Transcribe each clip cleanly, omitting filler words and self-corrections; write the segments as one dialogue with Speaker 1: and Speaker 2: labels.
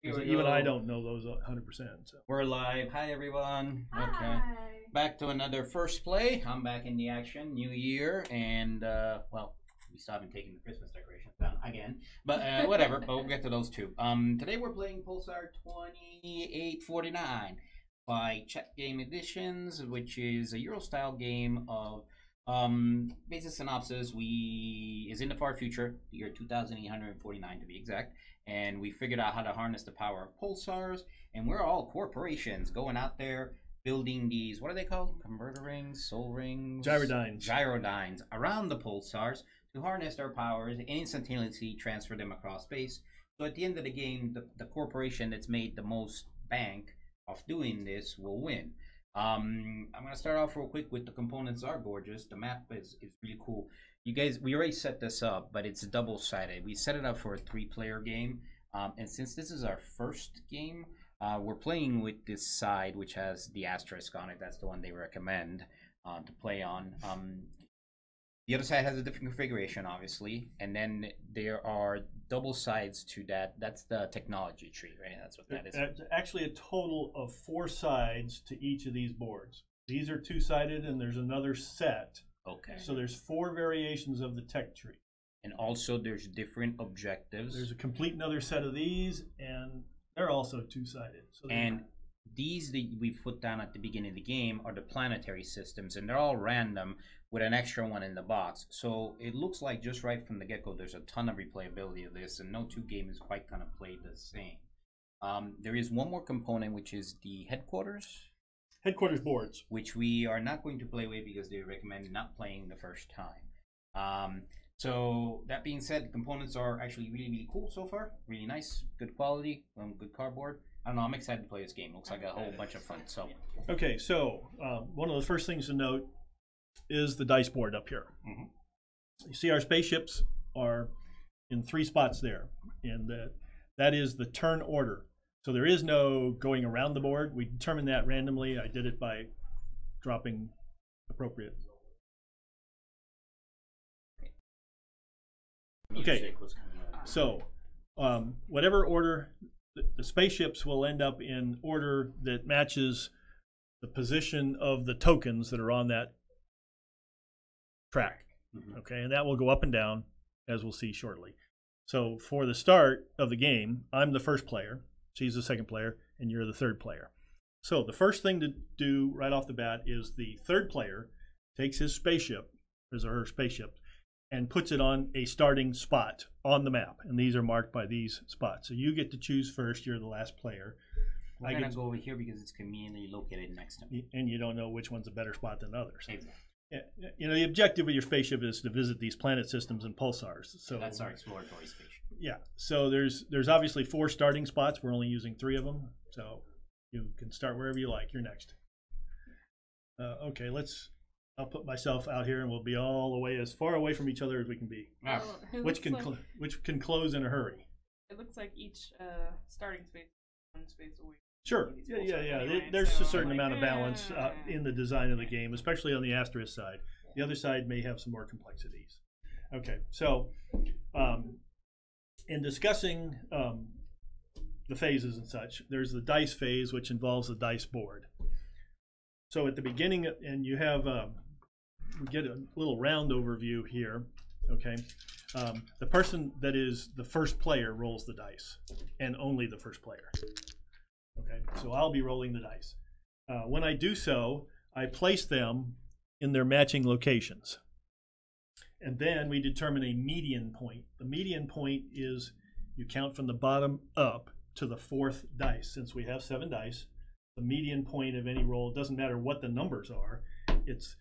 Speaker 1: Even I don't know those 100%. So.
Speaker 2: We're live. Hi, everyone.
Speaker 3: Hi.
Speaker 2: Okay. Back to another first play. I'm back in the action. New year. And, well, we still haven't taken the Christmas decorations down again. But whatever. But we'll get to those two. Today we're playing Pulsar 2849 by Czech Game Editions, which is a Euro-style game of basic synopsis. Is in the far future, the year 2849 to be exact, and we figured out how to harness the power of pulsars, and we're all corporations going out there building these, what are they called? Converter rings, soul rings? Gyrodynes around the pulsars to harness their powers and instantaneously transfer them across space. So at the end of the game, the corporation that's made the most bank of doing this will win. I'm going to start off real quick with the components are gorgeous. The map is really cool. You guys, we already set this up, but it's double-sided. We set it up for a 3-player game. And since this is our first game, we're playing with this side, which has the asterisk on it. That's the one they recommend to play on. The other side has a different configuration, obviously. And then there are double sides to that. That's the technology tree, right? That's what that is.
Speaker 1: It's actually a total of 4 sides to each of these boards. These are 2-sided, and there's another set.
Speaker 2: Okay.
Speaker 1: So there's 4 variations of the tech tree.
Speaker 2: And also there's different objectives.
Speaker 1: There's a complete another set of these, and they're also 2-sided. So
Speaker 2: and these that we put down at the beginning of the game are the planetary systems, and they're all random with an extra one in the box. So it looks like just right from the get-go there's a ton of replayability of this, and no 2 game is quite kind of played the same. There is one more component, which is the headquarters
Speaker 1: boards,
Speaker 2: which we are not going to play with because they recommend not playing the first time. So that being said, the components are actually really cool so far. Really nice, good quality, good cardboard. I don't know, I'm excited to play this game. Looks like a whole bunch of fun. So
Speaker 1: okay, so one of the first things to note is the dice board up here. You see our spaceships are in 3 spots there, and that is the turn order. So there is no going around the board. We determined that randomly. I did it by dropping appropriate. Okay, so whatever order, the spaceships will end up in order that matches the position of the tokens that are on that track. Okay, and that will go up and down, as we'll see shortly. So for the start of the game, I'm the first player, she's the second player, and you're the third player. So the first thing to do right off the bat is the third player takes his spaceship, his or her spaceship, and puts it on a starting spot on the map. And these are marked by these spots. So you get to choose first. You're the last player.
Speaker 2: We're going to go over here because it's conveniently located next to me.
Speaker 1: And you don't know which one's a better spot than others.
Speaker 2: Exactly.
Speaker 1: You know, the objective of your spaceship is to visit these planet systems and pulsars. So
Speaker 2: that's our exploratory spaceship.
Speaker 1: Yeah. So there's obviously 4 starting spots. We're only using 3 of them. So you can start wherever you like. You're next. Okay, I'll put myself out here, and we'll be all the way as far away from each other as we can be.
Speaker 3: Well,
Speaker 1: which can close in a hurry.
Speaker 3: It looks like each starting space is 1 space away.
Speaker 1: Sure. Yeah.
Speaker 3: Anyway,
Speaker 1: there's a certain amount of balance in the design of the game, especially on the asterisk side. The other side may have some more complexities. Okay, so in discussing the phases and such, there's the dice phase, which involves the dice board. So at the beginning, and you have we get a little round overview here. Okay, the person that is the first player rolls the dice, and only the first player. Okay, so I'll be rolling the dice. When I do so, I place them in their matching locations. And then we determine a median point. The median point is you count from the bottom up to the 4th dice. Since we have 7 dice, the median point of any roll, doesn't matter what the numbers are, it's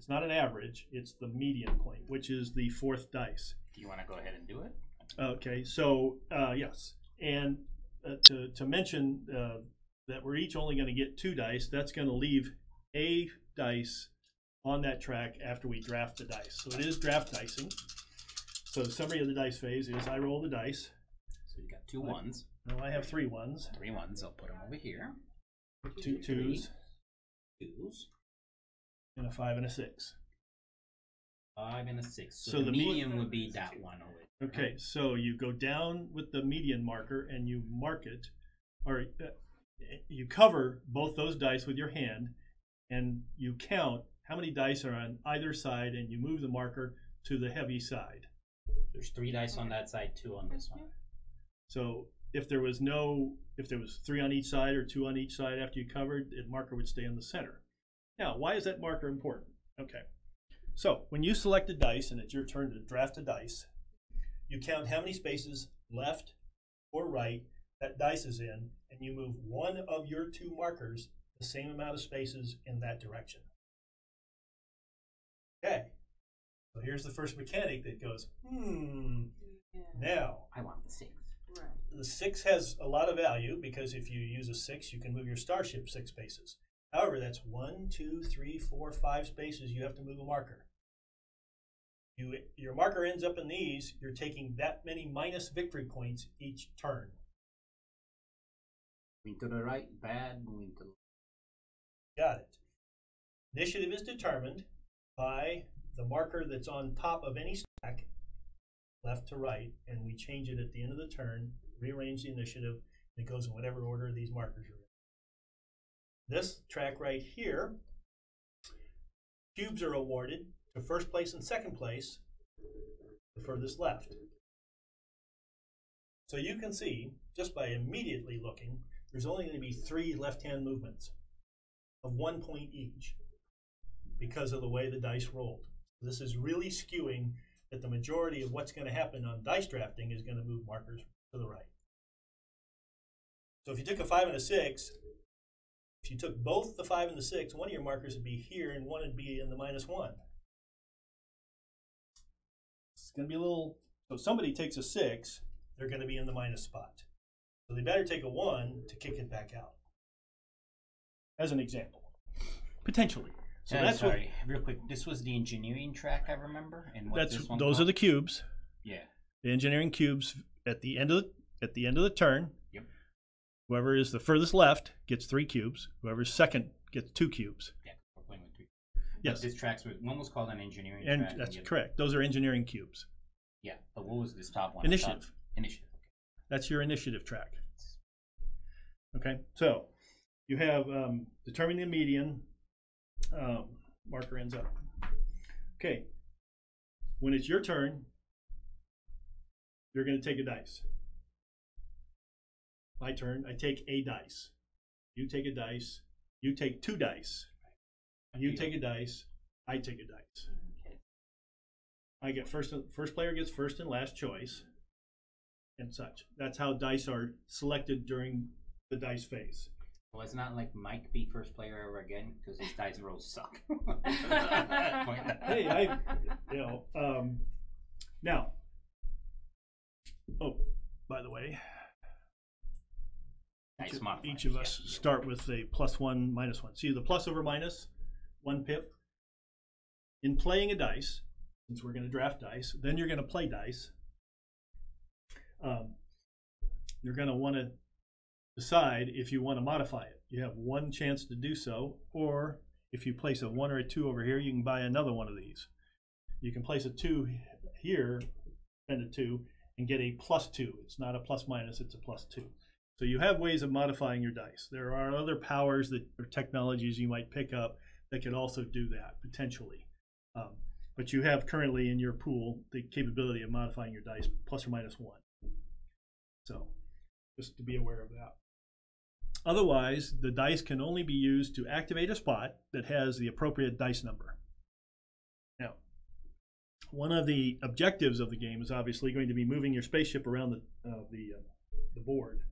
Speaker 1: not an average, it's the median point, which is the 4th dice.
Speaker 2: Do you want to go ahead and do it?
Speaker 1: Okay, so yes. And to mention that we're each only going to get 2 dice, that's going to leave a dice on that track after we draft the dice. So it is draft dicing. So the summary of the dice phase is I roll the dice.
Speaker 2: So you got 2 1s.
Speaker 1: No, I have 3 1s.
Speaker 2: 3 1s. I'll put them over here.
Speaker 1: 2 2s.
Speaker 2: 2s.
Speaker 1: And a 5 and a 6.
Speaker 2: 5 and a 6. So,
Speaker 1: So
Speaker 2: the
Speaker 1: the
Speaker 2: medium would be that one over there.
Speaker 1: Okay, so you go down with the median marker and you mark it, or you cover both those dice with your hand, and you count how many dice are on either side, and you move the marker to the heavy side.
Speaker 2: There's 3 dice on that side, 2 on this one.
Speaker 1: So if there was 3 on each side or 2 on each side after you covered, the marker would stay in the center. Now, why is that marker important? Okay, so when you select a dice and it's your turn to draft a dice, you count how many spaces left or right that dice is in, and you move one of your 2 markers the same amount of spaces in that direction. Okay, so here's the first mechanic that goes, now
Speaker 2: I want the 6.
Speaker 3: Right.
Speaker 1: the 6 has a lot of value because if you use a 6, you can move your starship 6 spaces. However, that's 1, 2, 3, 4, 5 spaces you have to move a marker. Your marker ends up in these, you're taking that many minus victory points each turn.
Speaker 2: Moving to the right, bad. Moving to the
Speaker 1: Got it. Initiative is determined by the marker that's on top of any stack, left to right, and we change it at the end of the turn, rearrange the initiative, and it goes in whatever order these markers are in. This track right here, cubes are awarded to first place and second place, the furthest left. So you can see, just by immediately looking, there's only going to be 3 left-hand movements of 1 point each because of the way the dice rolled. This is really skewing that the majority of what's going to happen on dice drafting is going to move markers to the right. So if you took a 5 and a 6, if you took both the 5 and the 6, one of your markers would be here and one would be in the -1. It's going to be a little, so if somebody takes a 6, they're going to be in the minus spot. So they better take a 1 to kick it back out. As an example. Potentially. So that's
Speaker 2: sorry, real quick. This was the engineering track, I remember, and what's this one
Speaker 1: those
Speaker 2: called?
Speaker 1: are the cubes.
Speaker 2: Yeah.
Speaker 1: The engineering cubes at the end of the turn.
Speaker 2: Yep.
Speaker 1: Whoever is the furthest left gets 3 cubes. Whoever's second gets 2 cubes.
Speaker 2: Yeah, we're playing with 3.
Speaker 1: Yes.
Speaker 2: But this track's one was called an engineering
Speaker 1: And
Speaker 2: track.
Speaker 1: that's correct. Those are engineering cubes.
Speaker 2: Yeah, but what was this top one?
Speaker 1: Initiative.
Speaker 2: Initiative. Okay.
Speaker 1: That's your initiative track. Okay, so you have determine the median. Marker ends up. Okay, when it's your turn, you're going to take a dice. My turn, I take a dice. You take a dice. You take 2 dice. You take a dice. I take a dice.
Speaker 3: Okay.
Speaker 1: I get first player gets first and last choice, and such. That's how dice are selected during the dice phase.
Speaker 2: Well, it's not like Mike be first player ever again because his dice rolls suck.
Speaker 1: Hey, now. Oh, by the way,
Speaker 2: Nice
Speaker 1: each of us start with a +1, -1. See the plus over minus, 1 pip. In playing a dice, since we're going to draft dice, then you're going to play dice. You're going to want to decide if you want to modify it. You have 1 chance to do so, or if you place a 1 or a 2 over here, you can buy another one of these. You can place a 2 here, spend a 2, and get a +2. It's not a plus minus, it's a +2. So you have ways of modifying your dice. There are other powers or technologies you might pick up that could also do that, potentially. But you have currently in your pool the capability of modifying your dice +or -1. So just to be aware of that. Otherwise, the dice can only be used to activate a spot that has the appropriate dice number. Now, one of the objectives of the game is obviously going to be moving your spaceship around the board.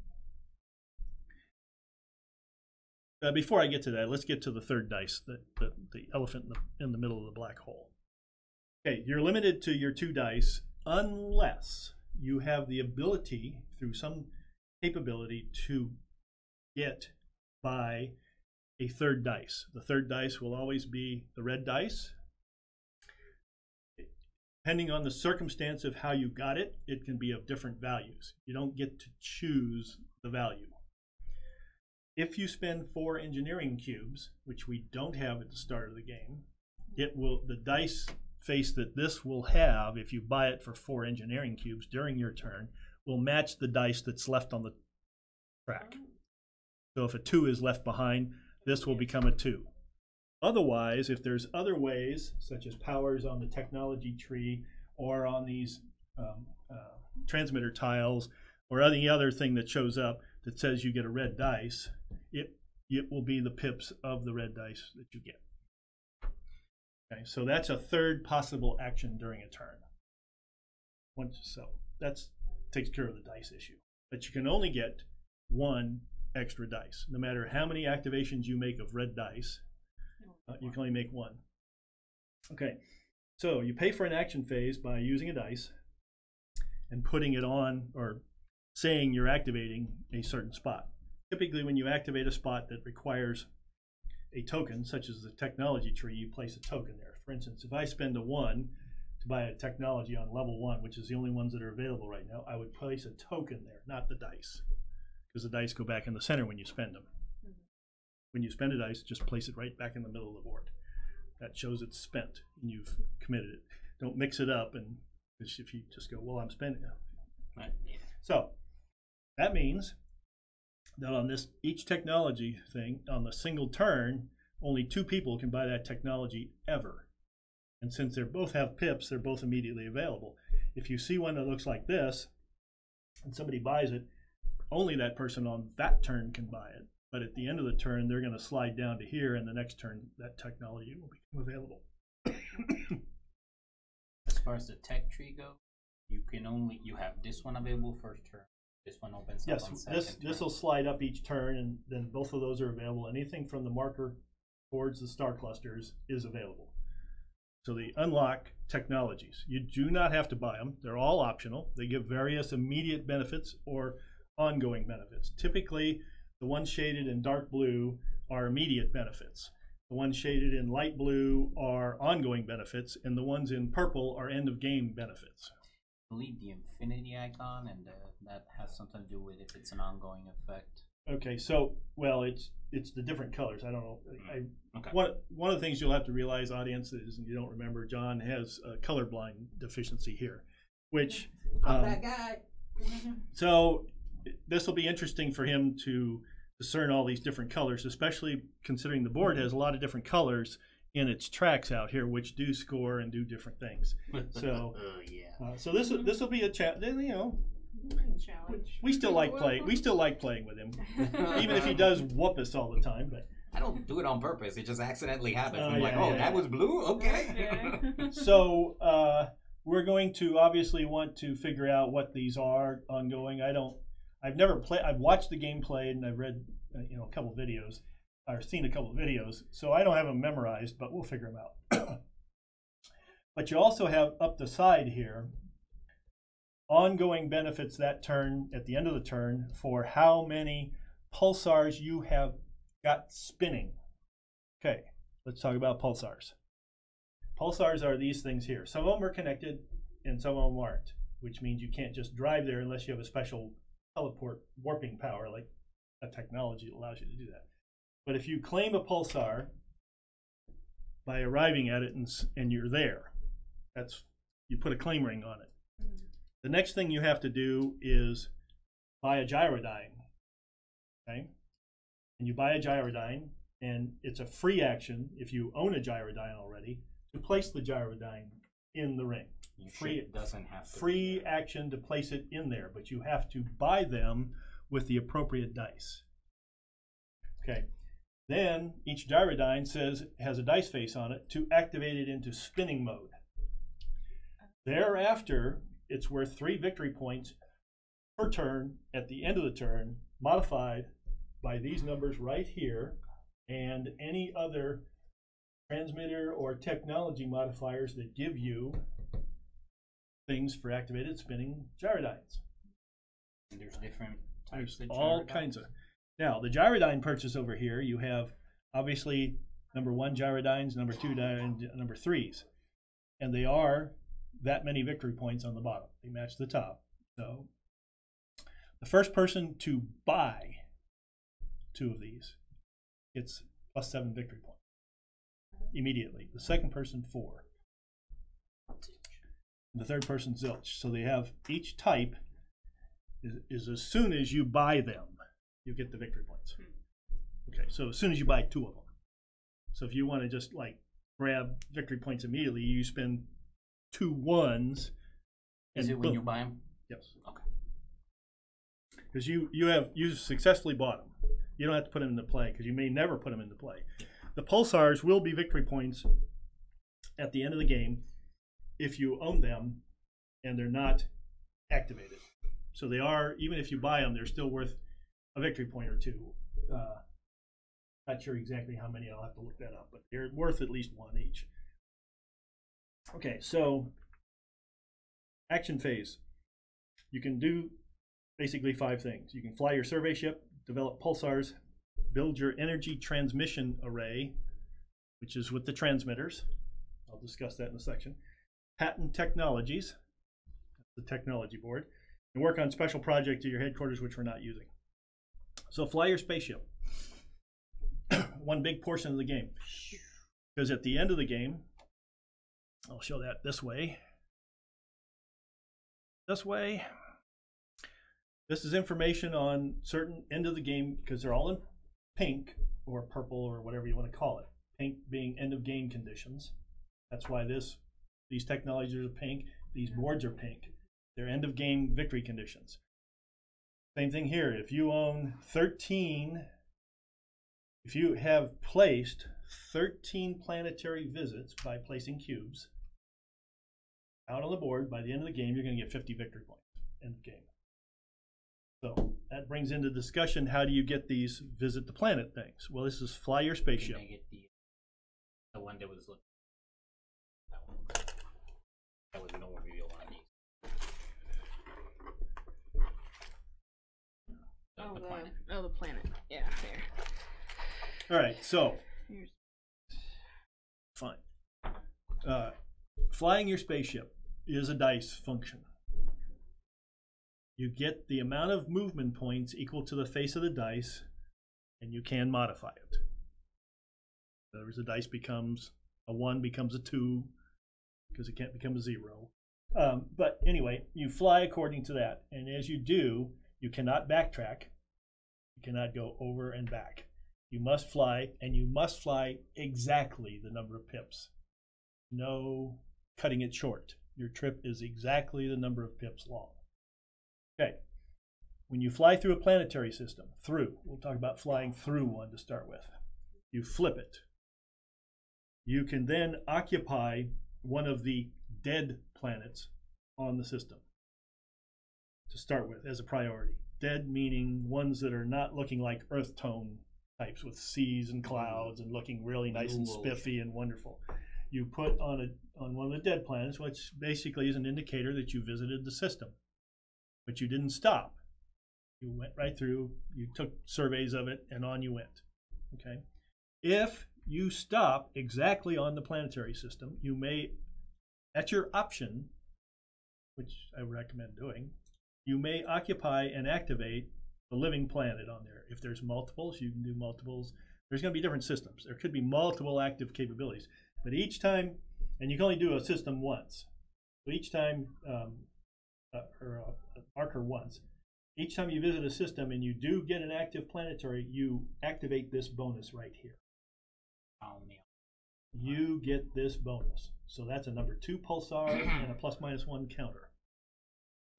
Speaker 1: Before I get to that, let's get to the third dice, the elephant in the middle of the black hole. Okay, you're limited to your 2 dice unless you have the ability, through some capability, to get by a third dice. The third dice will always be the red dice. Depending on the circumstance of how you got it, it can be of different values. You don't get to choose the value. If you spend 4 engineering cubes, which we don't have at the start of the game, the dice face that this will have, if you buy it for 4 engineering cubes during your turn, will match the dice that's left on the track. So if a 2 is left behind, this will become a 2. Otherwise, if there's other ways, such as powers on the technology tree or on these transmitter tiles or any other thing that shows up that says you get a red dice, it will be the pips of the red dice that you get. Okay, so that's a third possible action during a turn. So that takes care of the dice issue. But you can only get 1 extra dice. No matter how many activations you make of red dice, you can only make 1. Okay, so you pay for an action phase by using a dice and putting it on, or saying you're activating a certain spot. Typically, when you activate a spot that requires a token, such as the technology tree, you place a token there. For instance, if I spend a 1 to buy a technology on level 1, which is the only ones that are available right now, I would place a token there, not the dice, because the dice go back in the center when you spend them. When you spend a dice, just place it right back in the middle of the board. That shows it's spent and you've committed it. Don't mix it up, and if you just go, well, I'm spending it. Right. So that means that on this each technology thing, on the single turn, only 2 people can buy that technology ever. And since they both have pips, they're both immediately available. If you see one that looks like this and somebody buys it, only that person on that turn can buy it. But at the end of the turn, they're going to slide down to here, and the next turn, that technology will become available.
Speaker 2: As far as the tech tree goes, you have this one available first turn. This one opens up on second turn.
Speaker 1: This will slide up each turn, and then both of those are available. Anything from the marker towards the star clusters is available. So the unlock technologies, you do not have to buy them. They're all optional. They give various immediate benefits or ongoing benefits. Typically, the ones shaded in dark blue are immediate benefits. The ones shaded in light blue are ongoing benefits, and the ones in purple are end of game benefits.
Speaker 2: I believe the infinity icon, and that has something to do with if it's an ongoing effect.
Speaker 1: Okay, so well, it's the different colors. I don't know.
Speaker 2: Okay.
Speaker 1: One of the things you'll have to realize, audience, is, and you don't remember, John has a colorblind deficiency here, which
Speaker 2: I'm that guy.
Speaker 1: So this will be interesting for him to discern all these different colors, especially considering the board has a lot of different colors in its tracks out here, which do score and do different things. So, so this will be a chat. You know, we still like playing. We still like playing with him, even if he does whoop us all the time. But
Speaker 2: I don't do it on purpose. It just accidentally happens. I'm like, oh, that was blue. Okay.
Speaker 1: So we're going to obviously want to figure out what these are ongoing. I've never played. I've watched the game played, and I've read a couple of videos, or seen a couple of videos. So I don't have them memorized, but we'll figure them out. But you also have up the side here ongoing benefits that turn at the end of the turn for how many pulsars you have got spinning. Okay, let's talk about pulsars. Pulsars are these things here. Some of them are connected and some of them aren't, which means you can't just drive there unless you have a special teleport warping power, like a technology that allows you to do that. But if you claim a pulsar by arriving at it and you're there, you put a claim ring on it. The next thing you have to do is buy a gyrodyne, okay? And you buy a gyrodyne, and it's a free action if you own a gyrodyne already to place the gyrodyne in the ring. Free action to place it in there, but you have to buy them with the appropriate dice. Okay. Then each gyrodyne has a dice face on it to activate it into spinning mode. Thereafter, it's worth 3 victory points per turn at the end of the turn, modified by these numbers right here and any other transmitter or technology modifiers that give you things for activated spinning gyrodynes.
Speaker 2: And there's different types of
Speaker 1: all
Speaker 2: gyrodynes.
Speaker 1: Kinds of. Now, the gyrodyne purchase over here, you have obviously number 1 gyrodynes, number 2 and number 3s. And they are that many victory points on the bottom. They match the top. So the first person to buy 2 of these gets +7 victory points immediately. The second person 4. The third person zilch. So they have each type is as soon as you buy them, you get the victory points. Okay, so as soon as you buy 2 of them. So if you want to just like grab victory points immediately, you spend 2 ones.
Speaker 2: Is it when you buy them?
Speaker 1: Yes.
Speaker 2: Okay.
Speaker 1: Because you successfully bought them. You don't have to put them into play because you may never put them into play. The pulsars will be victory points at the end of the game if you own them and they're not activated. So they are, even if you buy them, they're still worth a victory point or 2. Not sure exactly how many, I'll have to look that up, but they're worth at least 1 each. Okay, so action phase. You can do basically 5 things. You can fly your survey ship, develop pulsars, build your energy transmission array, which is with the transmitters. I'll discuss that in a section. Patent technologies, the technology board, and work on special projects at your headquarters which we're not using. So fly your spaceship. One big portion of the game. Because at the end of the game, I'll show that this way. This way. This is information on certain end of the game because they're all in pink or purple or whatever you want to call it. Pink being end of game conditions. That's why these technologies are pink. These boards are pink. They're end of game victory conditions. Same thing here. If you own 13, if you have placed 13 planetary visits by placing cubes out on the board, by the end of the game, you're going to get 50 victory points. End of game. So that brings into discussion, how do you get these visit the planet things? Well, this is fly your spaceship.
Speaker 2: Can I get the one that was looking? That was no overview on these. The planet.
Speaker 3: Oh, the planet. Yeah, there.
Speaker 1: All right, so
Speaker 3: Here's...
Speaker 1: fine. Flying your spaceship is a dice function. You get the amount of movement points equal to the face of the dice, and you can modify it. In other words, the dice becomes a 1, becomes a 2, because it can't become a 0. But anyway, you fly according to that, and as you do, you cannot backtrack. You cannot go over and back. You must fly, and you must fly exactly the number of pips. No cutting it short. Your trip is exactly the number of pips long. Okay, when you fly through a planetary system, we'll talk about flying through one to start with. You flip it. You can then occupy one of the dead planets on the system to start with as a priority. Dead meaning ones that are not looking like Earth tone types with seas and clouds and looking really nice and spiffy and wonderful. You put on one of the dead planets, which basically is an indicator that you visited the system. But you didn't stop. You went right through, you took surveys of it, and on you went. Okay. If you stop exactly on the planetary system, you may, at your option, which I recommend doing, you may occupy and activate the living planet on there. If there's multiples, you can do multiples. There's going to be different systems. There could be multiple active capabilities. But each time, and you can only do a system once. So each time, or a marker once. Each time you visit a system and you do get an active planetary, you activate this bonus right here. You get this bonus. So that's a number 2 pulsar and a ±1 counter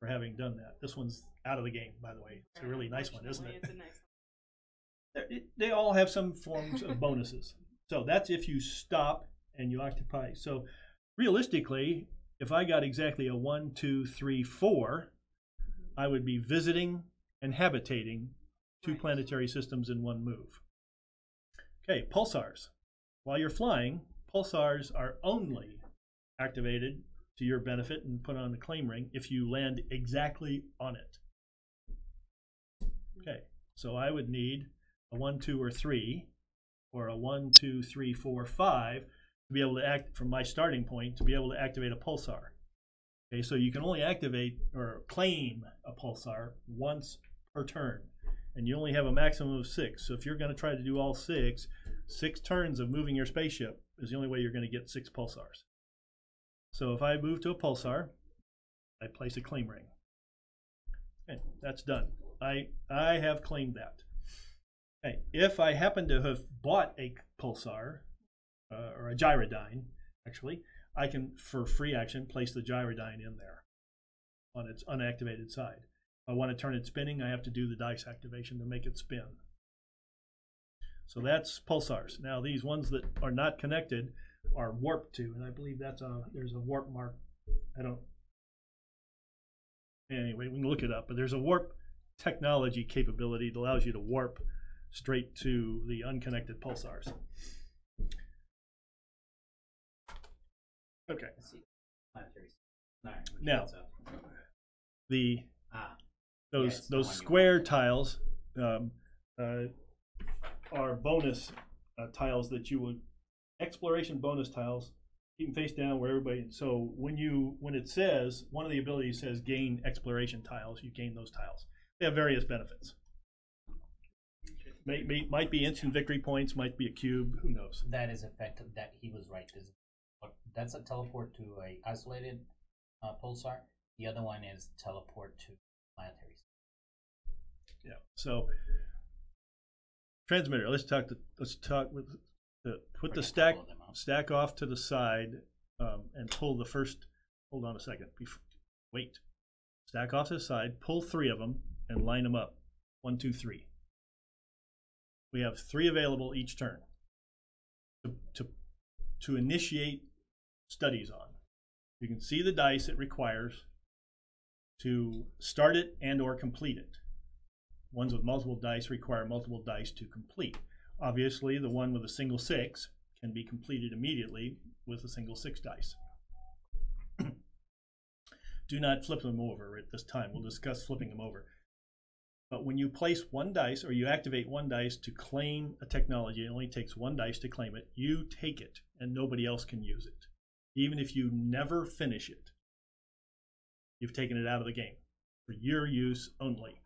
Speaker 1: for having done that. This one's out of the game, by the way. It's a really nice one, isn't it?
Speaker 3: It's a nice one.
Speaker 1: They all have some forms of bonuses. So that's if you stop and you occupy. So realistically, if I got exactly a 1, 2, 3, 4, I would be visiting and habitating 2 planetary systems in one move. Okay, pulsars. While you're flying, pulsars are only activated to your benefit and put on the claim ring if you land exactly on it. Okay, so I would need a 1, 2, or 3, or a 1, 2, 3, 4, 5 to be able to act from my starting point to be able to activate a pulsar. Okay, so you can only activate or claim a pulsar once per turn, and you only have a maximum of 6. So if you're going to try to do all 6 turns of moving your spaceship is the only way you're going to get 6 pulsars. So if I move to a pulsar, I place a claim ring. Okay, that's done. I have claimed that. Okay, if I happen to have bought a pulsar or a gyrodyne, actually, I can, for free action, place the gyrodyne in there on its unactivated side. If I want to turn it spinning, I have to do the dice activation to make it spin. So that's pulsars. Now these ones that are not connected are warped to, and I believe that's there's a warp mark. Anyway, we can look it up, but there's a warp technology capability that allows you to warp straight to the unconnected pulsars. Okay. Now, those square tiles are bonus tiles that you would exploration bonus tiles. Keep them face down where everybody. So when it says one of the abilities says gain exploration tiles, you gain those tiles. They have various benefits. Might be instant victory points, might be a cube. Who knows?
Speaker 2: That is effective. That he was right. That's a teleport to a isolated pulsar. The other one is teleport to planetary.
Speaker 1: Yeah. So transmitter. Let's talk with put the stack off to the side and pull the first. Hold on a second. Wait. Stack off to the side. Pull 3 of them and line them up. 1, 2, 3. We have 3 available each turn to initiate studies on. You can see the dice it requires to start it and or complete it. Ones with multiple dice require multiple dice to complete. Obviously, the one with a single 6 can be completed immediately with a single 6 dice. Do not flip them over at this time. We'll discuss flipping them over. But when you place 1 dice or you activate 1 dice to claim a technology, it only takes 1 dice to claim it. You take it and nobody else can use it. Even if you never finish it, you've taken it out of the game for your use only.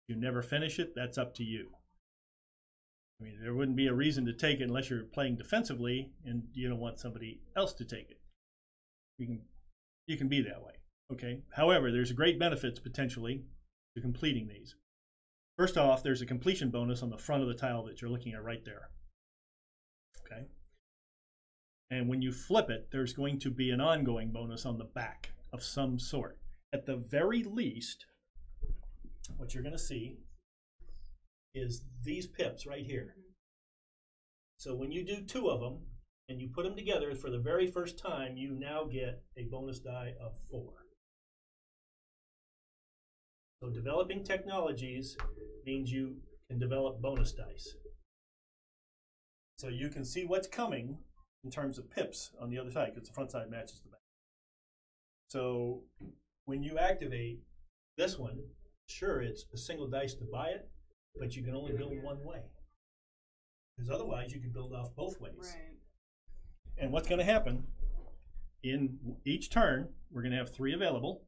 Speaker 1: If you never finish it, that's up to you. I mean, there wouldn't be a reason to take it unless you're playing defensively and you don't want somebody else to take it. You can be that way. Okay. However, there's great benefits potentially to completing these. First off, there's a completion bonus on the front of the tile that you're looking at right there. Okay. And when you flip it, there's going to be an ongoing bonus on the back of some sort. At the very least, what you're going to see is these pips right here. So when you do 2 of them and you put them together for the very first time, you now get a bonus die of 4. So developing technologies means you can develop bonus dice. So you can see what's coming in terms of pips on the other side because the front side matches the back. So when you activate this one, sure, it's a single dice to buy it, but you can only build one way. Because otherwise you can build off both ways. Right. And what's going to happen, in each turn, we're going to have 3 available.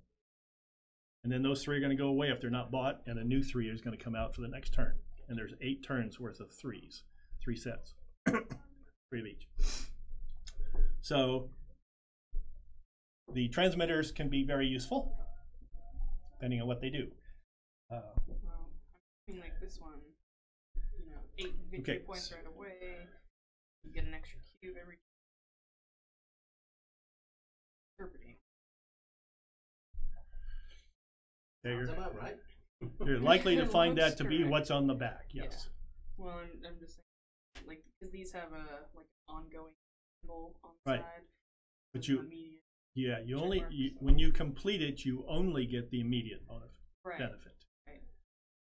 Speaker 1: And then those 3 are going to go away if they're not bought, and a new 3 is going to come out for the next turn. And there's 8 turns worth of 3s, 3 sets, 3 of each. So the transmitters can be very useful, depending on what they do.
Speaker 3: Well, I mean, like this one, 8 victory points right away. You get an extra cube every interpreting.
Speaker 4: Sounds about right.
Speaker 1: You're likely to find that to be what's on the back. Yes.
Speaker 3: Yeah. Well, I'm just saying, like, because these have a an ongoing symbol on the side.
Speaker 1: But you only when you complete it, you only get the immediate benefit.
Speaker 3: Right.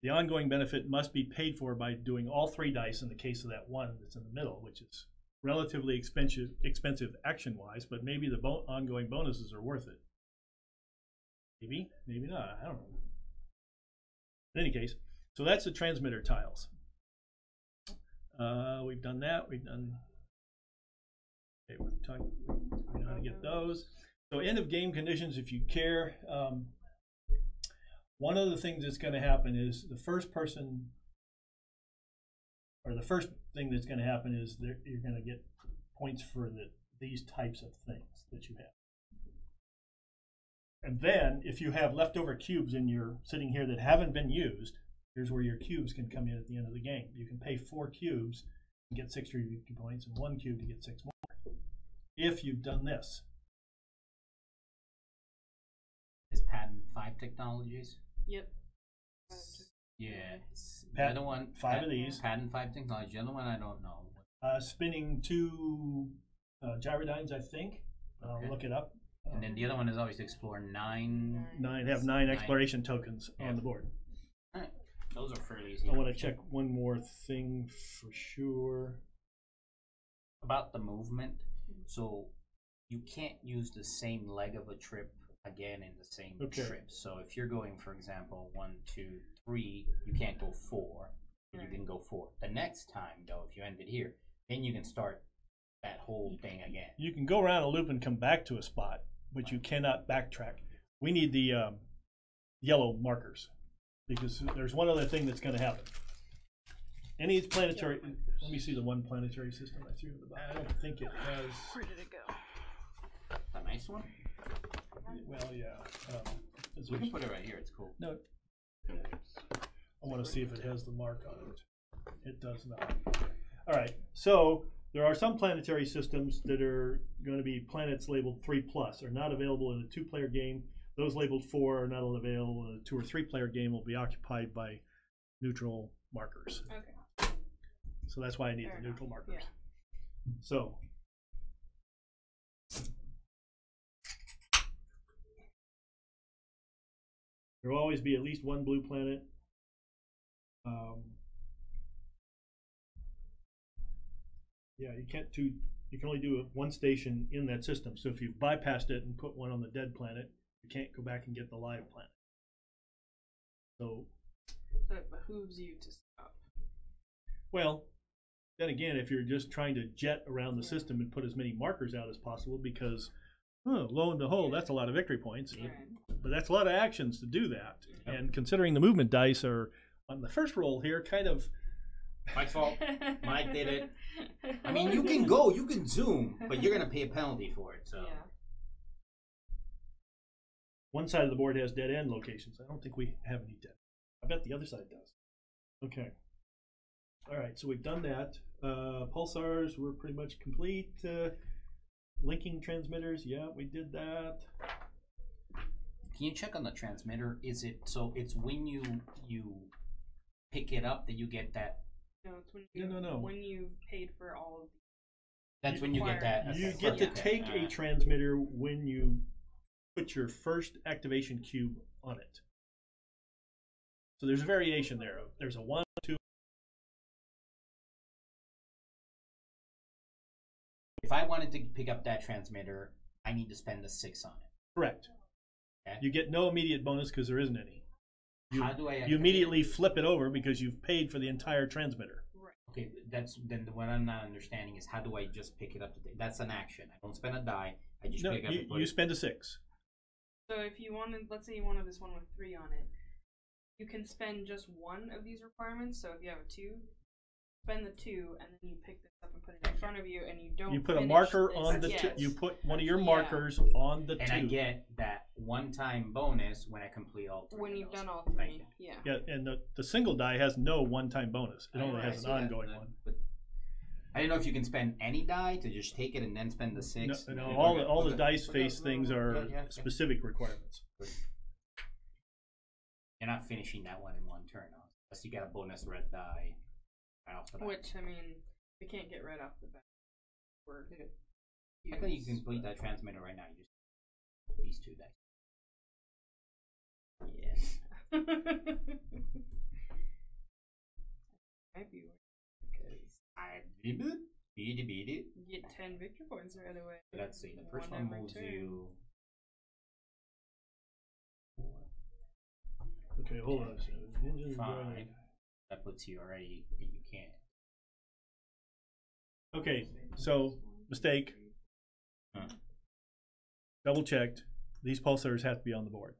Speaker 1: The ongoing benefit must be paid for by doing all 3 dice in the case of that one that's in the middle, which is relatively expensive action-wise, but maybe the ongoing bonuses are worth it. Maybe, maybe not. I don't know. In any case, so that's the transmitter tiles. We've done that. We've done. Okay, we're talking how to get those. So end of game conditions, if you care. One of the things that's going to happen is the first thing that's going to happen is you're going to get points for these types of things that you have. And then, if you have leftover cubes in your sitting here that haven't been used, here's where your cubes can come in at the end of the game. You can pay 4 cubes and get 6 victory points, and 1 cube to get 6 more. If you've done this.
Speaker 2: Is patent 5 technologies?
Speaker 3: Yep.
Speaker 2: Yeah. The
Speaker 1: Patent
Speaker 2: other one,
Speaker 1: 5 of these.
Speaker 2: Patent 5 technology. The other one I don't know.
Speaker 1: Spinning 2 gyrodynes, I think. I'll
Speaker 2: Okay.
Speaker 1: look it up.
Speaker 2: And then the other one is always explore 9.
Speaker 1: 9 exploration tokens on the board.
Speaker 2: All right. Those are fairly easy.
Speaker 1: I want to check one more thing for sure.
Speaker 2: About the movement. So you can't use the same leg of a trip again in the same trip. So if you're going, for example, 1, 2, 3, you can't go 4. You can go 4. The next time, though, if you end it here, then you can start that whole thing again.
Speaker 1: You can go around a loop and come back to a spot, but you cannot backtrack. We need the yellow markers because there's one other thing that's going to happen. Any planetary, let me see the one planetary system I threw in the box. I don't think it has.
Speaker 3: Where did it go?
Speaker 2: A nice one.
Speaker 1: Well, yeah.
Speaker 2: We can put it right here. It's cool.
Speaker 1: No. I want to see if it has the mark on it. It does not. All right. So there are some planetary systems that are going to be planets labeled 3+, are not available in a 2-player game. Those labeled 4 are not available in a 2 or 3-player game. Will be occupied by neutral markers.
Speaker 3: Okay.
Speaker 1: So that's why I need the neutral markers. Yeah. So there will always be at least 1 blue planet. Yeah, you can only do 1 station in that system. So if you've bypassed it and put 1 on the dead planet, you can't go back and get the live planet. So
Speaker 3: it behooves you to stop.
Speaker 1: Well, then again, if you're just trying to jet around the system and put as many markers out as possible, because lo and behold, that's a lot of victory points.
Speaker 3: Right.
Speaker 1: But that's a lot of actions to do that. Yep. And considering the movement dice are on the first roll here, kind of.
Speaker 2: Mike's fault. Mike did it. I mean, you can go, you can zoom, but you're going to pay a penalty for it. So.
Speaker 3: Yeah.
Speaker 1: One side of the board has dead end locations. I don't think we have any dead. I bet the other side does. Okay. All right, so we've done that. Pulsars were pretty much complete. Linking transmitters, yeah, we did that.
Speaker 2: Can you check on the transmitter? Is it so? It's when you pick it up that you get that.
Speaker 3: No, it's when you
Speaker 1: no.
Speaker 3: When you paid for all of.
Speaker 2: That's when you get that.
Speaker 1: You get to take a transmitter when you put your first activation cube on it. So there's a variation there. There's a 1, 2.
Speaker 2: If I wanted to pick up that transmitter, I need to spend the 6 on it.
Speaker 1: Correct.
Speaker 2: Okay.
Speaker 1: You get no immediate bonus because there isn't any.
Speaker 2: How do I?
Speaker 1: You immediately flip it over because you've paid for the entire transmitter.
Speaker 3: Right.
Speaker 2: Okay, that's then what I'm not understanding is how do I just pick it up? That's an action. I don't spend a die. I just pick it up.
Speaker 1: You spend a 6.
Speaker 3: So if you wanted, let's say you wanted this one with 3 on it, you can spend just 1 of these requirements. So if you have a 2, spend the 2, and then you pick this up and put it in front of you, and you don't.
Speaker 1: You put a
Speaker 3: finish
Speaker 1: marker
Speaker 3: this
Speaker 1: on the
Speaker 3: yet.
Speaker 1: 2. You put one of your markers on the 2.
Speaker 2: And I get that one-time bonus when I complete all 3.
Speaker 3: When you've done all
Speaker 2: Thank
Speaker 3: 3,
Speaker 2: you.
Speaker 3: yeah.
Speaker 1: Yeah, and the single die has no one-time bonus. It only has an ongoing one.
Speaker 2: But I didn't know if you can spend any die to just take it and then spend the 6.
Speaker 1: No, all the dice face things are specific requirements.
Speaker 2: You're not finishing that one in one turn, unless you get a bonus red die. Right off the bat.
Speaker 3: Which, I mean, we can't get right off the bat.
Speaker 2: I think you can complete that transmitter right now. You just these 2 dice.
Speaker 3: Yeah. Might be because I
Speaker 2: beat it.
Speaker 3: get 10 victory points right away.
Speaker 2: Let's see. The first one moves you.
Speaker 1: Okay, hold on.
Speaker 2: 5. That puts you already. You can't.
Speaker 1: Okay, so mistake. Double checked. These pulsars have to be on the board.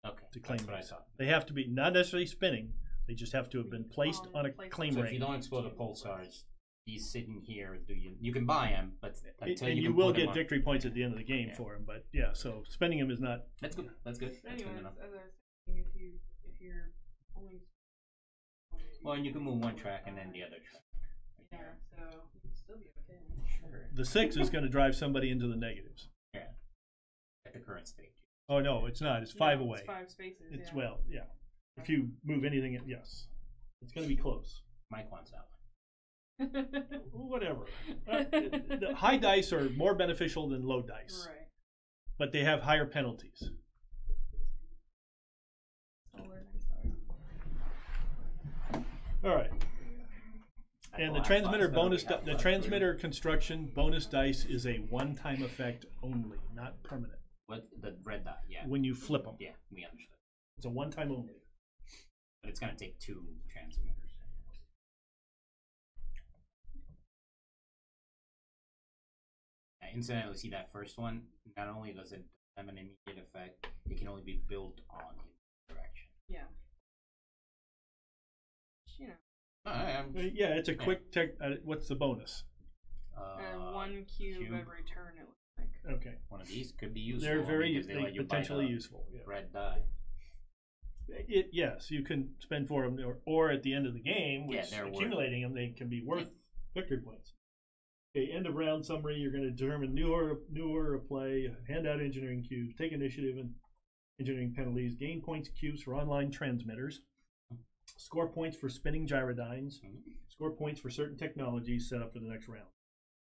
Speaker 2: Okay.
Speaker 1: To claim
Speaker 2: that's what I
Speaker 1: these.
Speaker 2: thought.
Speaker 1: They have to be not necessarily spinning. They just have to have been placed on a claim
Speaker 2: So
Speaker 1: range.
Speaker 2: if you don't explode the pulsars, he's sitting here. You can buy him, but until
Speaker 1: and you
Speaker 2: can
Speaker 1: will
Speaker 2: put him
Speaker 1: get
Speaker 2: on.
Speaker 1: victory points at the end of the game for him. But yeah, so spending him is not.
Speaker 2: That's good. That's good.
Speaker 3: But
Speaker 2: That's good
Speaker 3: anyways,
Speaker 2: enough.
Speaker 3: as I was saying, if you're only
Speaker 2: Well, and you can move one track and then the other track.
Speaker 3: yeah, so you can still be okay.
Speaker 2: Sure.
Speaker 1: The 6 is going to drive somebody into the negatives.
Speaker 2: Yeah. At the current stage.
Speaker 1: Oh no, it's not. It's 5
Speaker 3: No,
Speaker 1: away.
Speaker 3: It's 5 spaces.
Speaker 1: It's
Speaker 3: yeah.
Speaker 1: well, yeah. If you move anything, yes, it's going to be close.
Speaker 2: Mike wants that one.
Speaker 1: Whatever. The high dice are more beneficial than low dice,
Speaker 3: Right.
Speaker 1: but they have higher penalties.
Speaker 3: Oh, where did I start?
Speaker 1: All right. And the transmitter bonus, the transmitter construction bonus dice is a one-time effect only, not permanent.
Speaker 2: With the red dot, yeah.
Speaker 1: When you flip them,
Speaker 2: Yeah, we understood.
Speaker 1: it's a one-time only.
Speaker 2: But it's going to take 2 transmitters. Incidentally, see that first one? Not only does it have an immediate effect, it can only be built on in direction.
Speaker 3: Yeah. You know,
Speaker 1: Yeah, it's a quick tech. What's the bonus?
Speaker 3: 1 cube every turn, it looks like.
Speaker 1: Okay.
Speaker 2: One of these could be useful.
Speaker 1: They're very
Speaker 2: because they let you buy
Speaker 1: potentially
Speaker 2: the
Speaker 1: useful. Yeah.
Speaker 2: red die.
Speaker 1: Yes, you can spend for them, or at the end of the game, which
Speaker 2: Yeah, they're
Speaker 1: accumulating them, they can be worth victory points. Okay, end of round summary. You're going to determine new order of play, hand out engineering cubes, take initiative and engineering penalties, gain points cubes for online transmitters, score points for spinning gyrodynes, score points for certain technologies set up for the next round.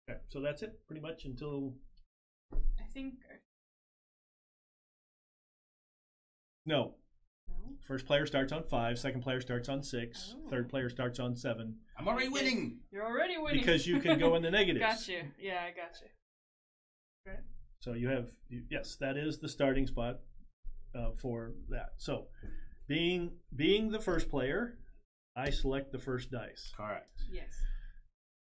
Speaker 1: Okay, so that's it pretty much until.
Speaker 3: I think.
Speaker 1: No.
Speaker 3: No?
Speaker 1: First player starts on 5, second player starts on 6,
Speaker 3: Oh.
Speaker 1: third player starts on 7.
Speaker 2: I'm already winning!
Speaker 3: You're already winning.
Speaker 1: Because you can go in the negatives.
Speaker 3: Gotcha. Yeah, I gotcha. Right.
Speaker 1: So you have, yes, that is the starting spot for that. So being the first player, I select the first dice.
Speaker 2: Correct.
Speaker 3: Yes.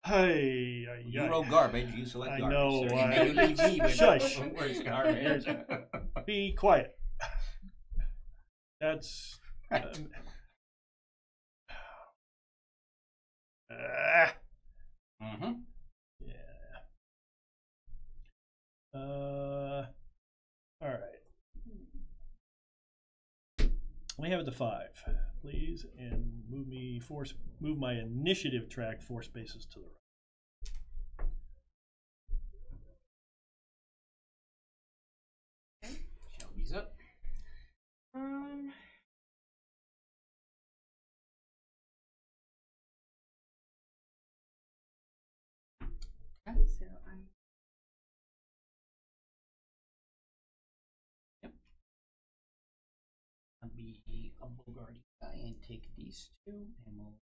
Speaker 1: Hey,
Speaker 2: You roll garbage, you select
Speaker 1: I
Speaker 2: garbage.
Speaker 1: know,
Speaker 2: So
Speaker 1: I-
Speaker 2: you leave me with
Speaker 1: Shush.
Speaker 2: the worst garbage.
Speaker 1: be quiet. That's.
Speaker 2: Mm-hmm.
Speaker 1: Yeah. All right. Let me have it to 5, please, and move my initiative track 4 spaces to the right.
Speaker 2: Shelby's up.
Speaker 3: So I'm.
Speaker 2: I'll be a Bulgari guy and take these 2 and we'll.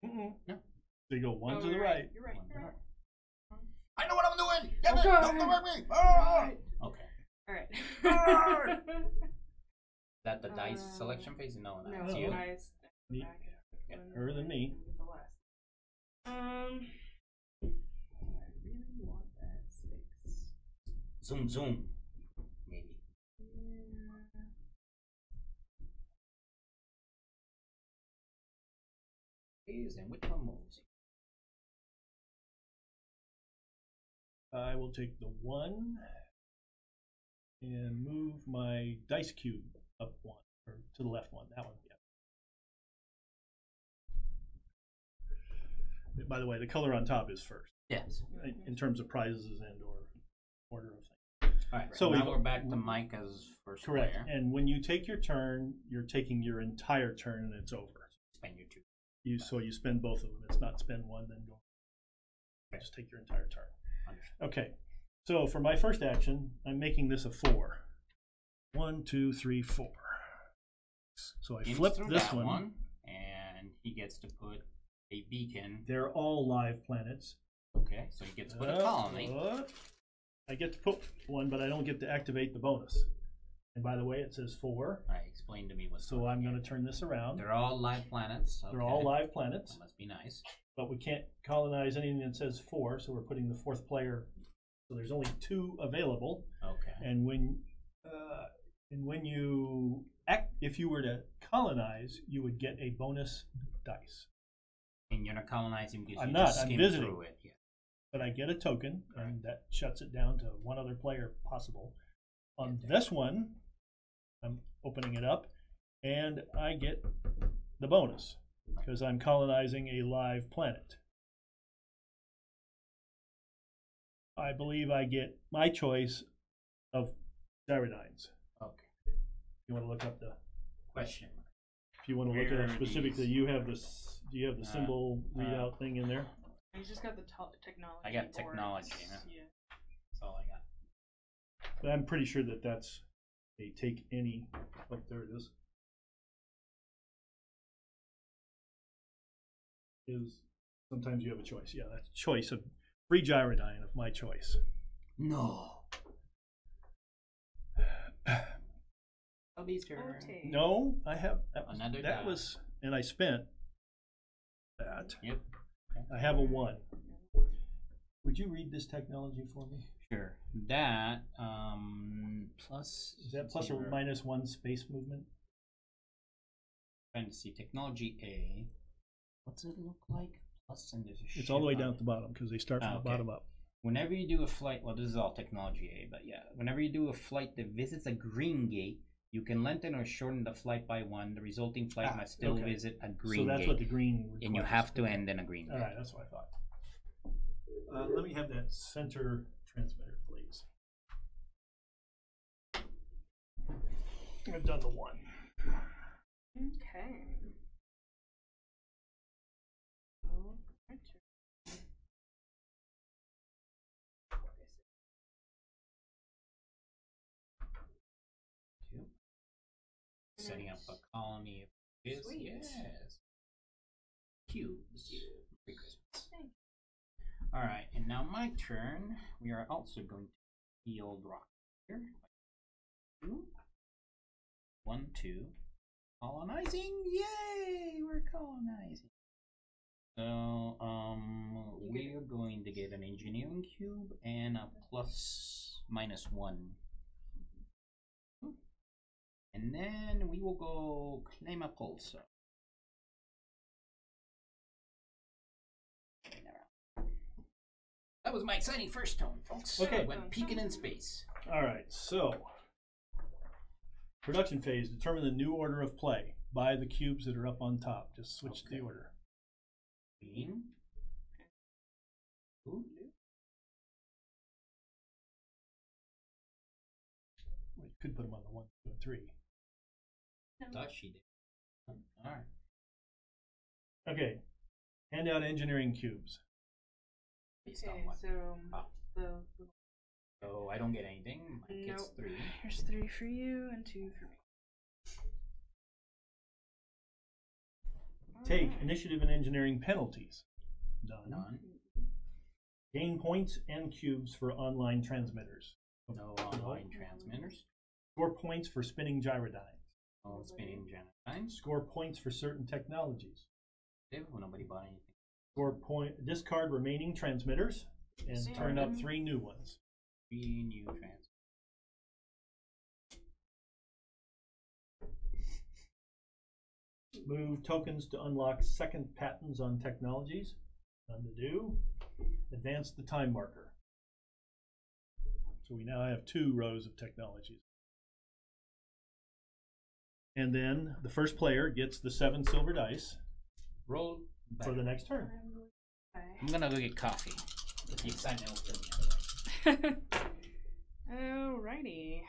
Speaker 2: No.
Speaker 1: So you go 1
Speaker 3: Oh,
Speaker 1: to the
Speaker 3: you're
Speaker 1: right.
Speaker 3: You're right. You're right.
Speaker 2: I know what I'm doing! Damn it!
Speaker 3: Okay.
Speaker 2: Don't correct me! Ah! Okay.
Speaker 3: All right.
Speaker 2: Is that the dice selection phase? No,
Speaker 3: No,
Speaker 2: it's you.
Speaker 3: guys.
Speaker 1: Me.
Speaker 3: Back it up.
Speaker 2: Yeah,
Speaker 1: her than me.
Speaker 3: The last. I really want that 6.
Speaker 2: Zoom, zoom. Maybe. Phase and which one moves?
Speaker 1: I will take the 1 and move my dice cube up 1, or to the left 1. That one, yeah. By the way, the color on top is first
Speaker 2: Yes.
Speaker 1: in terms of prizes and or order of things.
Speaker 2: Alright,
Speaker 1: So
Speaker 2: so now
Speaker 1: we-
Speaker 2: we're back to Mike as first
Speaker 1: Correct.
Speaker 2: player.
Speaker 1: And when you take your turn, you're taking your entire turn and it's over.
Speaker 2: Spend your 2.
Speaker 1: So you spend both of them. It's not spend 1 then go.
Speaker 2: Okay.
Speaker 1: Just take your entire turn.
Speaker 2: Understood.
Speaker 1: Okay. So for my first action, I'm making this a 4. 1, 2, 3, 4. So I
Speaker 2: James
Speaker 1: flip
Speaker 2: threw
Speaker 1: this
Speaker 2: that
Speaker 1: one.
Speaker 2: and he gets to put a beacon.
Speaker 1: They're all live planets.
Speaker 2: Okay, so he gets to put a colony.
Speaker 1: I get to put one, but I don't get to activate the bonus. And by the way, it says 4.
Speaker 2: Alright, explain to me what's
Speaker 1: So I'm going to turn this around.
Speaker 2: They're all live planets.
Speaker 1: They're
Speaker 2: okay.
Speaker 1: all live planets,
Speaker 2: That must be nice.
Speaker 1: but we can't colonize anything that says 4, so we're putting the 4th player. So there's only 2 available.
Speaker 2: Okay.
Speaker 1: And when you if you were to colonize, you would get a bonus dice.
Speaker 2: And you're not colonizing because
Speaker 1: I'm
Speaker 2: you
Speaker 1: not,
Speaker 2: just
Speaker 1: I'm
Speaker 2: skim
Speaker 1: visiting.
Speaker 2: through it. Yeah.
Speaker 1: But I get a token, and that shuts it down to one other player possible. On this one, I'm opening it up, and I get the bonus because I'm colonizing a live planet. I believe I get my choice of gyrodynes.
Speaker 2: Okay.
Speaker 1: You want to look up the
Speaker 2: Question.
Speaker 1: if you want to look it
Speaker 2: Where
Speaker 1: up
Speaker 2: are
Speaker 1: specifically,
Speaker 2: these?
Speaker 1: you have this. Do you have the symbol readout thing in there?
Speaker 3: He's just got the technology.
Speaker 2: I got
Speaker 3: boards.
Speaker 2: technology, huh?
Speaker 3: Yeah.
Speaker 2: That's all I got.
Speaker 1: But I'm pretty sure that that's a take any. Oh, there it is. Is sometimes you have a choice. Yeah, that's a choice of free gyrodyne of my choice.
Speaker 2: No. Toby's turn.
Speaker 3: Okay.
Speaker 1: No, I have
Speaker 2: Another
Speaker 1: that
Speaker 2: die.
Speaker 1: was, and I spent that.
Speaker 2: Yep.
Speaker 1: I have a 1. Would you read this technology for me?
Speaker 2: Sure. That plus.
Speaker 1: Is that plus or minus 1 space movement?
Speaker 2: Trying to see technology A. What's it look like? Plus and there's a
Speaker 1: It's all the way
Speaker 2: ship
Speaker 1: down
Speaker 2: on
Speaker 1: at the bottom because they start from the
Speaker 2: okay.
Speaker 1: bottom up.
Speaker 2: Whenever you do a flight, well, this is all technology A, but yeah, whenever you do a flight that visits a green gate, you can lengthen or shorten the flight by 1. The resulting flight must still
Speaker 1: okay.
Speaker 2: visit a green
Speaker 1: So that's
Speaker 2: gate,
Speaker 1: what the green requires.
Speaker 2: and you have to end in a green
Speaker 1: All
Speaker 2: gate.
Speaker 1: right, that's what I thought. Let me have that center transmitter, please. I've done the 1.
Speaker 3: Okay. Oh, my turn.
Speaker 2: Two. Setting up a colony of this.
Speaker 3: Sweet.
Speaker 2: Yes. Cubes. Merry Christmas.
Speaker 3: Thank you.
Speaker 2: All right, and now my turn. We are also going to field rock here. 2. 1, 2. Colonizing! Yay! We're colonizing. So, we are going to get an engineering cube and a plus minus 1. And then we will go claim a pulsar. That was my exciting first tone, folks.
Speaker 1: Okay.
Speaker 2: I went peeking in space.
Speaker 1: All right, so production phase, determine the new order of play. Buy the cubes that are up on top. Just switch the order.
Speaker 2: Green. Blue.
Speaker 1: Well, you could put them on the 1, 2, and 3.
Speaker 2: Thought she did. All right.
Speaker 1: Okay, hand out engineering cubes.
Speaker 2: Based on
Speaker 3: Okay,
Speaker 2: what?
Speaker 3: so
Speaker 2: Oh.
Speaker 3: the
Speaker 2: So I don't get anything. Mike gets
Speaker 3: Nope.
Speaker 2: 3.
Speaker 3: here's 3 for you and 2 for me.
Speaker 1: Take
Speaker 3: Alright.
Speaker 1: initiative and engineering penalties. Done.
Speaker 2: None.
Speaker 1: Gain points and cubes for online transmitters.
Speaker 2: No online transmitters.
Speaker 1: Score points for spinning gyrodyne.
Speaker 2: No spinning genocides.
Speaker 1: Score points for certain technologies.
Speaker 2: Nobody bought anything.
Speaker 1: Score point. Discard remaining transmitters and
Speaker 3: See,
Speaker 1: turn up
Speaker 3: Martin?
Speaker 1: 3 new ones.
Speaker 2: 3 new transmitters.
Speaker 1: Move tokens to unlock second patents on technologies. None to do. Advance the time marker. So we now have 2 rows of technologies. And then the first player gets the 7 silver dice
Speaker 2: Roll
Speaker 1: for the next turn.
Speaker 2: I'm gonna go get coffee. The excitement will kill me otherwise.
Speaker 3: Alrighty.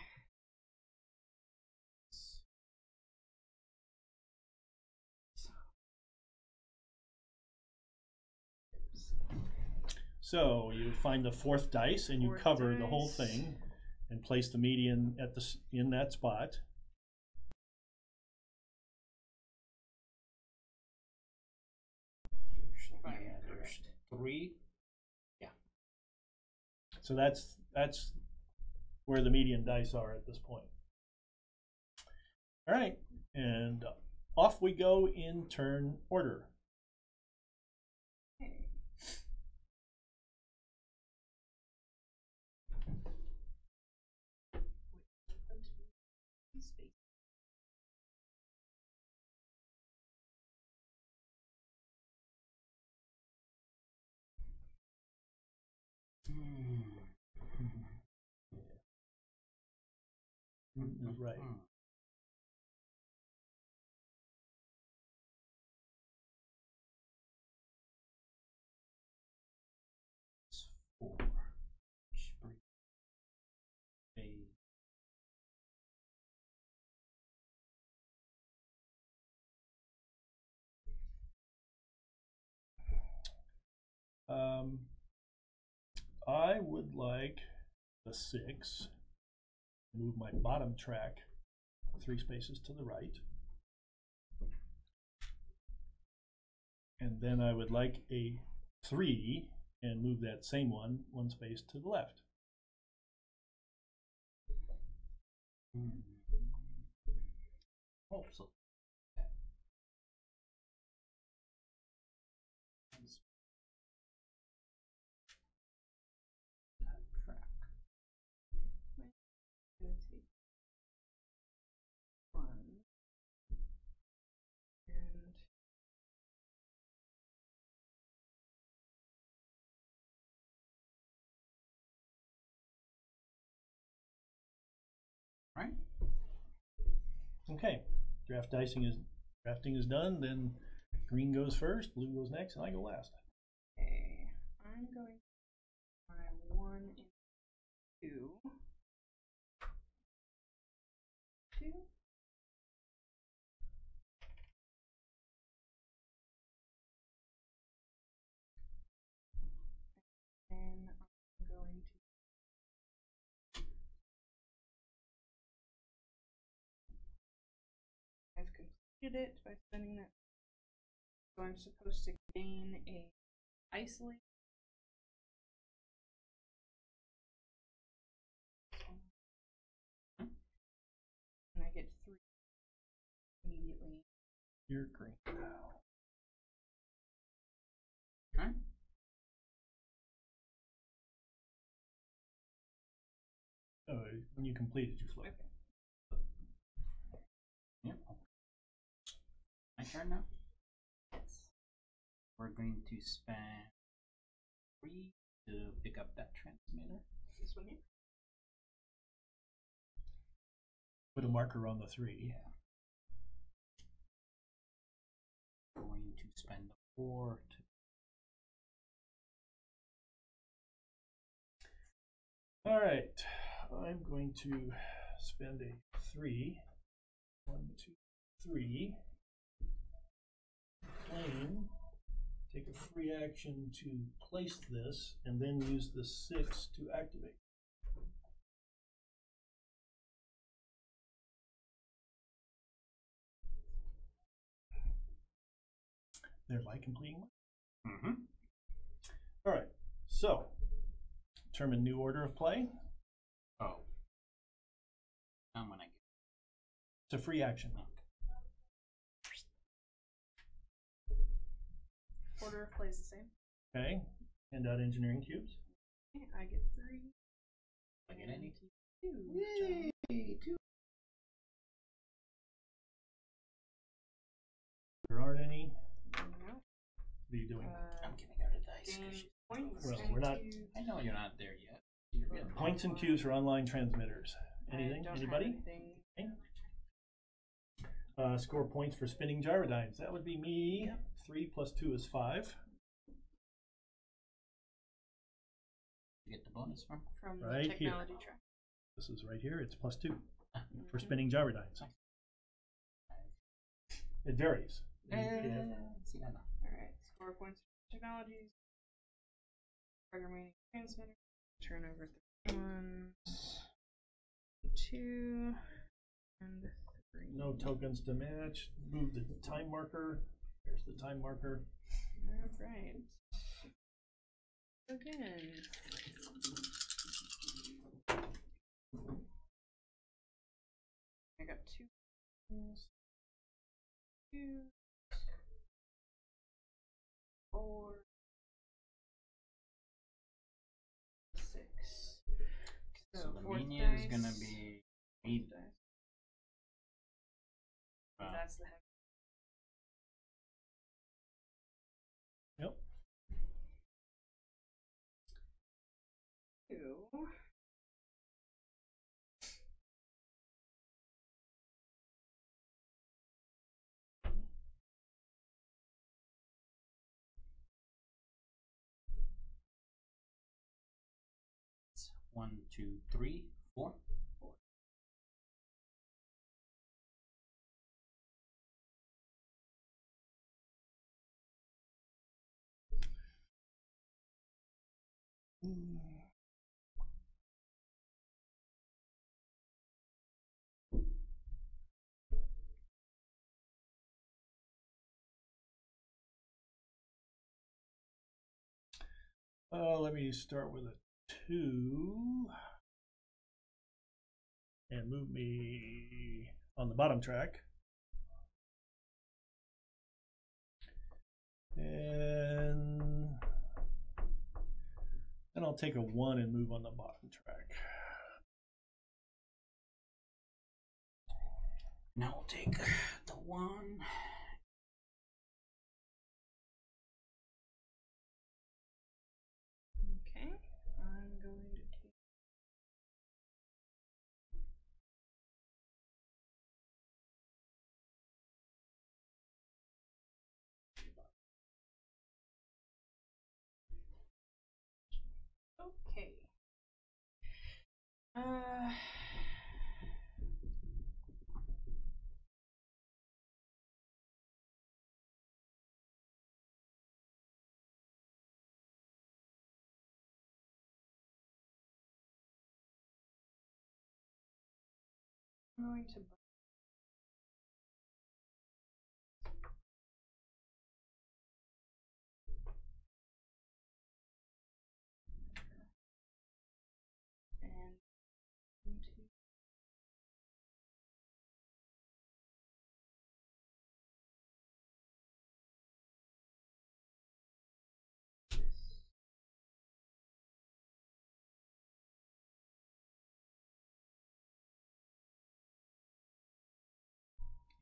Speaker 1: So you find the 4th dice and you
Speaker 3: Fourth
Speaker 1: cover the whole
Speaker 3: dice.
Speaker 1: thing and place the median at in that spot.
Speaker 2: There's 3.
Speaker 1: So that's where the median dice are at this point. All right, and off we go in turn order.
Speaker 3: Okay.
Speaker 1: Is right.
Speaker 2: It's 4.
Speaker 1: I would like the 6. Move my bottom track 3 spaces to the right. And then I would like a 3 and move that same one 1 space to the left.
Speaker 2: Oh, so
Speaker 3: Let's see. 1 and
Speaker 2: right.
Speaker 1: Okay, drafting is done. Then green goes first, blue goes next, and I go last.
Speaker 3: okay. I'm going to try 1 and 2. 2. And I'm going to I've completed it by spending that. So I'm supposed to gain a isolate. And I get 3 immediately.
Speaker 1: You're green now.
Speaker 2: Okay.
Speaker 1: Oh, when you complete it, you flip.
Speaker 3: Okay.
Speaker 2: Yep. My turn now.
Speaker 3: Yes.
Speaker 2: We're going to spend 3 to pick up that transmitter.
Speaker 3: This one here.
Speaker 1: Put a marker on the 3.
Speaker 2: Yeah. Going to spend 4 to.
Speaker 1: All right, I'm going to spend a 3. 1, 2, 3. Claim. Take a free action to place this, and then use the 6 to activate. Thereby completing one.
Speaker 2: Mm-hmm.
Speaker 1: All right, so determine new order of play.
Speaker 2: Oh. I'm gonna get.
Speaker 1: It's a free action.
Speaker 3: Order of play is the same.
Speaker 1: Okay, hand out engineering cubes.
Speaker 3: Okay, I get 3.
Speaker 2: I get any?
Speaker 3: 2.
Speaker 2: Yay! 2.
Speaker 1: There aren't any.
Speaker 3: No.
Speaker 1: What are you doing?
Speaker 2: I'm giving her the dice.
Speaker 3: Gain
Speaker 2: 'Cause she's-
Speaker 3: points.
Speaker 1: Well,
Speaker 3: and
Speaker 1: we're not-
Speaker 3: cubes.
Speaker 2: I know you're not there yet. You're getting
Speaker 1: Points and cubes for online transmitters. Anything?
Speaker 3: I don't
Speaker 1: Anybody?
Speaker 3: Have anything.
Speaker 1: Okay. Score points for spinning gyrodynes. That would be me.
Speaker 3: Yep.
Speaker 1: 3 plus 2 is 5.
Speaker 2: You get the bonus from?
Speaker 3: From
Speaker 1: Right
Speaker 3: the
Speaker 1: here.
Speaker 3: technology track.
Speaker 1: This is right here. It's plus 2 for
Speaker 3: Mhm.
Speaker 1: spinning gyrodynes. It varies.
Speaker 2: See that now.
Speaker 3: Alright, score points for technologies. Programming transmitter. Turn over 1, 2, and 3.
Speaker 1: No tokens to match. Move the time marker. There's the time marker.
Speaker 3: Alright. Again. I got 2. 2. 4. 6.
Speaker 2: So the
Speaker 3: fourth
Speaker 2: minion is
Speaker 3: dice.
Speaker 2: gonna be 8
Speaker 3: Dice.
Speaker 2: Wow.
Speaker 3: That's the heavy.
Speaker 1: Yep.
Speaker 2: One, two, three, four.
Speaker 1: Let me start with a 2 and move me on the bottom track. And then I'll take a 1 and move on the bottom track.
Speaker 2: Now we'll take the 1.
Speaker 3: Okay, I'm going to take. Okay. I'm going to. And into. This.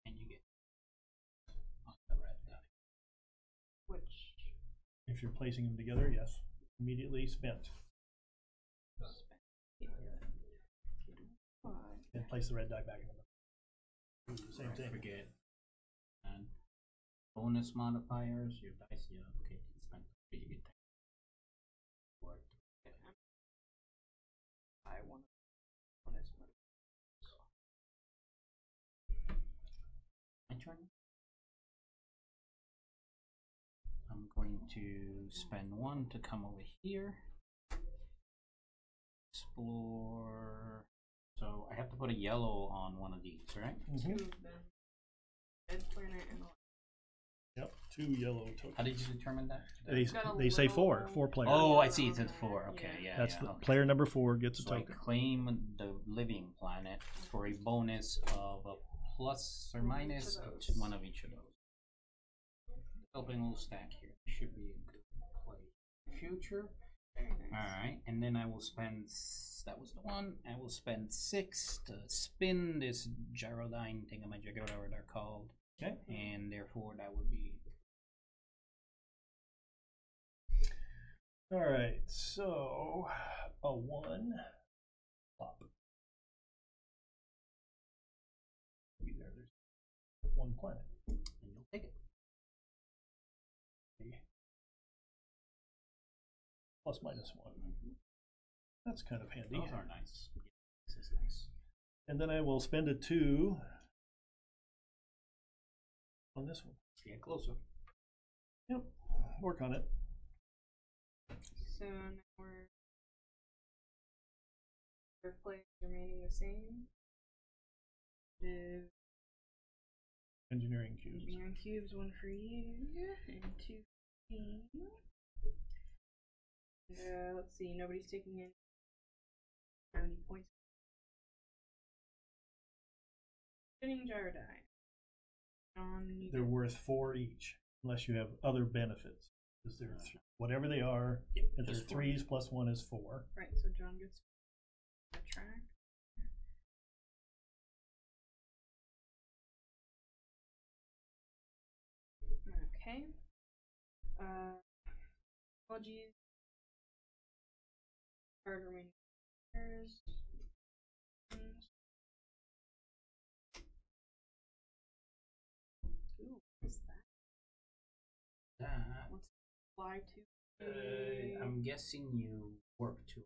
Speaker 2: And you get the red die.
Speaker 3: Which.
Speaker 1: If you're placing them together, yes. Immediately spent. And place the red die back in the middle. Same thing.
Speaker 2: Forget. And bonus modifiers, your dice, yeah, okay, you spend you get that.
Speaker 3: I want bonus
Speaker 2: My turn. I'm going to spend 1 to come over here. Explore. So I have to put a yellow on one of these, right?
Speaker 3: two of them. Red planet and a
Speaker 1: Yep, 2 yellow tokens.
Speaker 2: How did you determine that?
Speaker 1: They say 4 players.
Speaker 2: Oh, I see. It's at 4. Okay, yeah.
Speaker 1: That's
Speaker 2: yeah,
Speaker 1: the
Speaker 2: okay.
Speaker 1: player number 4 gets a
Speaker 2: So I
Speaker 1: token.
Speaker 2: claim the living planet for a bonus of a plus or minus of one of each of those. Developing a little stack here. Should be a good play. Future. Alright, and then I will spend, that was the one, I will spend 6 to spin this gyrodyne thingamajig, whatever they're called.
Speaker 1: Okay.
Speaker 2: And therefore that would be.
Speaker 1: Alright, so a 1 pop. There's 1 planet.
Speaker 2: And you'll take it.
Speaker 1: Plus minus 1. That's kind of handy.
Speaker 2: Those are nice. Yeah, this is nice.
Speaker 1: And then I will spend a 2 on this one.
Speaker 2: Get closer.
Speaker 1: Yep, work on it.
Speaker 3: So now our players remaining the same.
Speaker 1: Engineering cubes.
Speaker 3: Engineering cubes, 1 for you, and 2 for me. Let's see, nobody's taking in 70 points. Spinning gyrodyne.
Speaker 1: They're worth 4 each, unless you have other benefits. Because they're whatever they are,
Speaker 2: Yep,
Speaker 1: if they're
Speaker 2: just
Speaker 1: 3s plus 1 is 4.
Speaker 3: Right, so John gets a track. Okay. Apologies. Card remaining players. Ooh, what's that? What's fly to?
Speaker 2: I'm guessing you work 2.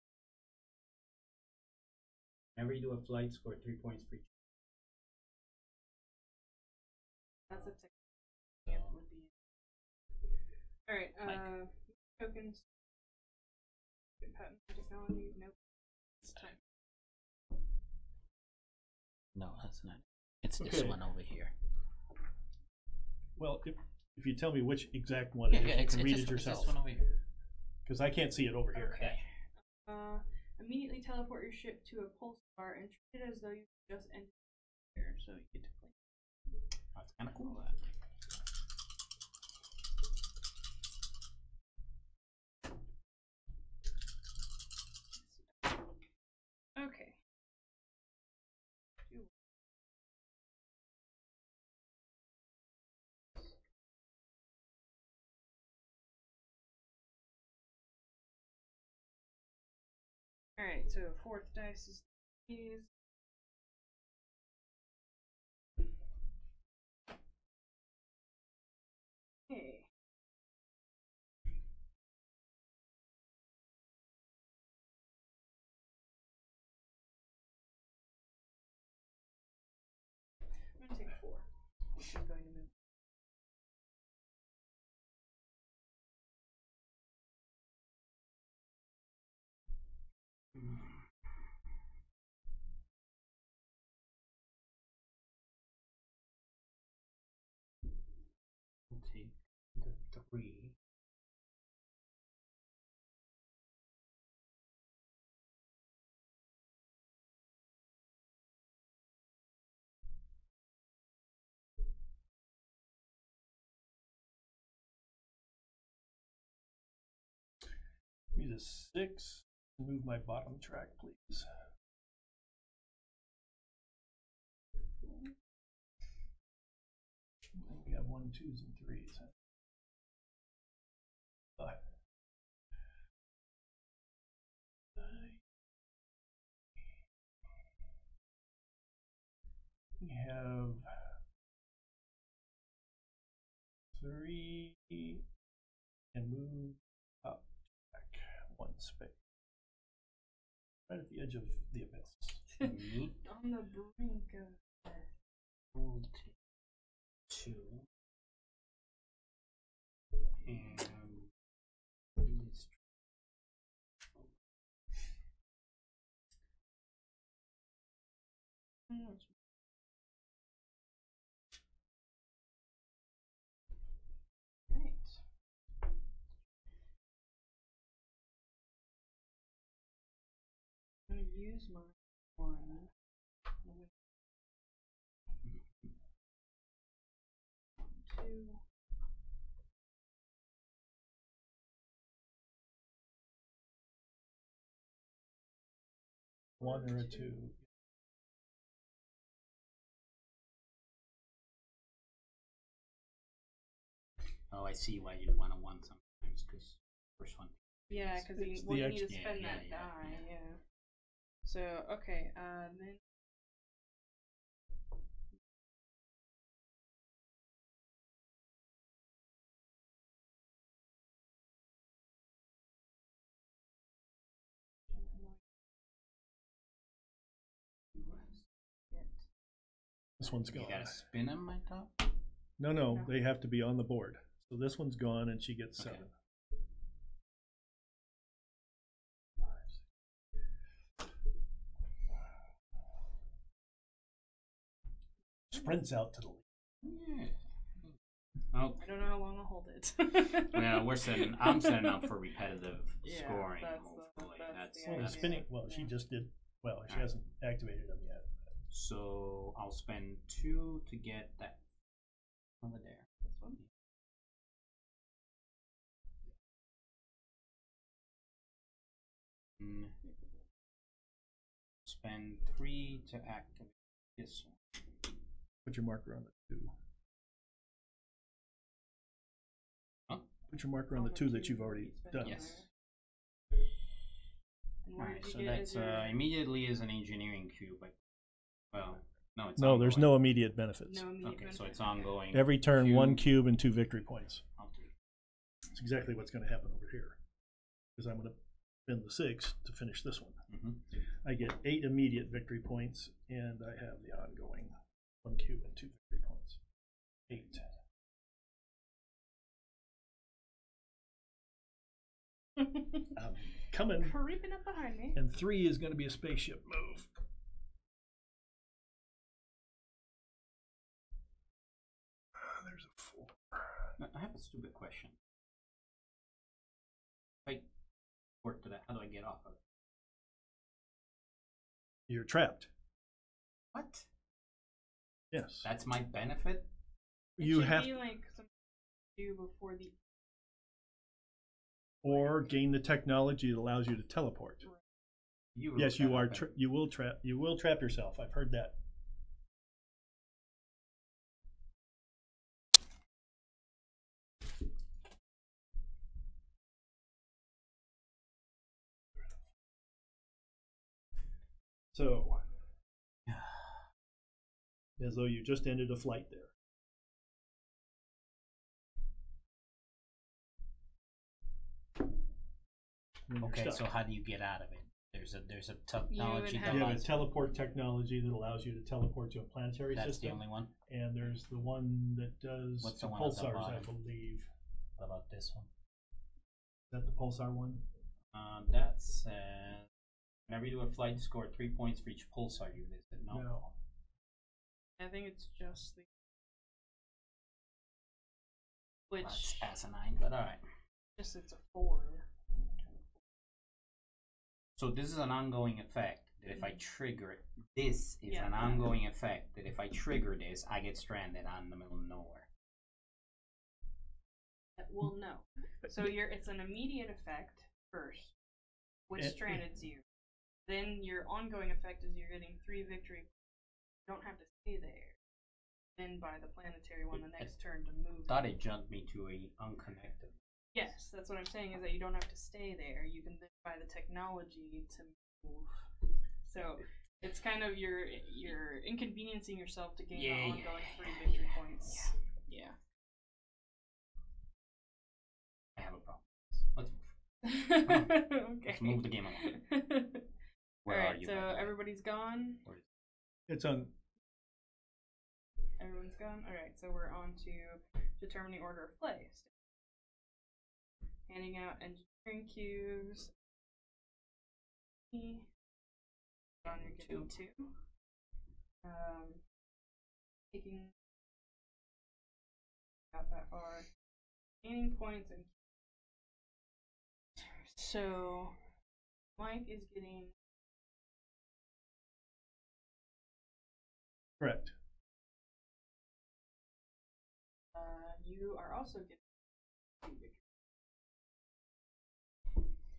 Speaker 2: Whenever you do a flight, score 3 points for each.
Speaker 3: That's a technique. Would be. All right. Tokens. Patent technology. Nope. It's time.
Speaker 2: No, that's not. It's this one over here.
Speaker 1: Well, if you tell me which exact one it is, you can read it yourself.
Speaker 2: This one over here.
Speaker 1: Because I can't see it over here.
Speaker 2: Okay.
Speaker 3: Immediately teleport your ship to a pulsar and treat it as though you just entered there, so you get to play.
Speaker 2: That's kind of cool.
Speaker 3: Okay. Alright, so 4th dice is these. Okay. I'm going to take 4, which is going to move.
Speaker 2: We'll take the 3.
Speaker 1: Give me the 6. Move my bottom track, please. We have 1, 2s, and 3s. We have 3 and move up back 1 space. Right at the edge of the abyss.
Speaker 3: On the brink of
Speaker 2: We'll take 2. And this.
Speaker 3: Right. I'm going to use my 1. 2.
Speaker 1: 1 or a 2.
Speaker 2: Oh, I see why you'd want to 1 sometimes, because first one.
Speaker 3: Yeah, because you need to spend that die, yeah. So, okay, then.
Speaker 1: This one's gone.
Speaker 2: You gotta spin them, my top?
Speaker 1: No, they have to be on the board. So this one's gone and she gets 7. Sprints out to the lead.
Speaker 2: Yeah. Oh,
Speaker 3: I don't know how long I'll hold it.
Speaker 2: well, I'm setting up for repetitive
Speaker 3: Yeah,
Speaker 2: scoring.
Speaker 3: that's
Speaker 2: Hopefully,
Speaker 3: the
Speaker 1: Well,
Speaker 3: idea.
Speaker 1: the spinning. Well, she just did. Well, she hasn't activated them yet.
Speaker 2: So I'll spend 2 to get that over there.
Speaker 3: This one?
Speaker 2: Spend 3 to activate this one.
Speaker 1: Put your marker on the 2.
Speaker 2: Huh?
Speaker 1: Put your marker on the 2 that you've already done.
Speaker 2: Yes.
Speaker 3: And what
Speaker 2: Alright,
Speaker 3: did
Speaker 2: so
Speaker 3: you get
Speaker 2: that's
Speaker 3: as your
Speaker 2: immediately is an engineering cube. But, well, no, it's
Speaker 1: No, there's
Speaker 2: ongoing.
Speaker 1: no immediate benefits.
Speaker 3: no immediate
Speaker 2: Okay, so
Speaker 3: benefit?
Speaker 2: it's ongoing.
Speaker 1: Every turn, 1
Speaker 2: Cube.
Speaker 1: cube and 2 victory points.
Speaker 2: Okay.
Speaker 1: It's exactly what's going to happen over here. Because I'm going to spend the 6 to finish this one.
Speaker 2: Mhm.
Speaker 1: I get 8 immediate victory points, and I have the ongoing 1 cube and 2 victory points. 8. I'm coming.
Speaker 3: Creeping up behind me.
Speaker 1: And 3 is going to be a spaceship move. There's a 4.
Speaker 2: I have a stupid question. If I work to that, how do I get off of it?
Speaker 1: You're trapped.
Speaker 2: What?
Speaker 1: Yes.
Speaker 2: That's my benefit?
Speaker 3: It
Speaker 1: You
Speaker 3: should
Speaker 1: have
Speaker 3: be like something you do before the.
Speaker 1: or gain the technology that allows you to teleport.
Speaker 2: You
Speaker 1: Yes,
Speaker 2: wrote
Speaker 1: you
Speaker 2: that
Speaker 1: are.
Speaker 2: up, and-
Speaker 1: You will trap yourself. I've heard that. So, as though you just ended a flight there. And you're
Speaker 2: Okay,
Speaker 1: stuck.
Speaker 2: so how do you get out of it? There's a technology
Speaker 3: have-
Speaker 2: that
Speaker 1: You have a
Speaker 2: allows.
Speaker 1: teleport technology that allows you to teleport to a planetary
Speaker 2: That's
Speaker 1: system.
Speaker 2: the only one.
Speaker 1: And there's the one that does
Speaker 2: What's
Speaker 1: the
Speaker 2: the one at the
Speaker 1: pulsars, I
Speaker 2: bottom?
Speaker 1: believe.
Speaker 2: What about this one?
Speaker 1: Is that the pulsar one?
Speaker 2: That says whenever you do a flight, score 3 points for each pulsar you visit. No.
Speaker 3: I think it's just the. Which
Speaker 2: That's asinine, but alright.
Speaker 3: just it's a 4.
Speaker 2: So this is an ongoing effect that if I trigger it, this is
Speaker 3: Yeah.
Speaker 2: an ongoing effect that if I trigger this, I get stranded out in the middle of nowhere.
Speaker 3: Well, no. So it's an immediate effect first, which
Speaker 1: And-
Speaker 3: strandeds you. Then your ongoing effect is you're getting 3 victory. You don't have to stay there. Then by the planetary one the next turn to move.
Speaker 2: Thought it jumped me to a unconnected.
Speaker 3: Yes, that's what I'm saying is that you don't have to stay there. You can then buy the technology to move. So it's kind of you're inconveniencing yourself to gain the ongoing 3 victory points. Yeah.
Speaker 2: I have a problem. Let's move.
Speaker 3: Okay.
Speaker 2: Let's move the game along. Where
Speaker 3: Alright,
Speaker 2: are you?
Speaker 3: so
Speaker 2: by the way?
Speaker 3: everybody's gone.
Speaker 1: It's on.
Speaker 3: Everyone's gone. Alright, so we're on to determining order of play. Handing out engineering cubes. John, you're getting 2. Taking out that are gaining points and so Mike is getting
Speaker 1: Correct.
Speaker 3: you are also getting 2 victories.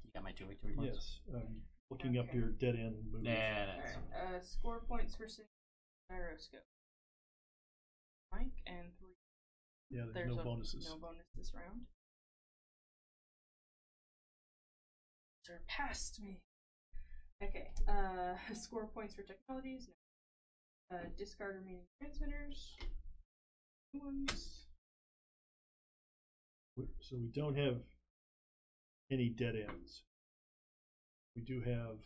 Speaker 2: You got my 2 victory points?
Speaker 1: Yes. Looking up
Speaker 3: Okay.
Speaker 1: your dead end moves.
Speaker 2: Yeah, that's.
Speaker 3: Alright, score points for gyroscope. Mike and 3.
Speaker 1: Yeah, there's no bonuses.
Speaker 3: No bonus this round. Surpassed me. Okay. Score points for technologies. No. Discard remaining transmitters. New ones.
Speaker 1: So we don't have any dead ends. We do have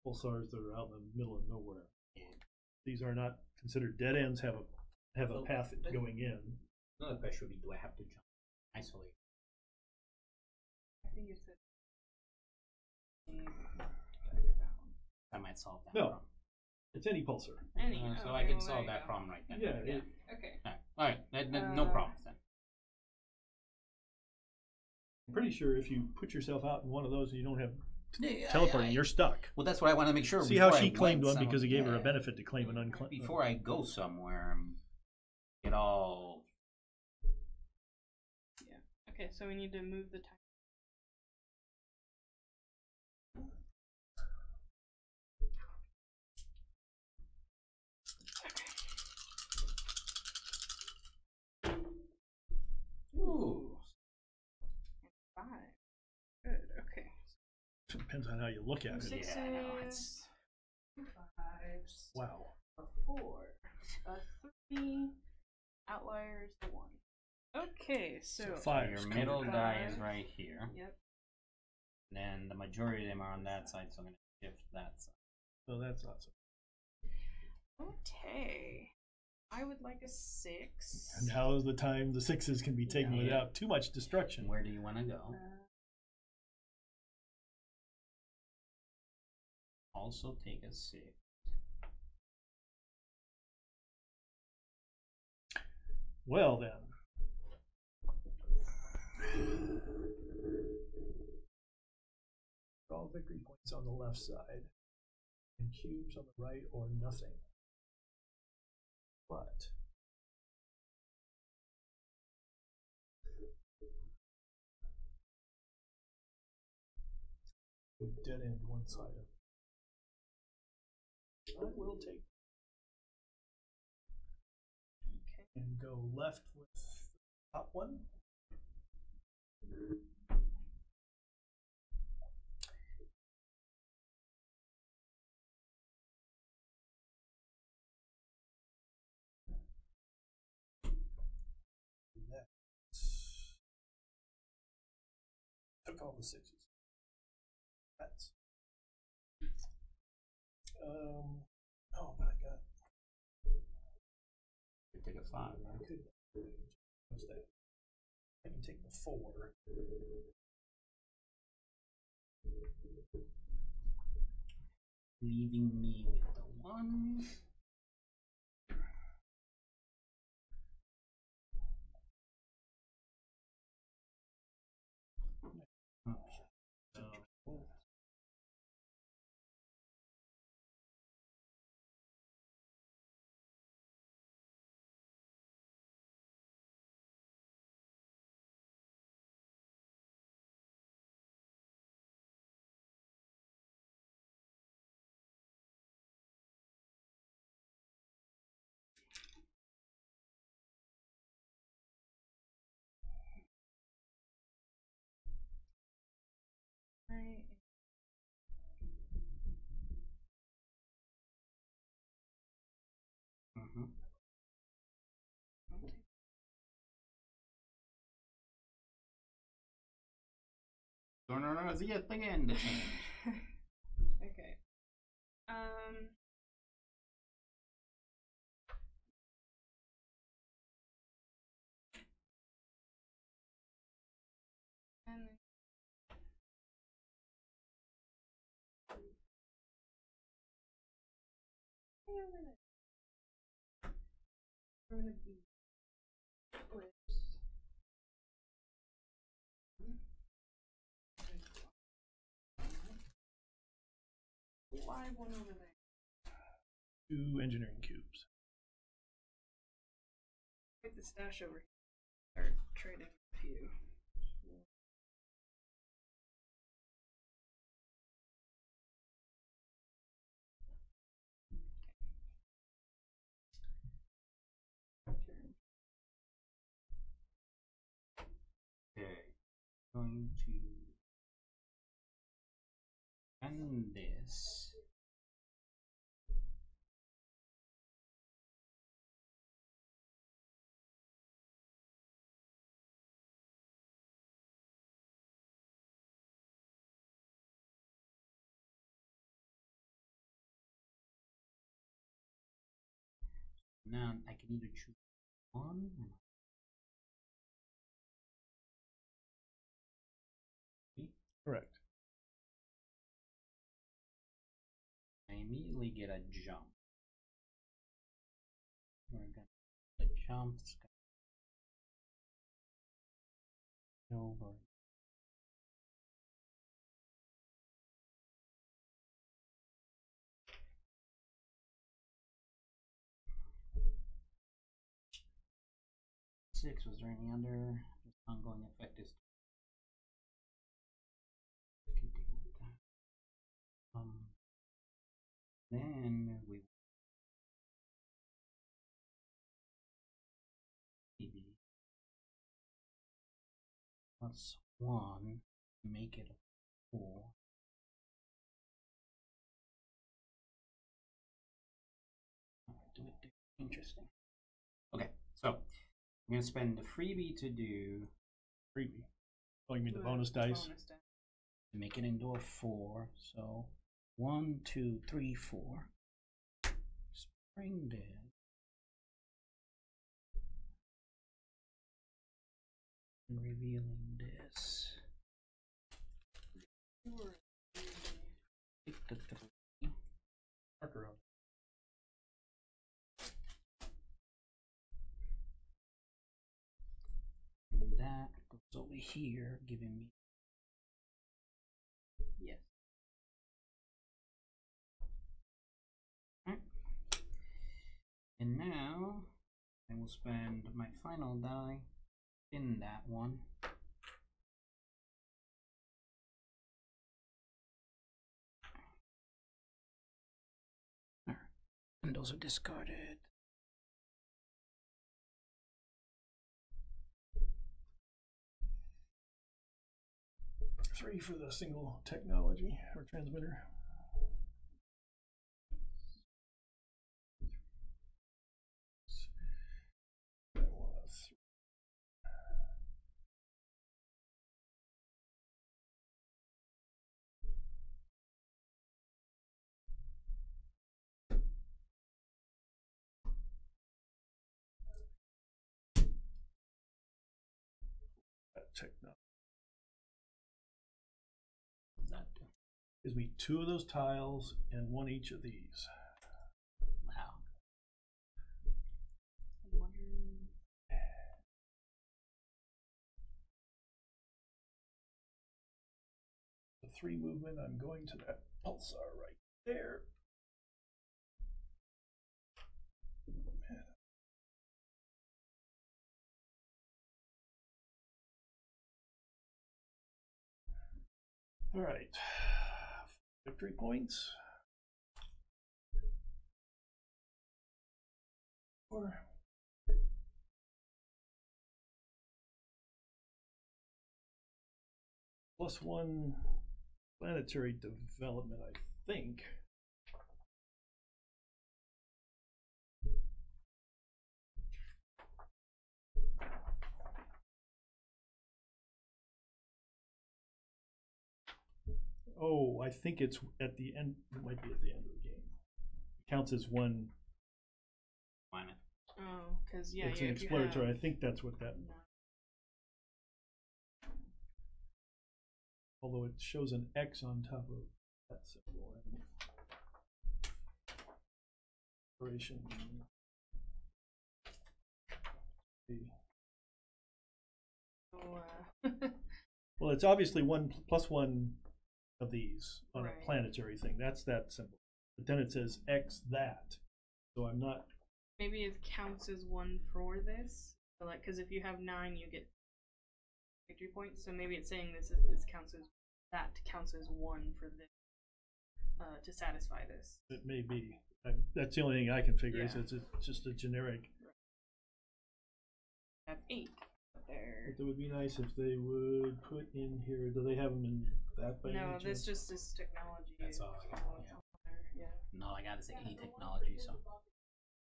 Speaker 1: pulsars that are out in the middle of nowhere. These are not considered dead ends. Have a path going in.
Speaker 2: Another question would be: do I have to jump? Isolate.
Speaker 3: I think it's
Speaker 2: I might solve that
Speaker 1: No.
Speaker 2: problem.
Speaker 1: It's any pulsar.
Speaker 2: So I can solve that problem right then.
Speaker 1: Yeah.
Speaker 3: Yeah. Okay.
Speaker 2: Alright. No problems then.
Speaker 1: I'm pretty sure if you put yourself out in one of those and you don't have
Speaker 2: Yeah,
Speaker 1: teleporting, you're stuck.
Speaker 2: Well, that's what I want to make sure.
Speaker 1: See how
Speaker 2: before
Speaker 1: she
Speaker 2: I
Speaker 1: claimed
Speaker 2: went
Speaker 1: one because it gave her a
Speaker 2: yeah.
Speaker 1: benefit to claim an unclaimed.
Speaker 2: Before I go somewhere, get all.
Speaker 3: Yeah. Okay, so we need to move the time.
Speaker 2: Ooh.
Speaker 3: 5. Good. Okay.
Speaker 1: Depends on how you look at it.
Speaker 3: Sixes,
Speaker 2: Yeah, I know, it's-
Speaker 3: fives,
Speaker 1: Wow.
Speaker 3: a 4, a 3, outliers, a 1. Okay, so.
Speaker 1: So fives.
Speaker 2: Your middle
Speaker 1: covered.
Speaker 2: die is
Speaker 3: Five.
Speaker 2: right here.
Speaker 3: Yep.
Speaker 2: Then the majority of them are on that side, so I'm going to shift that side.
Speaker 1: So that's awesome.
Speaker 3: Okay. I would like a 6.
Speaker 1: And now is the time the sixes can be taken
Speaker 2: Yeah.
Speaker 1: without too much destruction.
Speaker 2: Where do you want to go? Also take a 6.
Speaker 1: Well then. All victory points on the left side, and cubes on the right, or nothing. But we dead end one side of it. I will take
Speaker 3: Okay.
Speaker 1: and go left with the top one. Took all the sixes. That's oh, but I got
Speaker 2: You take a 5.
Speaker 1: I could what's that? I can take the 4.
Speaker 2: Leaving me with the 1.
Speaker 3: I
Speaker 2: Turn around yet again the change.
Speaker 3: Okay. And I'm gonna be why one over there?
Speaker 1: 2 engineering cubes.
Speaker 3: Get the stash over here. Start trading a few.
Speaker 2: Okay. Going to end this. Now I can either choose one.
Speaker 1: Correct.
Speaker 2: I immediately get a jump. We're gonna the jumps over. Six, was there any under? Just ongoing effect is can deal with that. Then we maybe plus 1, make it a 4. Interesting. Okay, so I'm gonna spend the freebie to do
Speaker 1: Freebie. Oh, you mean the bonus dice?
Speaker 3: Bonus dice.
Speaker 2: to make it into a 4. So 1, 2, 3, 4. Spring dead. And revealing this. Take the 3.
Speaker 1: Marker on.
Speaker 2: And that goes over here, giving me. Yes. Alright. And now I will spend my final die in that one. And those are discarded.
Speaker 1: Three for the single technology or transmitter. That was that technology.
Speaker 2: That
Speaker 1: Gives me 2 of those tiles and 1 each of these.
Speaker 2: wow.
Speaker 1: The 3 movement, I'm going to that pulsar right there. All right, victory points. 4. +1 planetary development, I think. Oh, I think it's at the end. It might be at the end of the game. It counts as 1.
Speaker 2: Planet.
Speaker 3: Oh, because yeah,
Speaker 1: It's
Speaker 3: yeah,
Speaker 1: an
Speaker 3: if you
Speaker 1: exploratory.
Speaker 3: have-
Speaker 1: I think that's what that.
Speaker 3: No.
Speaker 1: Although it shows an X on top of that symbol. Exploration.
Speaker 3: So,
Speaker 1: Well, it's obviously 1 + 1 of these on
Speaker 3: Right.
Speaker 1: a planetary thing. That's that symbol. But then it says X that. So I'm not.
Speaker 3: maybe it counts as 1 for this. So like, because if you have 9, you get victory points. So maybe it's saying this counts as that counts as 1 for this to satisfy this.
Speaker 1: It may be. That's the only thing I can figure. Is
Speaker 3: Yeah.
Speaker 1: it's just a generic.
Speaker 3: I have 8 there.
Speaker 1: But it would be nice if they would put in here. Do they have them in that? By
Speaker 3: No,
Speaker 1: any
Speaker 3: this
Speaker 1: chance?
Speaker 3: just is technology.
Speaker 4: That's all I got,
Speaker 3: So it's on there, yeah.
Speaker 2: No, I gotta say E-technology, so.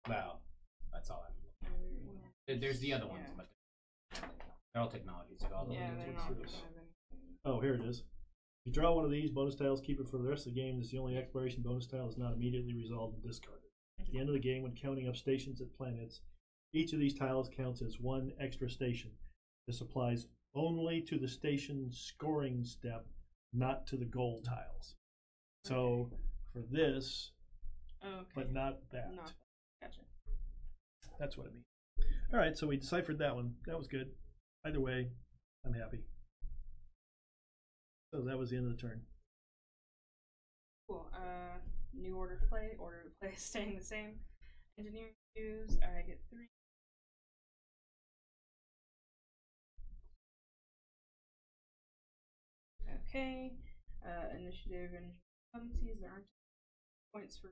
Speaker 4: Well, that's all I'm
Speaker 2: There's the other ones,
Speaker 3: Yeah.
Speaker 2: but they're all technologies. Like all the
Speaker 3: Yeah,
Speaker 2: ones
Speaker 3: they're
Speaker 2: we
Speaker 3: not
Speaker 2: see.
Speaker 3: gonna have anything.
Speaker 1: Oh, here it is. You draw one of these bonus tiles, keep it for the rest of the game. This is the only exploration bonus tile is not immediately resolved and discarded. At the end of the game, when counting up stations at planets, each of these tiles counts as 1 extra station. This applies only to the station scoring step, not to the goal tiles. So for this,
Speaker 3: Oh, okay.
Speaker 1: but not that.
Speaker 3: No, gotcha.
Speaker 1: That's what I mean. All right, so we deciphered that one. That was good. Either way, I'm happy. So that was the end of the turn.
Speaker 3: Cool. New order to play. Order to play is staying the same. Engineering views. I get 3. Okay. Initiative and competencies. There aren't points for.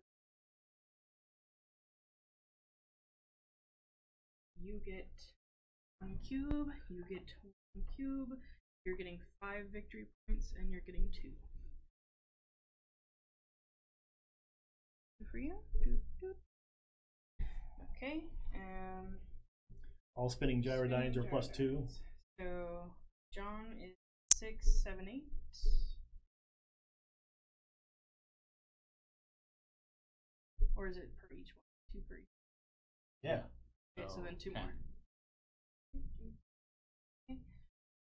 Speaker 3: You get 1 cube. You get 1 cube. You're getting 5 victory points, and you're getting 2. For you. Okay,
Speaker 1: All spinning gyrodynes are +2.
Speaker 3: gyrodynes. So John is 6, 7, 8. Or is it per each one? 2 per each.
Speaker 1: Yeah.
Speaker 3: Okay, so then 2
Speaker 2: 10.
Speaker 3: more. Okay.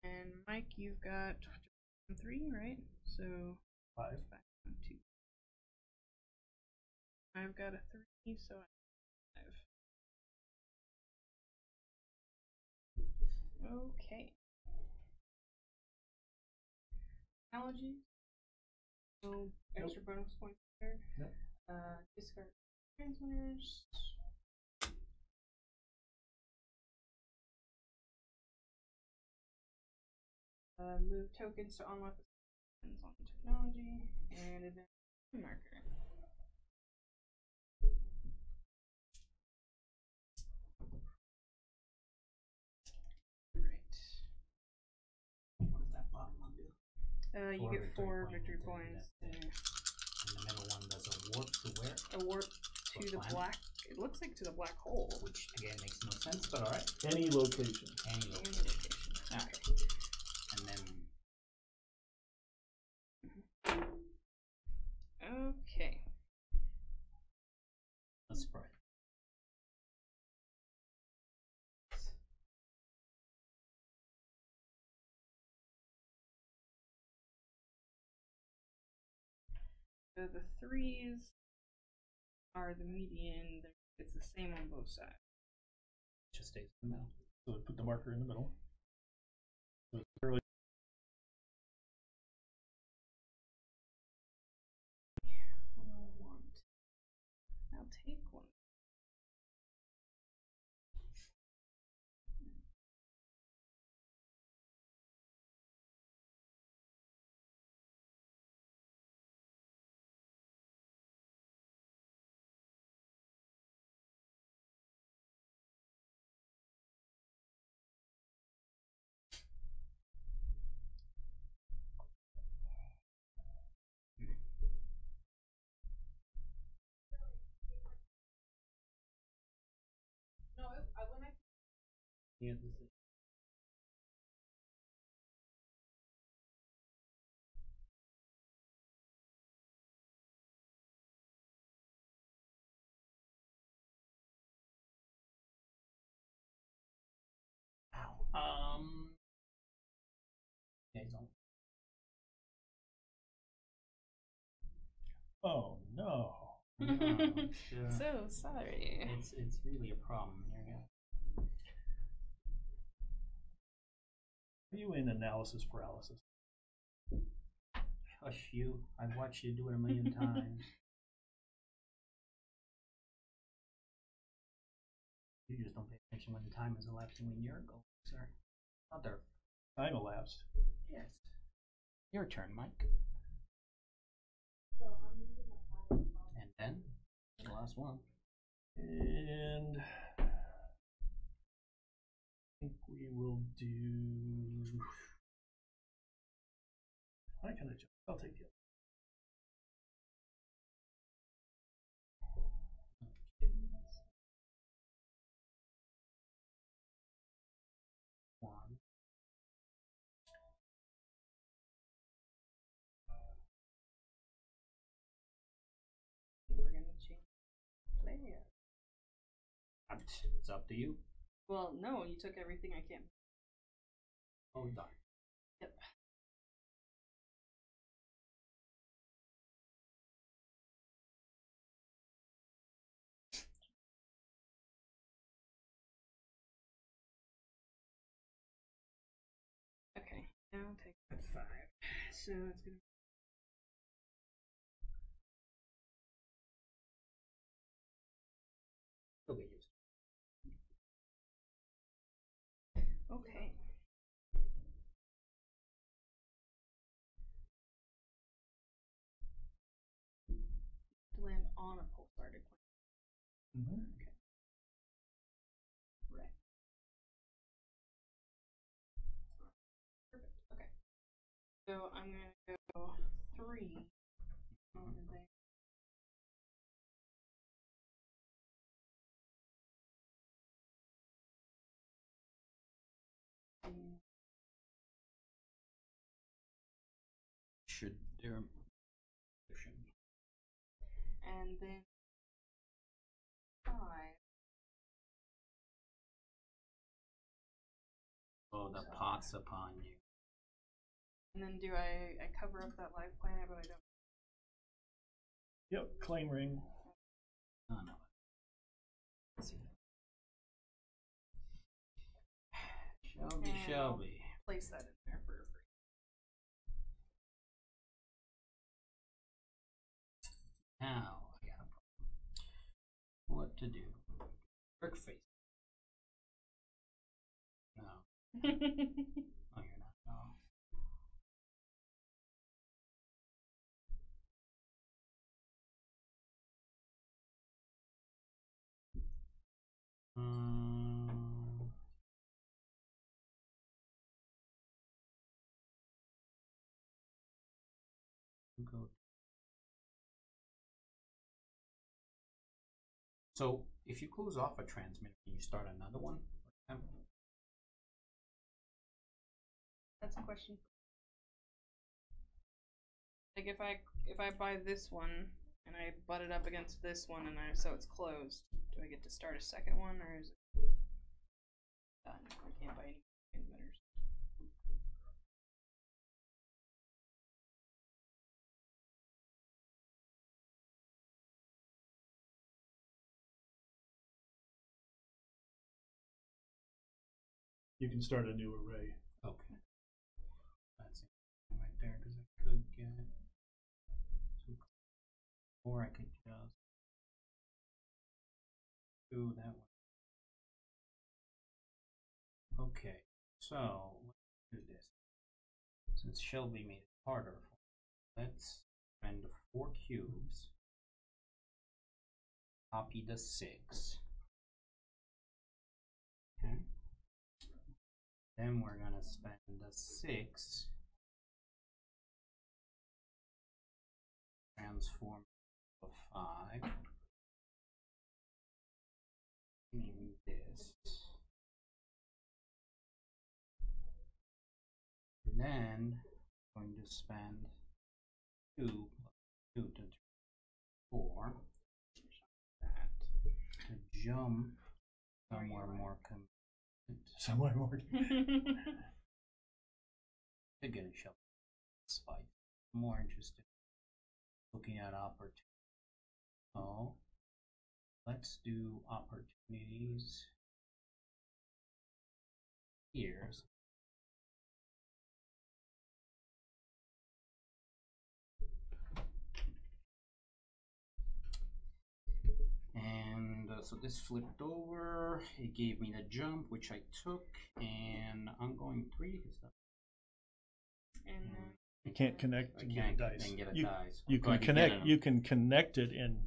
Speaker 3: And Mike, you've got 3, right? So
Speaker 1: 5.
Speaker 3: 1, 2. I've got a 3, so I have 5. Okay. Technology. No extra bonus points there.
Speaker 1: Nope.
Speaker 3: Discard transmitters. Move tokens to unlock the tokens on technology and advance marker. Right.
Speaker 2: What's that bottom one do?
Speaker 3: You
Speaker 2: Four
Speaker 3: get
Speaker 2: victory
Speaker 3: 4
Speaker 2: points
Speaker 3: victory
Speaker 2: and
Speaker 3: points
Speaker 2: that-
Speaker 3: there.
Speaker 2: And the middle one does a warp to where?
Speaker 3: A warp to the
Speaker 2: planet?
Speaker 3: black. It looks like to the black hole.
Speaker 2: Which again makes no sense, but alright.
Speaker 1: Any location.
Speaker 2: Any
Speaker 3: Any
Speaker 2: location.
Speaker 3: location.
Speaker 2: Alright. And then
Speaker 3: Okay.
Speaker 2: a sprite.
Speaker 3: So the 3s are the median. It's the same on both sides.
Speaker 2: Just stays in the middle.
Speaker 1: So put the marker in the middle. So it's early.
Speaker 3: What do I want? I'll take one. No, when I
Speaker 2: Yeah, this is. Ow. Yeah, don't.
Speaker 1: Oh no.
Speaker 2: Yeah.
Speaker 3: So sorry.
Speaker 2: It's really a problem here. Yeah.
Speaker 1: Are you in analysis paralysis?
Speaker 2: Hush you. I've watched you do it a million times. You just don't pay attention when the time is elapsing when you're going, sir. Other.
Speaker 1: Time elapsed.
Speaker 2: Yes. Your turn, Mike. And then the last one.
Speaker 1: And I think we will do. I can adjust. I'll take the other.
Speaker 2: One.
Speaker 3: We're gonna change player.
Speaker 2: It's up to you.
Speaker 3: Well, no, you took everything I can't.
Speaker 2: Oh, darn.
Speaker 3: Yep. Okay, now take that 5. So it's gonna.
Speaker 2: You'll get used.
Speaker 3: Okay. To land on a pulsar to climb.
Speaker 1: Mm-hmm.
Speaker 3: Okay. Right. Perfect. Okay. So I'm gonna go 3 over there.
Speaker 2: should there should be.
Speaker 3: And then 5.
Speaker 2: Oh, the pot's upon you.
Speaker 3: And then do I cover up that live planet, but I don't.
Speaker 1: Yep, claim ring.
Speaker 2: Oh no. Let's see. Shelby,
Speaker 3: And
Speaker 2: Shelby.
Speaker 3: I'll place that in there for free.
Speaker 2: Now I got a problem. What to do? Brick face. No. Oh, you're not. No. Go. So if you close off a transmitter, can you start another one?
Speaker 3: That's a question. Like if I buy this one and I butt it up against this one and so it's closed, do I get to start a second one or is it done? I can't buy any transmitters.
Speaker 1: You can start a new array.
Speaker 2: Okay. That's it right there because I could get two, or I could just do that one. Okay, so let's do this. Since Shelby made it harder, let's spend 4 cubes. Copy the 6. Okay. Then we're gonna spend the 6. Transform to 5. Name this. Then I'm going to spend 2 plus 2 to 4. That to jump somewhere more convenient.
Speaker 1: Somewhere more.
Speaker 2: Again, shall spike. I'm more interested in looking at opportunities. So let's do opportunities here. And so this flipped over, it gave me the jump, which I took, and I'm going 3 to stuff.
Speaker 3: And then
Speaker 1: You can't connect
Speaker 2: I
Speaker 1: and
Speaker 2: can't
Speaker 1: get a dice.
Speaker 2: and get a
Speaker 1: You,
Speaker 2: dice.
Speaker 1: you
Speaker 2: Oh,
Speaker 1: can
Speaker 2: I could
Speaker 1: connect.
Speaker 2: get
Speaker 1: You can connect it and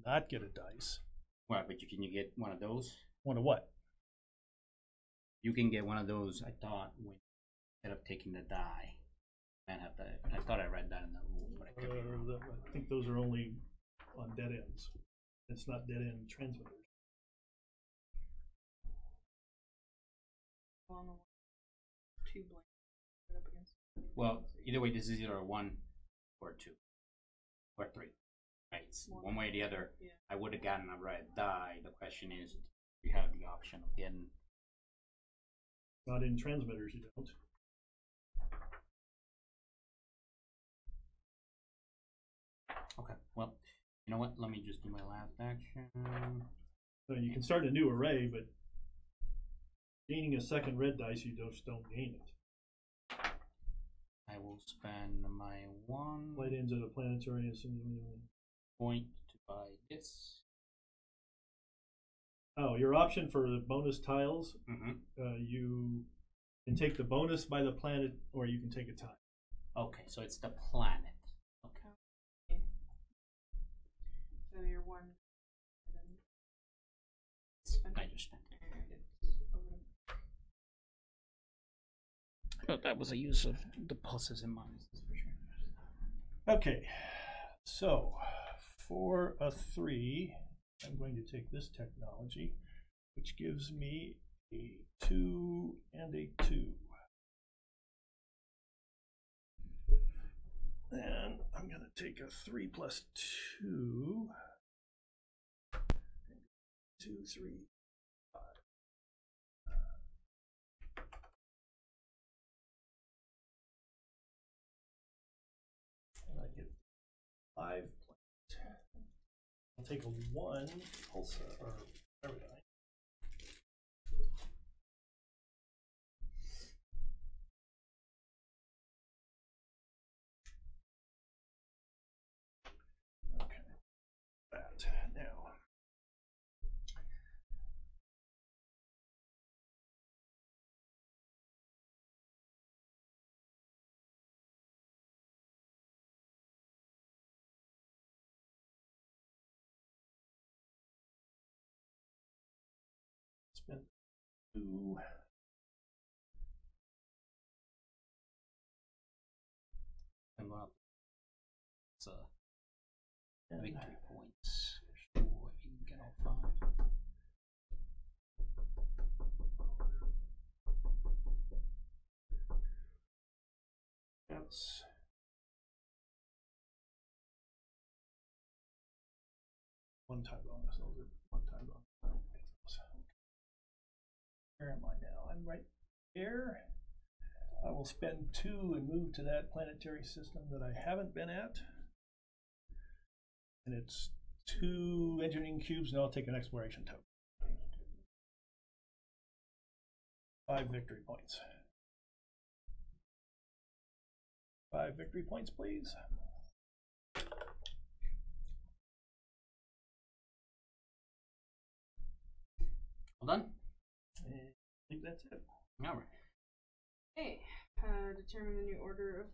Speaker 1: not get a dice.
Speaker 2: Well, but can you get one of those?
Speaker 1: One of what?
Speaker 2: You can get one of those. I thought when instead of taking the die, and have to. I thought I read that in the rules, but I could be wrong.
Speaker 1: I think those are only on dead ends. It's not dead end transmitters.
Speaker 3: on the 2 blank put up against.
Speaker 2: Well, either way, this is either a 1 or a 2 or 3. Right? It's one way or the other.
Speaker 3: Yeah.
Speaker 2: I would have gotten a red die. The question is, you have the option of getting.
Speaker 1: Not in transmitters, you don't.
Speaker 2: Okay. Well, you know what? Let me just do my last action.
Speaker 1: So you can start a new array, but gaining a second red dice, you just don't gain it.
Speaker 2: I will spend my 1
Speaker 1: Light ends at a planetary.
Speaker 2: point to buy this.
Speaker 1: Oh, your option for the bonus tiles,
Speaker 2: Mm-hmm.
Speaker 1: you can take the bonus by the planet, or you can take a tile.
Speaker 2: Okay, so it's the planet. Okay.
Speaker 3: So you're 1.
Speaker 2: I just spent it.
Speaker 3: And
Speaker 2: Oh, that was a use of the pluses and minuses for sure.
Speaker 1: Okay, so for a 3, I'm going to take this technology, which gives me a 2 and a 2. And I'm going to take a 3 plus 2. 2, 3, 5. And I get 5 points. I'll take a 1 pulsar, or there we go. Okay, that now. Spend 2.
Speaker 2: And well, it's
Speaker 1: And
Speaker 2: victory points. Sure, if you can get all 5.
Speaker 1: that's one-time bonus. Those are one-time bonus. I don't like those. Where am I now? I'm right there. I will spend 2 and move to that planetary system that I haven't been at. And it's 2 engineering cubes, and I'll take an exploration token. 5 victory points. 5 victory points, please.
Speaker 2: Well done.
Speaker 1: And I think that's it.
Speaker 2: All right.
Speaker 3: Okay. Determine the new order of.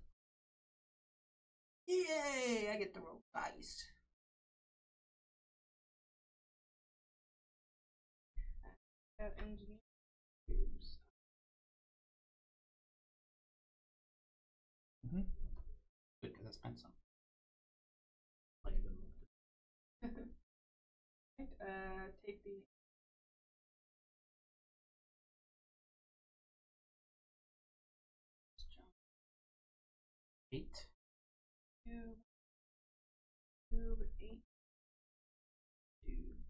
Speaker 2: Yay! I get to roll dice.
Speaker 3: Have engineering cubes.
Speaker 1: Mm-hmm.
Speaker 2: Good, because I spent some. Like a good move.
Speaker 3: Right, take the.
Speaker 2: Eight.
Speaker 3: Cube, 8. Cube.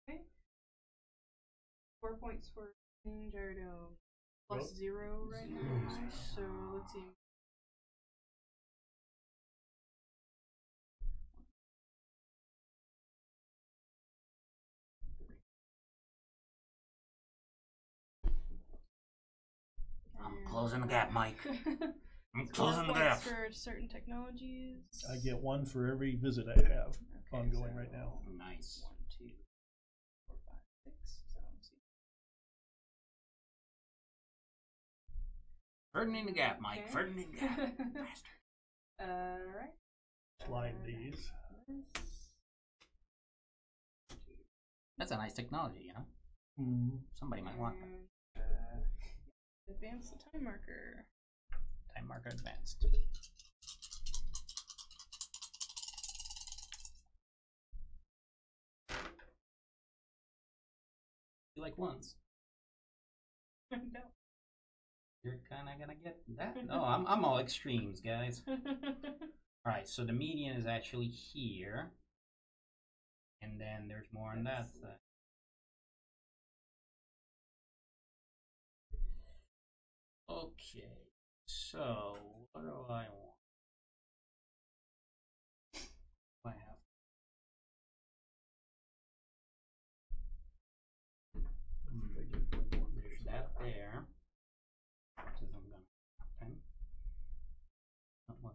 Speaker 3: Okay. 4 points for Gyro plus
Speaker 1: Oh.
Speaker 3: 0 right now. So let's see.
Speaker 2: I'm closing the gap, Mike. I'm
Speaker 3: 4
Speaker 2: closing the
Speaker 3: points
Speaker 2: gap.
Speaker 3: for certain technologies.
Speaker 1: I get 1 for every visit I have
Speaker 3: Okay,
Speaker 1: ongoing
Speaker 3: so
Speaker 1: right now.
Speaker 2: Nice.
Speaker 3: 1, 2, 4, 5, 6, 7, 8.
Speaker 2: Further the gap, Mike.
Speaker 3: Okay.
Speaker 2: Further the gap. Bastard.
Speaker 3: Alright.
Speaker 1: Slide these.
Speaker 2: That's a nice technology, you know?
Speaker 1: Mm.
Speaker 2: Somebody might want that.
Speaker 3: And, advance the time marker.
Speaker 2: Time marker advanced. You like ones?
Speaker 3: No.
Speaker 2: You're kind of gonna get that? No, I'm all extremes, guys. Alright, so the median is actually here. And then there's more on that side. Okay, so what do I want? I have there's that there. Which is I'm gonna happen. Not one.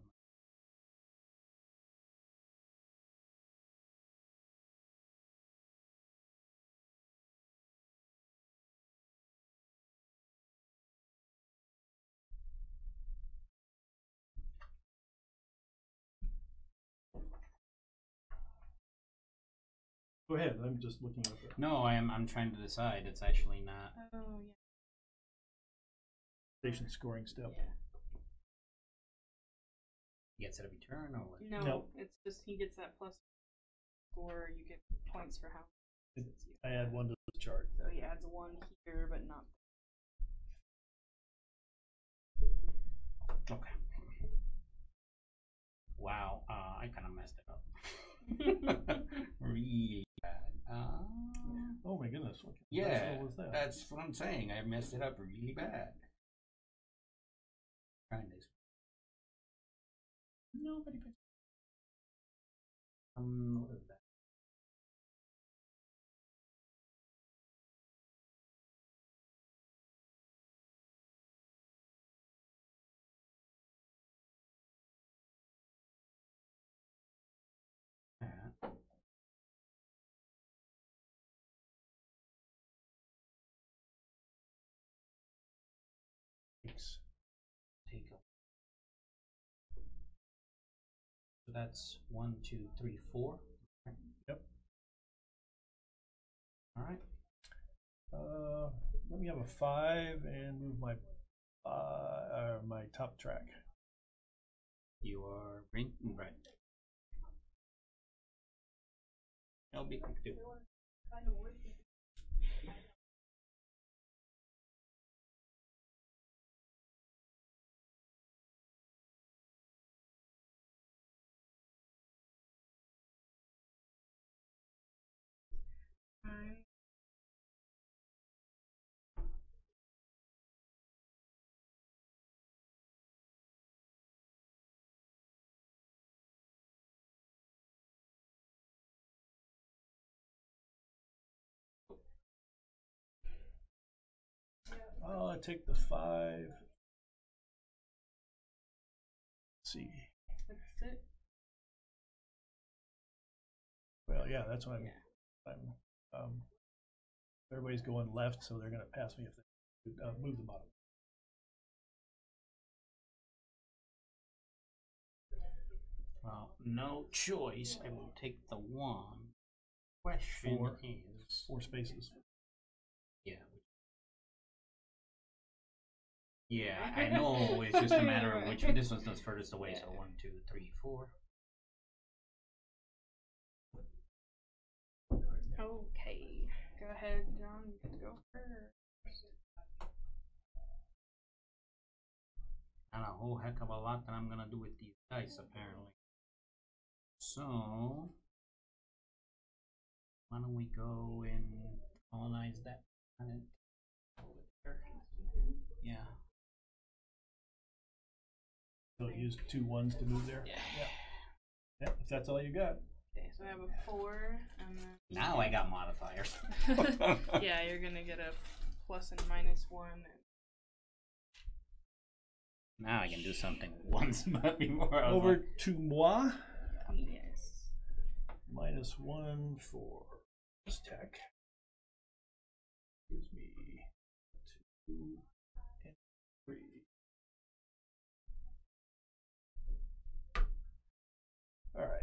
Speaker 1: Go ahead. I'm just looking at the
Speaker 2: No, I'm trying to decide. It's actually not.
Speaker 3: Oh,
Speaker 1: station scoring step.
Speaker 3: yeah.
Speaker 2: He gets it every turn or what?
Speaker 3: No,
Speaker 1: Nope.
Speaker 3: it's just he gets that plus score. You get points for how.
Speaker 1: I add 1 to the chart.
Speaker 3: So he adds 1 here, but not
Speaker 2: Okay. Wow, I kind of messed it up. Really bad.
Speaker 1: Oh my goodness! What
Speaker 2: Yeah,
Speaker 1: was that?
Speaker 2: that's what I'm saying. I messed it up really bad. Trying this. Nobody picked. What is that? Take a. So that's 1, 2, 3, 4.
Speaker 1: Yep.
Speaker 2: All right.
Speaker 1: Let me have a 5 and move my my top track.
Speaker 2: You are green and red. I'll be quick too.
Speaker 1: I'll take the 5. Let's see.
Speaker 3: That's it.
Speaker 1: Well, yeah, that's what
Speaker 3: Yeah.
Speaker 1: I'm everybody's going left, so they're going to pass me if they move the bottom.
Speaker 2: Well, no choice. I will take the 1. Question is
Speaker 1: 4 spaces.
Speaker 2: yeah. Yeah, I know. It's just a matter of which. This one's the furthest away. So 1, 2, 3, 4.
Speaker 3: Okay. Go ahead, John. You get to go first.
Speaker 2: Not a whole heck of a lot that I'm gonna do with these dice, apparently. So why don't we go and colonize that planet over there? Yeah.
Speaker 1: So use 2 1s to move there.
Speaker 2: Yeah.
Speaker 1: Yep, if that's all you got.
Speaker 3: Okay, so I have a 4, and then
Speaker 2: Now I got modifiers.
Speaker 3: yeah, you're gonna get a plus and minus 1.
Speaker 2: Now I can do something once, but before I was
Speaker 1: Over
Speaker 2: like,
Speaker 1: to moi.
Speaker 3: Yes.
Speaker 1: -1 for this tech. Gives me 2 and 3. All right.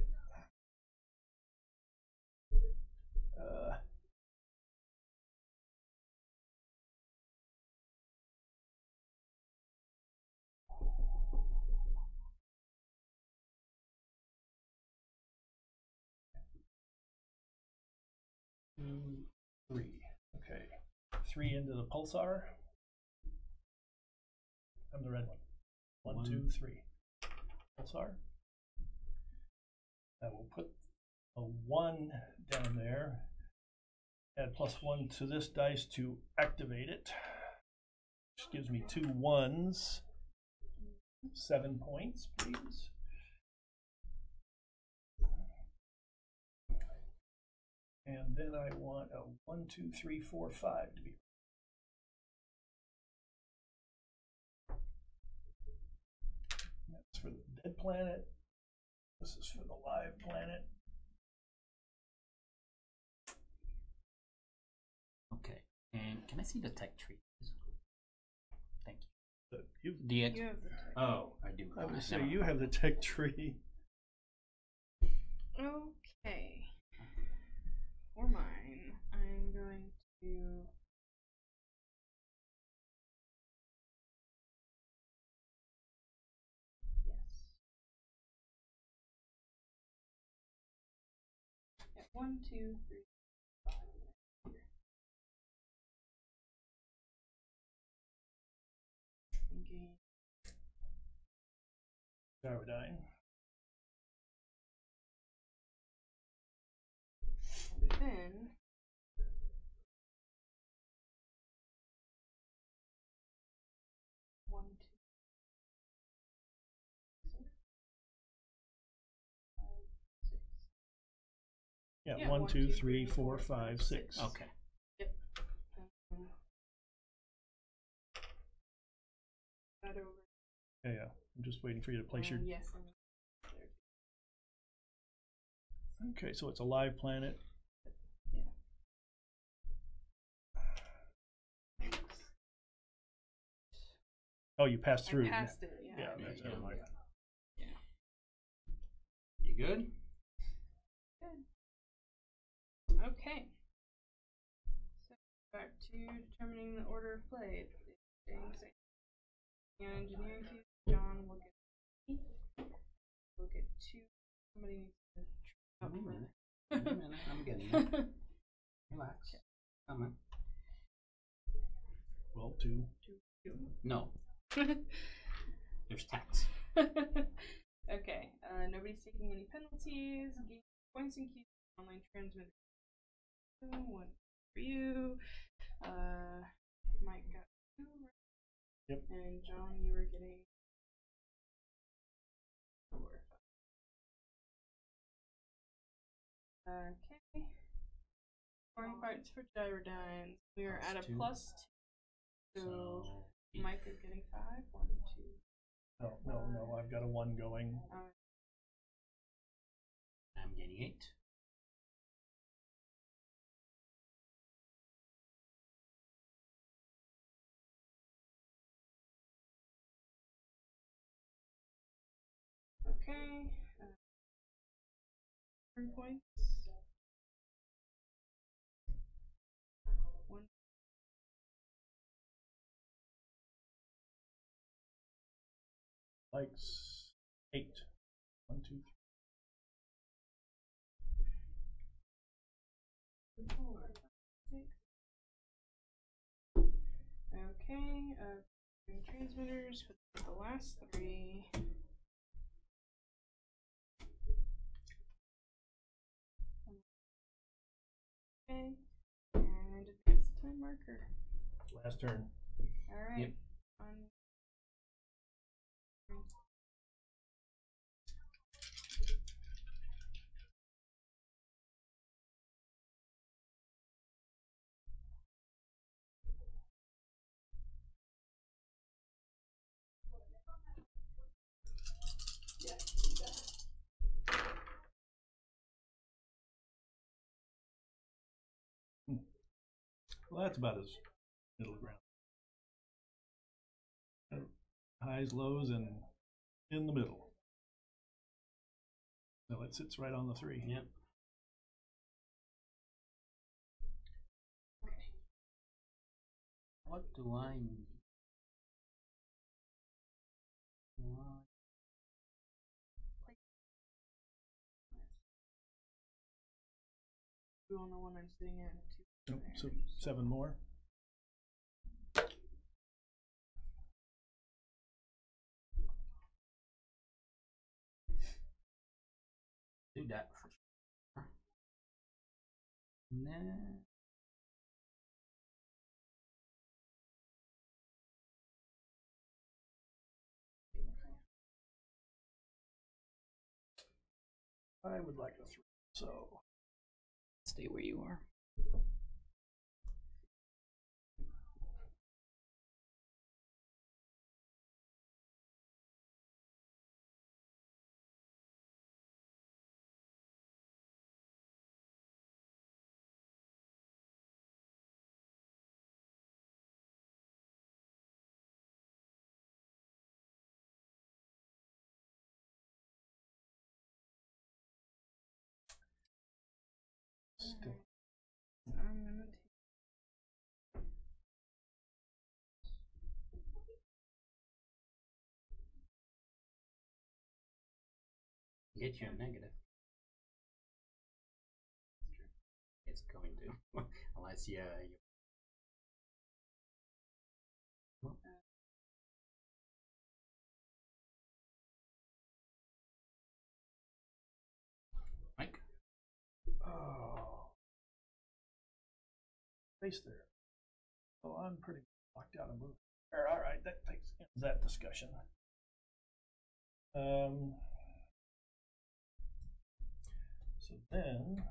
Speaker 1: Two, 3. Okay. 3 into the pulsar. I'm the red one. 1, 2, 3. Pulsar. I will put a 1 down there. Add +1 to this dice to activate it. Which gives me 2 1s. 7 points, please. And then I want a 1, 2, 3, 4, 5 to be. That's for the dead planet. This is for the live planet.
Speaker 2: okay. And can I see the tech tree? Thank you.
Speaker 1: But you,
Speaker 2: The
Speaker 3: You have the tech.
Speaker 2: oh, I do.
Speaker 1: I would say
Speaker 2: Never
Speaker 1: you
Speaker 2: mind.
Speaker 1: have the tech tree.
Speaker 3: Okay. For mine, I'm going to. Yes. Yeah, 1, 2, 3, 5. Thinking
Speaker 1: Gyrodyne.
Speaker 3: Then one, two, five, six.
Speaker 1: Yeah,
Speaker 3: Yeah,
Speaker 1: 1, 2, 3, 4, 5, 6.
Speaker 2: Okay.
Speaker 3: Yep. That over.
Speaker 1: Yeah, yeah. I'm just waiting for you to place your.
Speaker 3: Yes.
Speaker 1: Okay, so it's a live planet.
Speaker 3: Yeah.
Speaker 1: Oh, you passed through.
Speaker 3: I passed it. Yeah.
Speaker 1: Yeah,
Speaker 2: Yeah,
Speaker 1: that's
Speaker 2: yeah,
Speaker 1: like.
Speaker 2: yeah. You good?
Speaker 3: Good. Okay. So back to determining the order of play. It's staying the same. Engineering cube. John will get 3. We'll get 2. Somebody needs to.
Speaker 2: Wait a minute. Wait a minute. I'm getting there. Relax. Come on.
Speaker 1: Well, 2.
Speaker 3: 2.
Speaker 2: No. There's tax.
Speaker 3: Okay. Nobody's taking any penalties. Gain points and keys. Online transmit. 1 for you. Mike got 2.
Speaker 1: Yep.
Speaker 3: And John, you were getting 4. Okay. Scoring parts for Gyrodynes. We are at a
Speaker 2: +2.
Speaker 3: +2. So Mike is getting 5. 1, 2.
Speaker 1: No. I've got a 1 going.
Speaker 2: I'm getting 8.
Speaker 3: Okay. 3 points. 1.
Speaker 1: Likes 8. 1, 2, 3.
Speaker 3: 4, 5, 6. Okay. Transmitters for the last 3. Okay. And advance time marker.
Speaker 1: Last turn.
Speaker 3: Alright.
Speaker 2: Yep.
Speaker 1: Well, that's about as middle ground. Highs, lows, and in the middle. So it sits right on the 3.
Speaker 2: Yep. What do I need?
Speaker 3: You on the one I'm sitting at. 2.
Speaker 1: Nope, so 7 more.
Speaker 2: Do that for sure. Nah.
Speaker 1: I would like a 3. So
Speaker 2: Stay where you are.
Speaker 1: still.
Speaker 3: I'm gonna
Speaker 2: Get you a negative. It's going to. Unless you
Speaker 1: space there. So I'm pretty locked out of moving. All right, that ends that discussion. So then.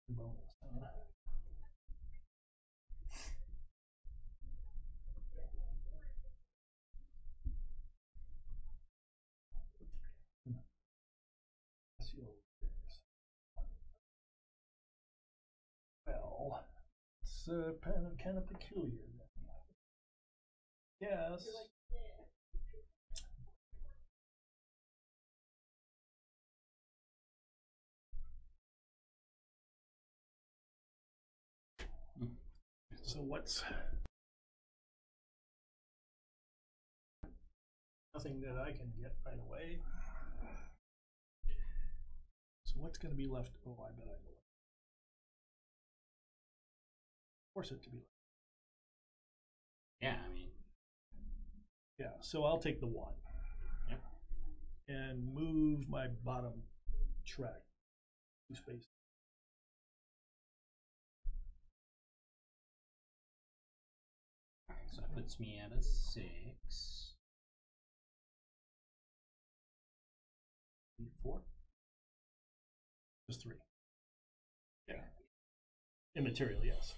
Speaker 1: Well, it's kind of peculiar then. Yes. So what's nothing that I can get right away. So what's going to be left? Oh, I bet I know. Force it to be left.
Speaker 2: Yeah, I mean.
Speaker 1: Yeah, so I'll take the 1.
Speaker 2: Yep.
Speaker 1: And move my bottom track 2 spaces.
Speaker 2: Alright, so that puts me at a 6. 4.
Speaker 1: Just 3. Yeah. Immaterial, yes.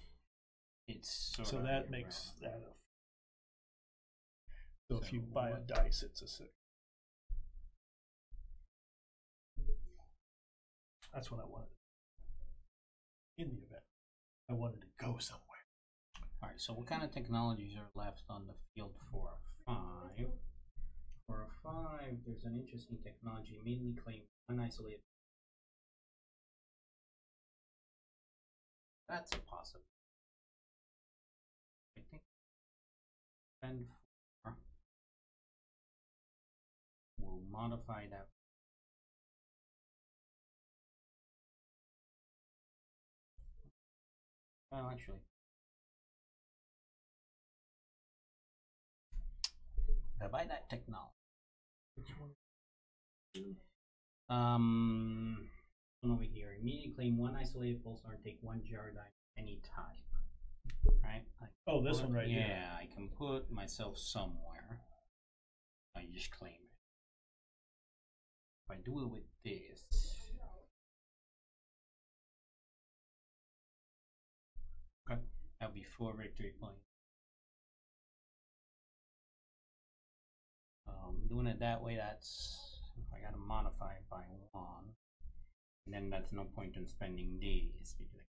Speaker 2: It's
Speaker 1: so that makes that a. So if you buy a dice, it's a 6. That's what I wanted. In the event, I wanted to go somewhere.
Speaker 2: All right. So what kind of technologies are left on the field for a 5? For a 5, there's an interesting technology mainly claimed unisolated. That's a possibility. I think. And we'll modify that. Well, actually, if I buy that technology,
Speaker 1: Which one?
Speaker 2: one over here. Immediately claim 1 isolated pulsar and take 1 Gyrodine any type. Right?
Speaker 1: Oh, this one right here.
Speaker 2: Yeah, I can put myself somewhere. I just claim it. If I do it with this. Okay, that'll be 4 victory points. Doing it that way, that's I gotta modify it by 1, and then that's no point in spending these because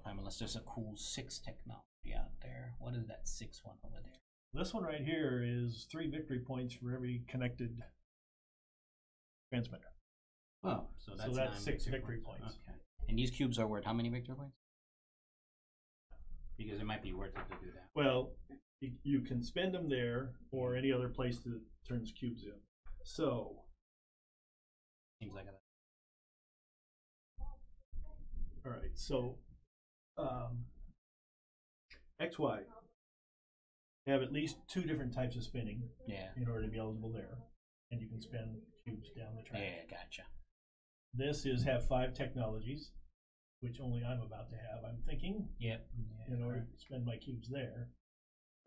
Speaker 2: unless there's a cool 6 technology out there. What is that 6 one over there?
Speaker 1: This one right here is 3 victory points for every connected transmitter.
Speaker 2: Oh, so that's
Speaker 1: 6 victory points.
Speaker 2: Okay. And these cubes are worth how many victory points? Because it might be worth it to do that.
Speaker 1: Well, you can spend them there or any other place that turns cubes in. So.
Speaker 2: Seems like a.
Speaker 1: All right, so XY have at least 2 different types of spinning in order to be eligible there, and you can spend cubes down the track.
Speaker 2: Yeah, gotcha.
Speaker 1: This is have 5 technologies, which only I'm about to have, I'm thinking.
Speaker 2: Yep. Yeah,
Speaker 1: in order to spend my cubes there.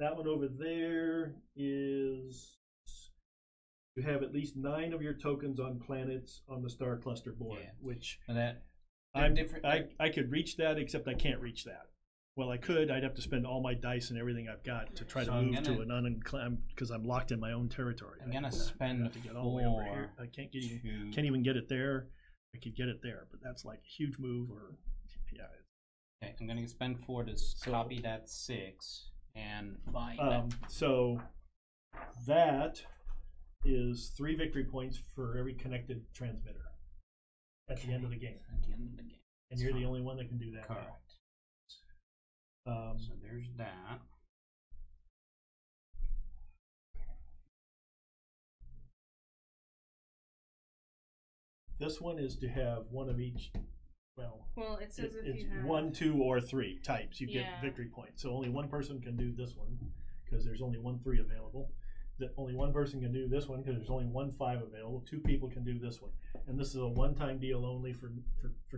Speaker 1: That one over there is you have at least 9 of your tokens on planets on the star cluster board, which
Speaker 2: that
Speaker 1: I'm different. I could reach that, except I can't reach that. Well, I could. I'd have to spend all my dice and everything I've got to try to move to an unenclosed because I'm locked in my own territory.
Speaker 2: I'm gonna spend
Speaker 1: to get all the way over here. I can't even get it there. I could get it there, but that's like a huge move. Or yeah.
Speaker 2: Okay, I'm gonna spend 4 to copy that 6 and buy that.
Speaker 1: So that is 3 victory points for every connected transmitter at the end of the game.
Speaker 2: At the end of the game.
Speaker 1: And you're the only one that can do that.
Speaker 2: Correct. So there's that.
Speaker 1: This one is to have 1 of each.
Speaker 3: Well, it says if
Speaker 1: it's
Speaker 3: you have
Speaker 1: 1, 2, or 3 types, you get victory points. So only one person can do this one because there's only 1 3 available. that only one person can do this one because there's only 1 5 available. 2 people can do this one, and this is a one-time deal only for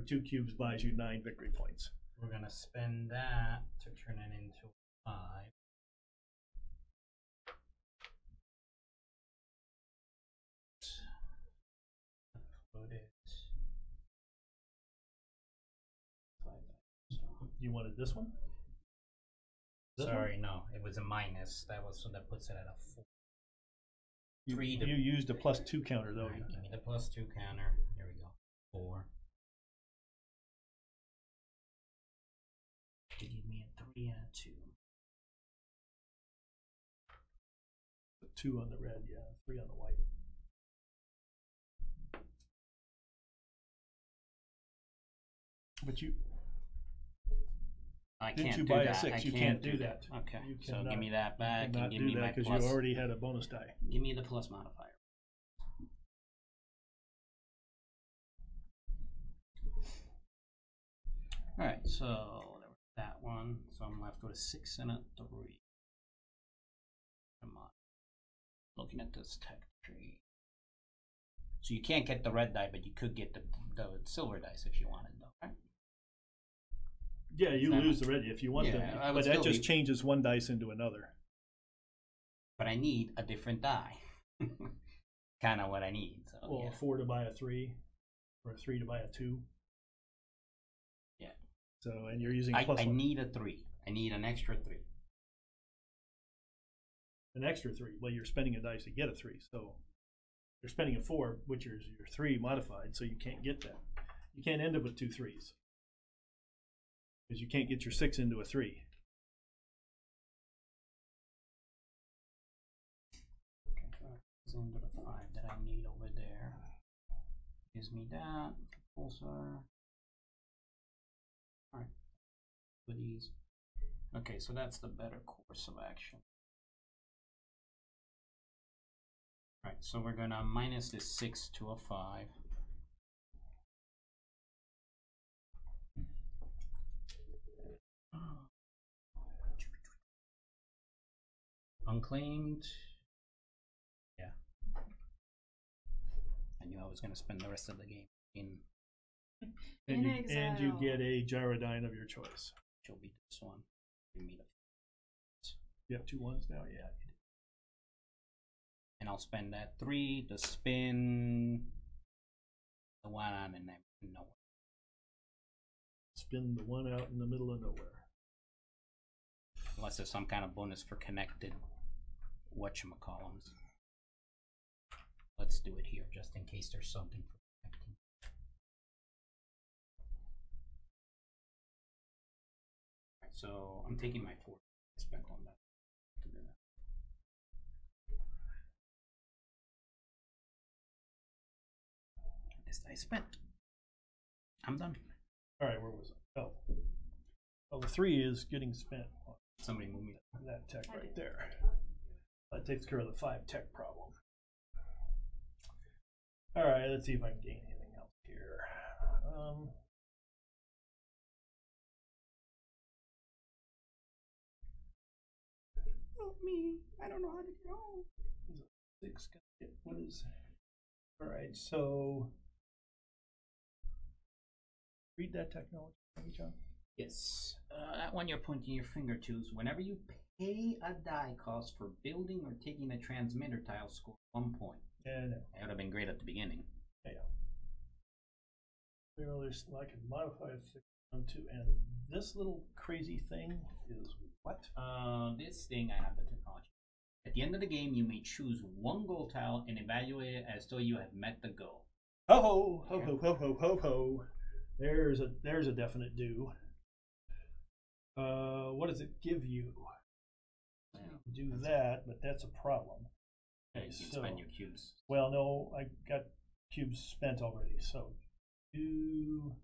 Speaker 1: 2 cubes buys you 9 victory points.
Speaker 2: We're gonna spend that to turn it into 5. Upload it.
Speaker 1: You wanted this one? This
Speaker 2: Sorry, no, it was a minus. That was so that puts it at a 4.
Speaker 1: one? You used a +2 counter though.
Speaker 2: Right, give me the +2 counter. Here we go. 4. They give me a 3 and a 2.
Speaker 1: The 2 on the red, yeah, 3 on the white. But you
Speaker 2: I
Speaker 1: didn't
Speaker 2: can't
Speaker 1: you
Speaker 2: do
Speaker 1: buy
Speaker 2: that.
Speaker 1: a 6?
Speaker 2: I
Speaker 1: You
Speaker 2: can't
Speaker 1: can't do that.
Speaker 2: Okay,
Speaker 1: You
Speaker 2: so
Speaker 1: cannot-
Speaker 2: give me that back and
Speaker 1: Not
Speaker 2: give
Speaker 1: do
Speaker 2: me my
Speaker 1: that because
Speaker 2: plus.
Speaker 1: you already had a bonus die.
Speaker 2: Give me the plus modifier. Alright, so there was that one. So I'm left with a 6 and a 3. Come on. Looking at this tech tree. So you can't get the red die, but you could get the silver dice if you wanted, though, right?
Speaker 1: Yeah, you lose the red if you want
Speaker 2: Yeah,
Speaker 1: them,
Speaker 2: I would
Speaker 1: but that
Speaker 2: still
Speaker 1: just
Speaker 2: be-
Speaker 1: changes one dice into another.
Speaker 2: But I need a different die. Kind of what I need. So
Speaker 1: Well,
Speaker 2: yeah.
Speaker 1: a 4 to buy a 3, or a 3 to buy a 2.
Speaker 2: Yeah.
Speaker 1: So, and you're using
Speaker 2: I
Speaker 1: +1.
Speaker 2: need a 3. I need an extra 3.
Speaker 1: An extra 3. Well, you're spending a dice to get a 3, so you're spending a 4, which is your 3 modified, so you can't get that. You can't end up with 2 3s because you can't get your 6 into a 3.
Speaker 2: Okay, so that goes into the 5 that I need over there. Gives me that. Pulsar. Alright. With these. Okay, so that's the better course of action. Alright, so we're gonna minus this 6 to a 5. Unclaimed. Yeah. I knew I was gonna spend the rest of the game in.
Speaker 1: And
Speaker 3: In
Speaker 1: and you
Speaker 3: exile.
Speaker 1: get a gyrodyne of your choice.
Speaker 2: She'll be this one. Give me the.
Speaker 1: You have 2 1s now? Yeah.
Speaker 2: And I'll spend that 3 to spin the 1 on and then nowhere.
Speaker 1: Spin the 1 out in the middle of nowhere.
Speaker 2: Unless there's some kind of bonus for connected whatchamacallums. Let's do it here just in case there's something for connecting. Alright, so I'm taking my 4 spent on that. To do that. This I spent. I'm done.
Speaker 1: All right, where was it? Oh. Well, the 3 is getting spent on
Speaker 2: Somebody move me.
Speaker 1: that tech
Speaker 3: I
Speaker 1: right
Speaker 3: did.
Speaker 1: there. That takes care of the 5 tech problem. All right, let's see if I can gain anything else here.
Speaker 2: Help me. I don't know how to go.
Speaker 1: Is it 6 gonna get, what is, all right, so read that technology, John.
Speaker 2: Yes. That one you're pointing your finger to is whenever you pay a die cost for building or taking a transmitter tile, score 1 point.
Speaker 1: Yeah, no.
Speaker 2: That would have been great at the beginning.
Speaker 1: Yeah. There's I can modify a 6 1 2, and this little crazy thing is what?
Speaker 2: This thing, I have the technology. At the end of the game, you may choose 1 goal tile and evaluate it as though you have met the goal.
Speaker 1: Ho ho ho ho ho ho ho ho. There's a definite do. What does it give you?
Speaker 2: Yeah.
Speaker 1: Do that, but that's a problem.
Speaker 2: Okay, you can spend your cubes.
Speaker 1: Well, no, I got cubes spent already. So 2,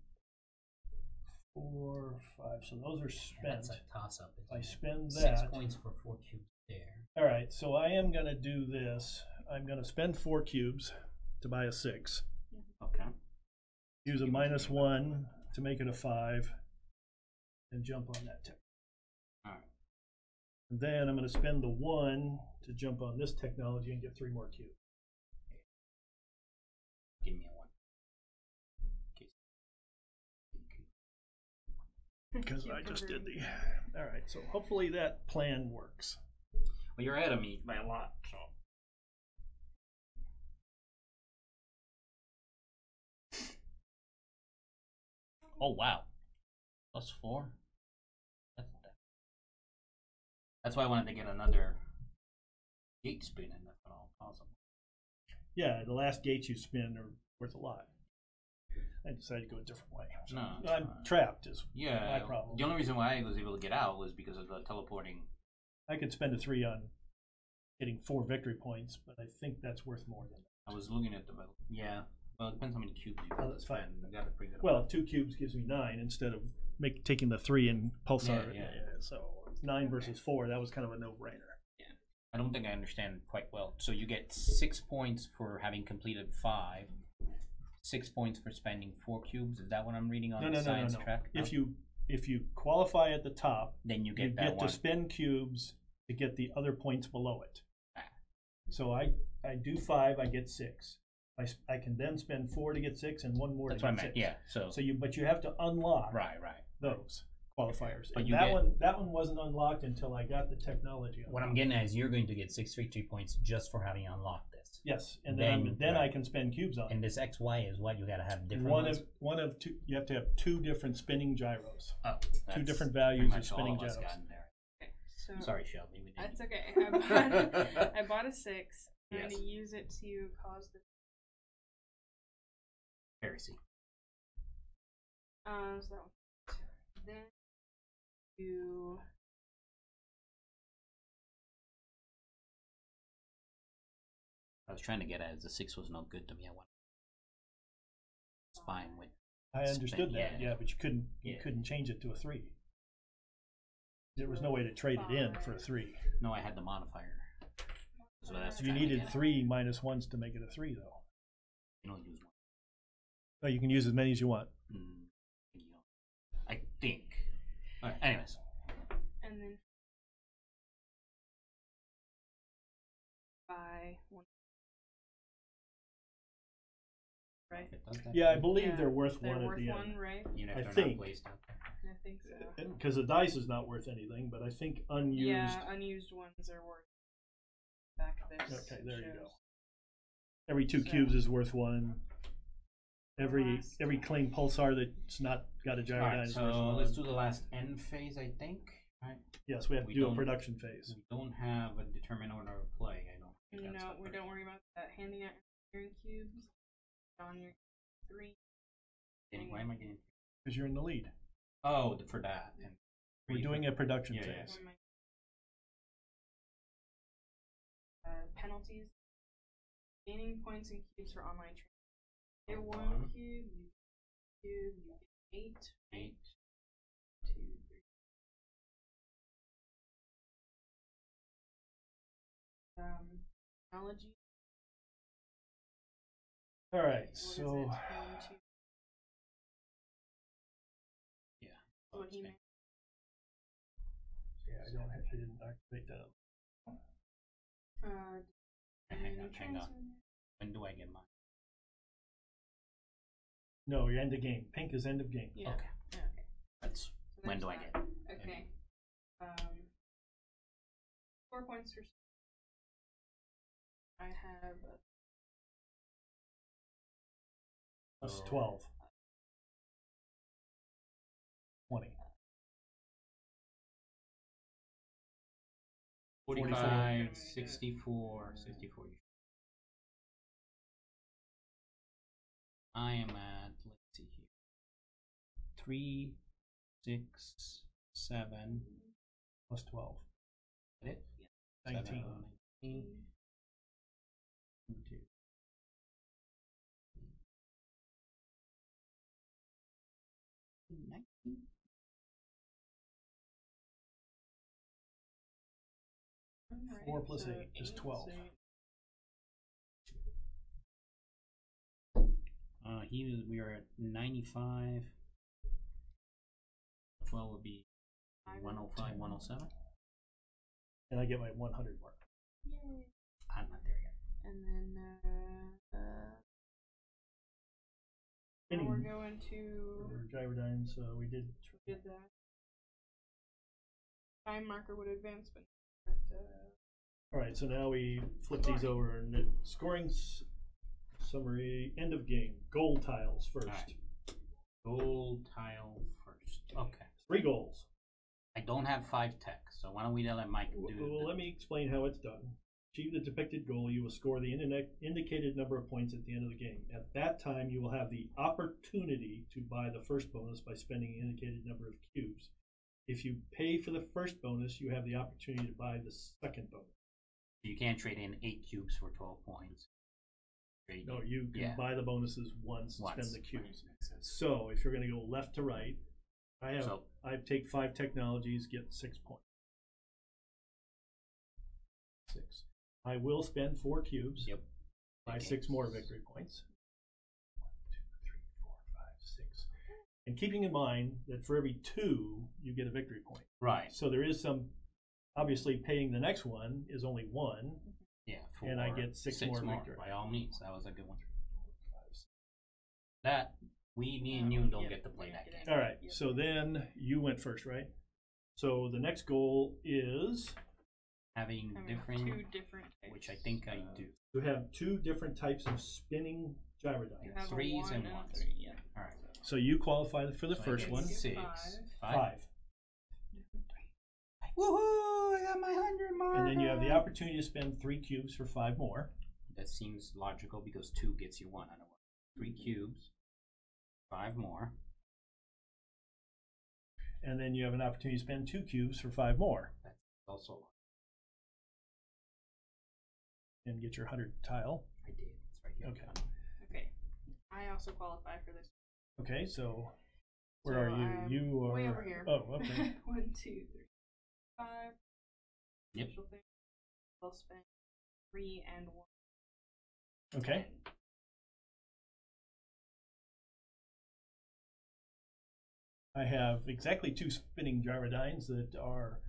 Speaker 1: 4, 5. So those are spent.
Speaker 2: That's a toss-up.
Speaker 1: I spend
Speaker 2: 6
Speaker 1: that.
Speaker 2: points for 4 cubes there.
Speaker 1: All right, so I am going to do this. I'm going to spend 4 cubes to buy a 6.
Speaker 2: Okay.
Speaker 1: Use a -1 to make it a 5, and jump on that tick.
Speaker 2: Alright.
Speaker 1: And then I'm going to spend the 1 to jump on this technology and get 3 more cubes.
Speaker 2: Give me a 1.
Speaker 1: Because I just did the. All right, so hopefully that plan works.
Speaker 2: Well, you're ahead of me by a lot, so. Oh wow, +4. That's why I wanted to get another gate spin in. That's all awesome.
Speaker 1: Yeah, the last gates you spin are worth a lot. I decided to go a different way. So
Speaker 2: No,
Speaker 1: I'm trapped is my problem.
Speaker 2: The only reason why I was able to get out was because of the teleporting.
Speaker 1: I could spend a 3 on getting 4 victory points, but I think that's worth more than that.
Speaker 2: I was looking at the well, it depends how many cubes you
Speaker 1: Oh, that's fine.
Speaker 2: You got to bring it up.
Speaker 1: Well, 2 cubes gives me 9 instead of taking the 3 in Pulsar.
Speaker 2: Yeah.
Speaker 1: So it's 9 versus 4. That was kind of a no-brainer.
Speaker 2: Yeah, I don't think I understand quite well. So you get 6 points for having completed 5. 6 points for spending 4 cubes. Is that what I'm reading on the science track? No?
Speaker 1: If you qualify at the top,
Speaker 2: then you get that 1.
Speaker 1: to spend cubes to get the other points below it. So I do 5, I get 6. I can then spend 4 to get 6 and 1 more
Speaker 2: That's
Speaker 1: to get
Speaker 2: what I meant.
Speaker 1: 6.
Speaker 2: Yeah. So
Speaker 1: but you have to unlock
Speaker 2: right
Speaker 1: those qualifiers.
Speaker 2: But
Speaker 1: and that one wasn't unlocked until I got the technology.
Speaker 5: What I'm getting at is you're going to get 6 victory points just for having unlocked this.
Speaker 1: Yes, and then I can spend cubes on it.
Speaker 5: And this XY is what you got to have different
Speaker 1: one of 2. You have to have 2 different spinning gyros.
Speaker 2: Oh,
Speaker 1: 2 different values of spinning gyros.
Speaker 3: Okay, so
Speaker 2: sorry, Shelby. We
Speaker 3: that's okay. I bought a 6. I'm
Speaker 2: Yes.
Speaker 3: going to use it to cause the
Speaker 2: heresy.
Speaker 3: so that one. Then you
Speaker 2: I was trying to get at is the 6 was no good to me. I wanted. It's fine with.
Speaker 1: I understood that,
Speaker 2: yeah.
Speaker 1: but you couldn't change it to a 3. There was no way to trade it in for a 3.
Speaker 2: No, I had the modifier. So that's
Speaker 1: You needed 3 minus 1s to make it a 3, though.
Speaker 2: You don't use 1.
Speaker 1: Oh, you can use as many as you want.
Speaker 2: I think. All right, anyways.
Speaker 3: and then by 1. Right.
Speaker 2: If it does that,
Speaker 1: Yeah, I believe
Speaker 3: Yeah,
Speaker 1: they're worth
Speaker 3: They're
Speaker 1: 1
Speaker 3: worth
Speaker 1: at the
Speaker 3: 1,
Speaker 1: end.
Speaker 3: right?
Speaker 2: even if
Speaker 1: I
Speaker 2: they're
Speaker 1: think.
Speaker 2: not placed out there.
Speaker 3: I think so.
Speaker 1: Because the dice is not worth anything, but I think unused.
Speaker 3: Yeah, unused ones are worth. Back of this.
Speaker 1: Okay, there you
Speaker 3: shows.
Speaker 1: go. Every 2
Speaker 3: So-
Speaker 1: cubes is worth 1. Every
Speaker 3: Last-
Speaker 1: clean pulsar that's not got a gyrodyne
Speaker 2: Alright,
Speaker 1: is worth
Speaker 2: so
Speaker 1: 1.
Speaker 2: let's do the last end phase, I think. Right?
Speaker 1: Yes, we have to
Speaker 2: we
Speaker 1: do a
Speaker 2: don't-
Speaker 1: production phase.
Speaker 2: We don't have a determined order of play. I don't think that's
Speaker 3: No,
Speaker 2: the
Speaker 3: we
Speaker 2: first.
Speaker 3: don't worry about that. Handing out engineering cubes on your 3.
Speaker 2: Why am I getting?
Speaker 1: Because you're in the lead.
Speaker 2: Oh, for that. And
Speaker 1: We're doing a production
Speaker 2: Yeah,
Speaker 1: phase.
Speaker 3: Penalties. Gaining points and cubes for online training. Get 1
Speaker 2: 1.
Speaker 3: cube, you get 8.
Speaker 2: 8.
Speaker 3: 2, 3. Technology.
Speaker 1: All right,
Speaker 3: What is
Speaker 1: so
Speaker 3: it? 1, 2.
Speaker 2: Yeah.
Speaker 3: What he meant.
Speaker 1: yeah, I didn't activate that.
Speaker 2: Hang on. When do I get mine?
Speaker 1: No, you're end of game. Pink is end of game.
Speaker 3: Yeah.
Speaker 2: Okay.
Speaker 3: Okay.
Speaker 2: That's
Speaker 3: So
Speaker 2: when
Speaker 3: there's
Speaker 2: do I
Speaker 3: that.
Speaker 2: get?
Speaker 3: Okay. 4 points for. I have.
Speaker 1: Plus
Speaker 2: So-
Speaker 1: 12. 20.
Speaker 2: 45, 64, 64. I am at, let's see here, 3, 6, 7.
Speaker 1: Plus 12.
Speaker 2: Is that it?
Speaker 1: 19.
Speaker 2: 7, 19. 2.
Speaker 3: Alright,
Speaker 1: 4 plus
Speaker 3: so
Speaker 1: 8 is 12.
Speaker 3: so
Speaker 2: We are at 95. 12 would be 105, 107.
Speaker 1: And I get my 100 mark.
Speaker 3: Yay.
Speaker 2: I'm not there yet.
Speaker 3: And then now we're going to
Speaker 1: For gyrodynes, we did.
Speaker 3: that. Time marker would advance, but
Speaker 1: All right, so now we flip these over and scoring summary. End of game. Goal tiles first.
Speaker 2: Alright. Gold tile first. Okay.
Speaker 1: 3 goals.
Speaker 2: I don't have 5 tech, so why don't we let Mike do
Speaker 1: Well, let me explain how it's done. Achieve the depicted goal, you will score the indicated number of points at the end of the game. At that time, you will have the opportunity to buy the first bonus by spending the indicated number of cubes. If you pay for the first bonus, you have the opportunity to buy the second bonus.
Speaker 2: You can't trade in 8 cubes for 12 points.
Speaker 1: No, you can buy the bonuses once. Spend the cubes.
Speaker 2: Right.
Speaker 1: So if you're going to go left to right, I take 5 technologies, get 6 points. 6. I will spend 4 cubes.
Speaker 2: Yep.
Speaker 1: Buy 6 more victory points. 1, 2, 3, 4, 5, 6. And keeping in mind that for every 2, you get a victory point.
Speaker 2: Right.
Speaker 1: So there is some, obviously paying the next one is only 1.
Speaker 2: Yeah.
Speaker 1: And I get 6 more victory.
Speaker 2: By all means, that was a good one. That, me and you don't get to play that game.
Speaker 1: All right, so then you went first, right? So the next goal is
Speaker 2: Having
Speaker 3: 2 different types.
Speaker 2: which I think I do.
Speaker 1: to have 2 different types of spinning
Speaker 3: You
Speaker 1: gyrodynes.
Speaker 3: have a
Speaker 2: 3s
Speaker 3: 1
Speaker 2: and
Speaker 3: a
Speaker 2: 1s.
Speaker 3: 3, yeah.
Speaker 2: All right.
Speaker 1: So you qualify for the
Speaker 2: So I
Speaker 1: first
Speaker 2: get
Speaker 1: one.
Speaker 2: 6.
Speaker 3: 5.
Speaker 1: 5.
Speaker 2: Woohoo! I got my 100 mark.
Speaker 1: And then you have the opportunity to spend 3 cubes for 5 more.
Speaker 2: That seems logical because 2 gets you 1 out of 1. 3 cubes, 5 more.
Speaker 1: And then you have an opportunity to spend 2 cubes for 5 more.
Speaker 2: That's also
Speaker 1: And get your 100 tile.
Speaker 2: I did. It's right here.
Speaker 1: Okay.
Speaker 3: Okay. I also qualify for this.
Speaker 1: Okay, so where
Speaker 3: So
Speaker 1: are you?
Speaker 3: I'm
Speaker 1: You are
Speaker 3: way over here.
Speaker 1: Oh, okay.
Speaker 3: 1, 2, 3, 5.
Speaker 2: Yep.
Speaker 3: Special thing. We'll spend 3 and 1.
Speaker 1: Okay.
Speaker 3: 10.
Speaker 1: I have exactly 2 spinning gyrodynes that are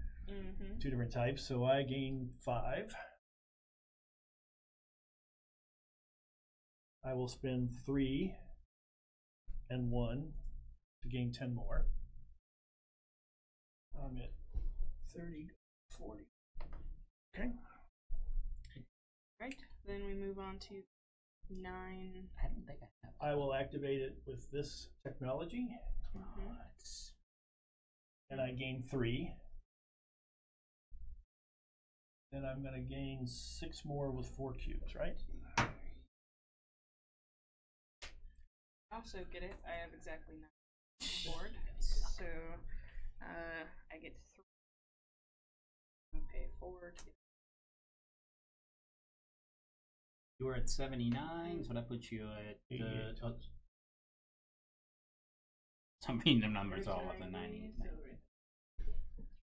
Speaker 1: 2 different types, so I gain 5. I will spend 3 and 1 to gain 10 more. I'm at 30, 40. Okay.
Speaker 3: Right. Then we move on to 9.
Speaker 2: I don't think I have.
Speaker 1: I will activate it with this technology, and I gain 3. Then I'm going to gain 6 more with 4 cubes, right?
Speaker 3: I also get it. I have exactly 9 on the board. So I get 3. I'm gonna pay 4 to get.
Speaker 2: You were at 79, so that puts you at
Speaker 1: 88.
Speaker 2: Some random numbers all up to 98.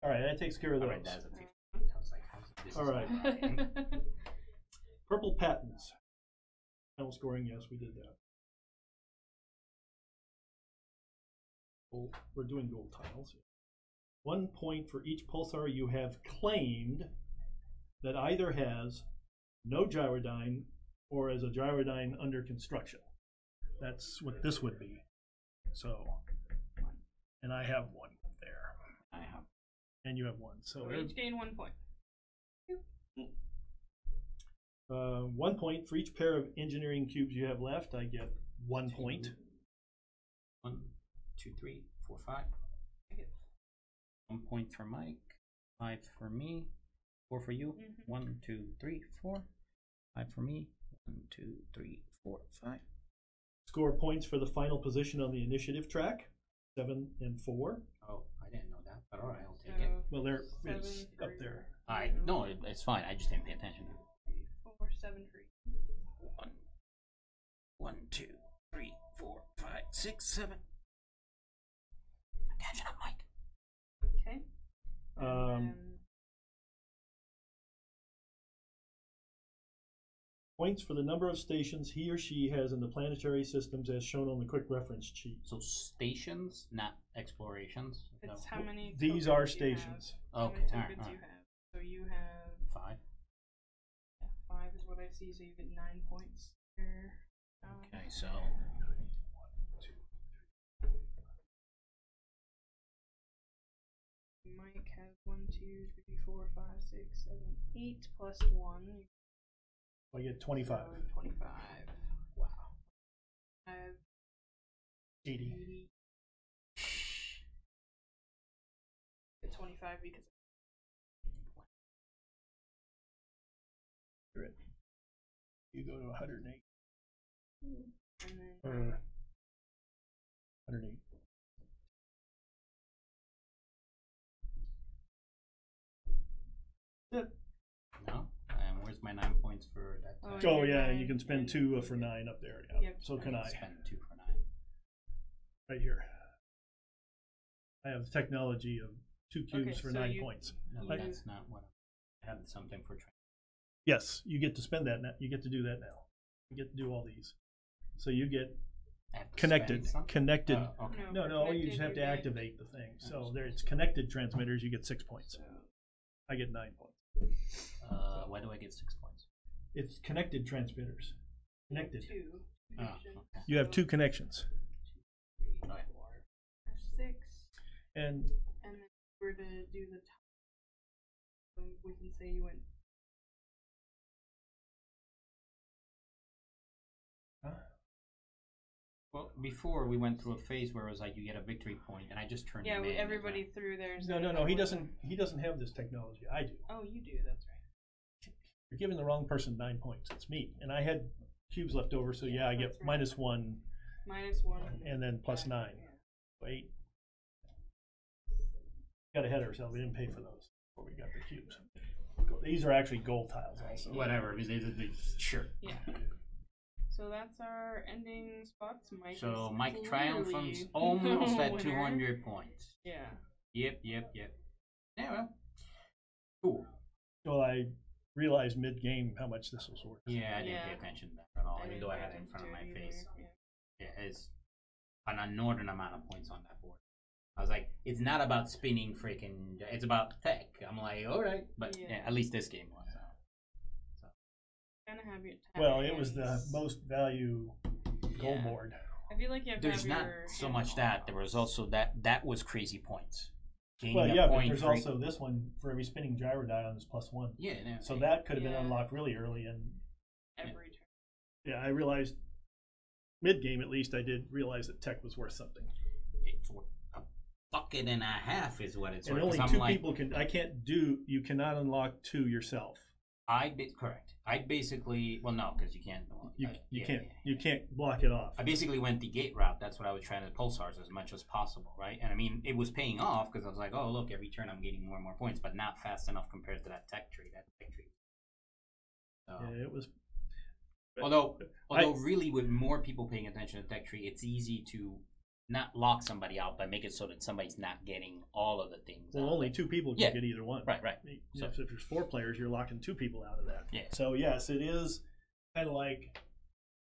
Speaker 1: All right, that takes care of
Speaker 2: All
Speaker 1: those.
Speaker 2: right, that's a 50. I was like, how's this?
Speaker 1: All right. Purple patents. Final scoring, yes, we did that. Gold, we're doing gold tiles. 1 point for each pulsar you have claimed that either has no gyrodyne or as a gyrodyne under construction. That's what this would be. So, and I have 1 there.
Speaker 2: I have.
Speaker 1: And you have 1. So
Speaker 3: we each gain 1 point.
Speaker 1: 1 point for each pair of engineering cubes you have left. I get 1 point.
Speaker 2: 1, 2, 3, 4, 5.
Speaker 3: I get
Speaker 2: 1 point for Mike. 5 for me. 4 for you. 1, 2, 3, 4. 5 for me. 1, 2, 3, 4, 5.
Speaker 1: Score points for the final position on the initiative track. 7 and 4.
Speaker 2: Oh, I didn't know that, but all right, I'll take it.
Speaker 1: Well, there
Speaker 3: 7
Speaker 1: it's
Speaker 3: for
Speaker 1: up there.
Speaker 2: No, it's fine. I just didn't pay attention.
Speaker 3: 4, 7 for you.
Speaker 2: 1, 2, 3, 4, 5, 6, 7. Attention up, Mike.
Speaker 3: Okay.
Speaker 1: Points for the number of stations he or she has in the planetary systems as shown on the quick reference sheet.
Speaker 2: So stations, not explorations.
Speaker 3: It's how many.
Speaker 1: These
Speaker 3: tokens
Speaker 1: are
Speaker 3: you
Speaker 1: stations.
Speaker 3: have. How
Speaker 2: Okay,
Speaker 3: many
Speaker 2: all right,
Speaker 3: tokens
Speaker 2: all
Speaker 3: you
Speaker 2: right.
Speaker 3: have. So you have 60, so you get 9 points. There.
Speaker 2: Okay, so
Speaker 3: Mike has 1, 2, 3, 4, 5, 6, 7, 8 plus 1.
Speaker 1: I get 25.
Speaker 3: 25. Wow. I have
Speaker 1: 80.
Speaker 3: 80. Get 25 because.
Speaker 1: You go to 108.
Speaker 3: And then.
Speaker 1: Or 108.
Speaker 2: no. And where's my 9 points for that?
Speaker 1: Oh,
Speaker 3: you're
Speaker 1: yeah, and
Speaker 3: 9,
Speaker 1: you can spend
Speaker 3: and
Speaker 1: 2 for 9 up there. Yeah.
Speaker 3: Yep.
Speaker 1: So can I.
Speaker 2: Spend 2 for 9.
Speaker 1: Right here. I have the technology of 2 cubes
Speaker 3: Okay,
Speaker 1: for
Speaker 3: so
Speaker 1: 9
Speaker 3: you-
Speaker 1: points.
Speaker 2: No,
Speaker 3: You-
Speaker 2: that's not what I had. Something for training.
Speaker 1: Yes, you get to spend that now. You get to do that now. You get to do all these. So you get
Speaker 2: I have to
Speaker 1: connected.
Speaker 2: spend something?
Speaker 1: Connected.
Speaker 2: Okay.
Speaker 1: No, you just have to activate the thing. So there, it's connected transmitters. You get 6 points. I get 9 points.
Speaker 2: Why do I get 6 points?
Speaker 1: It's connected transmitters. Connected.
Speaker 3: 2.
Speaker 2: Oh, okay.
Speaker 1: You have 2 connections.
Speaker 3: 3, 4, 6.
Speaker 1: And
Speaker 3: And then if we're to do the top, we can say you went.
Speaker 2: Well, before we went through a phase where it was like you get a victory point, and I just turned
Speaker 3: Yeah,
Speaker 2: them in.
Speaker 3: everybody threw theirs.
Speaker 1: no,
Speaker 3: in,
Speaker 1: he
Speaker 3: and
Speaker 1: doesn't. He doesn't have this technology. I do.
Speaker 3: Oh, you do. That's right.
Speaker 1: You're giving the wrong person 9 points. It's me, and I had cubes left over. So yeah, I get
Speaker 3: That's right.
Speaker 1: -1
Speaker 3: -1.
Speaker 1: and then +9.
Speaker 3: Yeah.
Speaker 1: 8. Got ahead of ourselves. We didn't pay for those before we got the cubes. These are actually gold tiles also.
Speaker 2: Whatever. Sure.
Speaker 3: Yeah. So that's our ending spots. Mike.
Speaker 2: So
Speaker 3: is
Speaker 2: Mike triumphs
Speaker 3: clearly
Speaker 2: almost
Speaker 3: the
Speaker 2: at
Speaker 3: winner.
Speaker 2: 200 points.
Speaker 3: Yeah.
Speaker 2: Yep. Yeah, well. Cool.
Speaker 1: Well, I realized mid-game how much this was worth.
Speaker 2: Yeah, I didn't pay
Speaker 3: Yeah.
Speaker 2: attention to that at all, even
Speaker 3: didn't
Speaker 2: though I
Speaker 3: pay
Speaker 2: had it in
Speaker 3: attention
Speaker 2: front of
Speaker 3: to
Speaker 2: my
Speaker 3: it
Speaker 2: face.
Speaker 3: either,
Speaker 2: Yeah, it's an inordinate amount of points on that board. I was like, it's not about spinning freaking, it's about tech. I'm like, all right, but
Speaker 3: Yeah.
Speaker 2: at least this game was.
Speaker 3: Kind of have your.
Speaker 1: Well, it was the most value gold
Speaker 2: Yeah.
Speaker 1: board.
Speaker 3: I feel like you have
Speaker 2: There's
Speaker 3: to have
Speaker 2: not
Speaker 3: your
Speaker 2: so
Speaker 3: hand
Speaker 2: much
Speaker 3: on
Speaker 2: that.
Speaker 3: it.
Speaker 2: There was also that was crazy points. Gaining
Speaker 1: Well,
Speaker 2: a
Speaker 1: yeah, but
Speaker 2: point
Speaker 1: there's
Speaker 2: for-
Speaker 1: also this one for every spinning gyro dial is +1.
Speaker 2: Yeah.
Speaker 1: So that could have been
Speaker 3: Yeah.
Speaker 1: unlocked really early. And
Speaker 3: every turn.
Speaker 1: yeah, I realized mid-game at least I did realize that tech was worth something.
Speaker 2: It's worth a bucket and a half is what it's
Speaker 1: And
Speaker 2: worth.
Speaker 1: only
Speaker 2: 'Cause
Speaker 1: 2
Speaker 2: I'm like,
Speaker 1: people can. I can't do. You cannot unlock 2 yourself.
Speaker 2: Correct. I basically, well, no, because you can't.
Speaker 1: You
Speaker 2: yeah,
Speaker 1: can't.
Speaker 2: yeah.
Speaker 1: You can't block it off.
Speaker 2: I basically went the gate route. That's what I was trying to pulsars as much as possible, right? And I mean, it was paying off because I was like, oh, look, every turn I'm getting more and more points, but not fast enough compared to that tech tree. So,
Speaker 1: Yeah, it was.
Speaker 2: although really with more people paying attention to tech tree, it's easy to not lock somebody out, but make it so that somebody's not getting all of the things.
Speaker 1: Well,
Speaker 2: out.
Speaker 1: only 2 people can
Speaker 2: Yeah.
Speaker 1: get either one.
Speaker 2: Right.
Speaker 1: So if there's 4 players, you're locking 2 people out of that.
Speaker 2: Yeah.
Speaker 1: So yes, it is kind of like,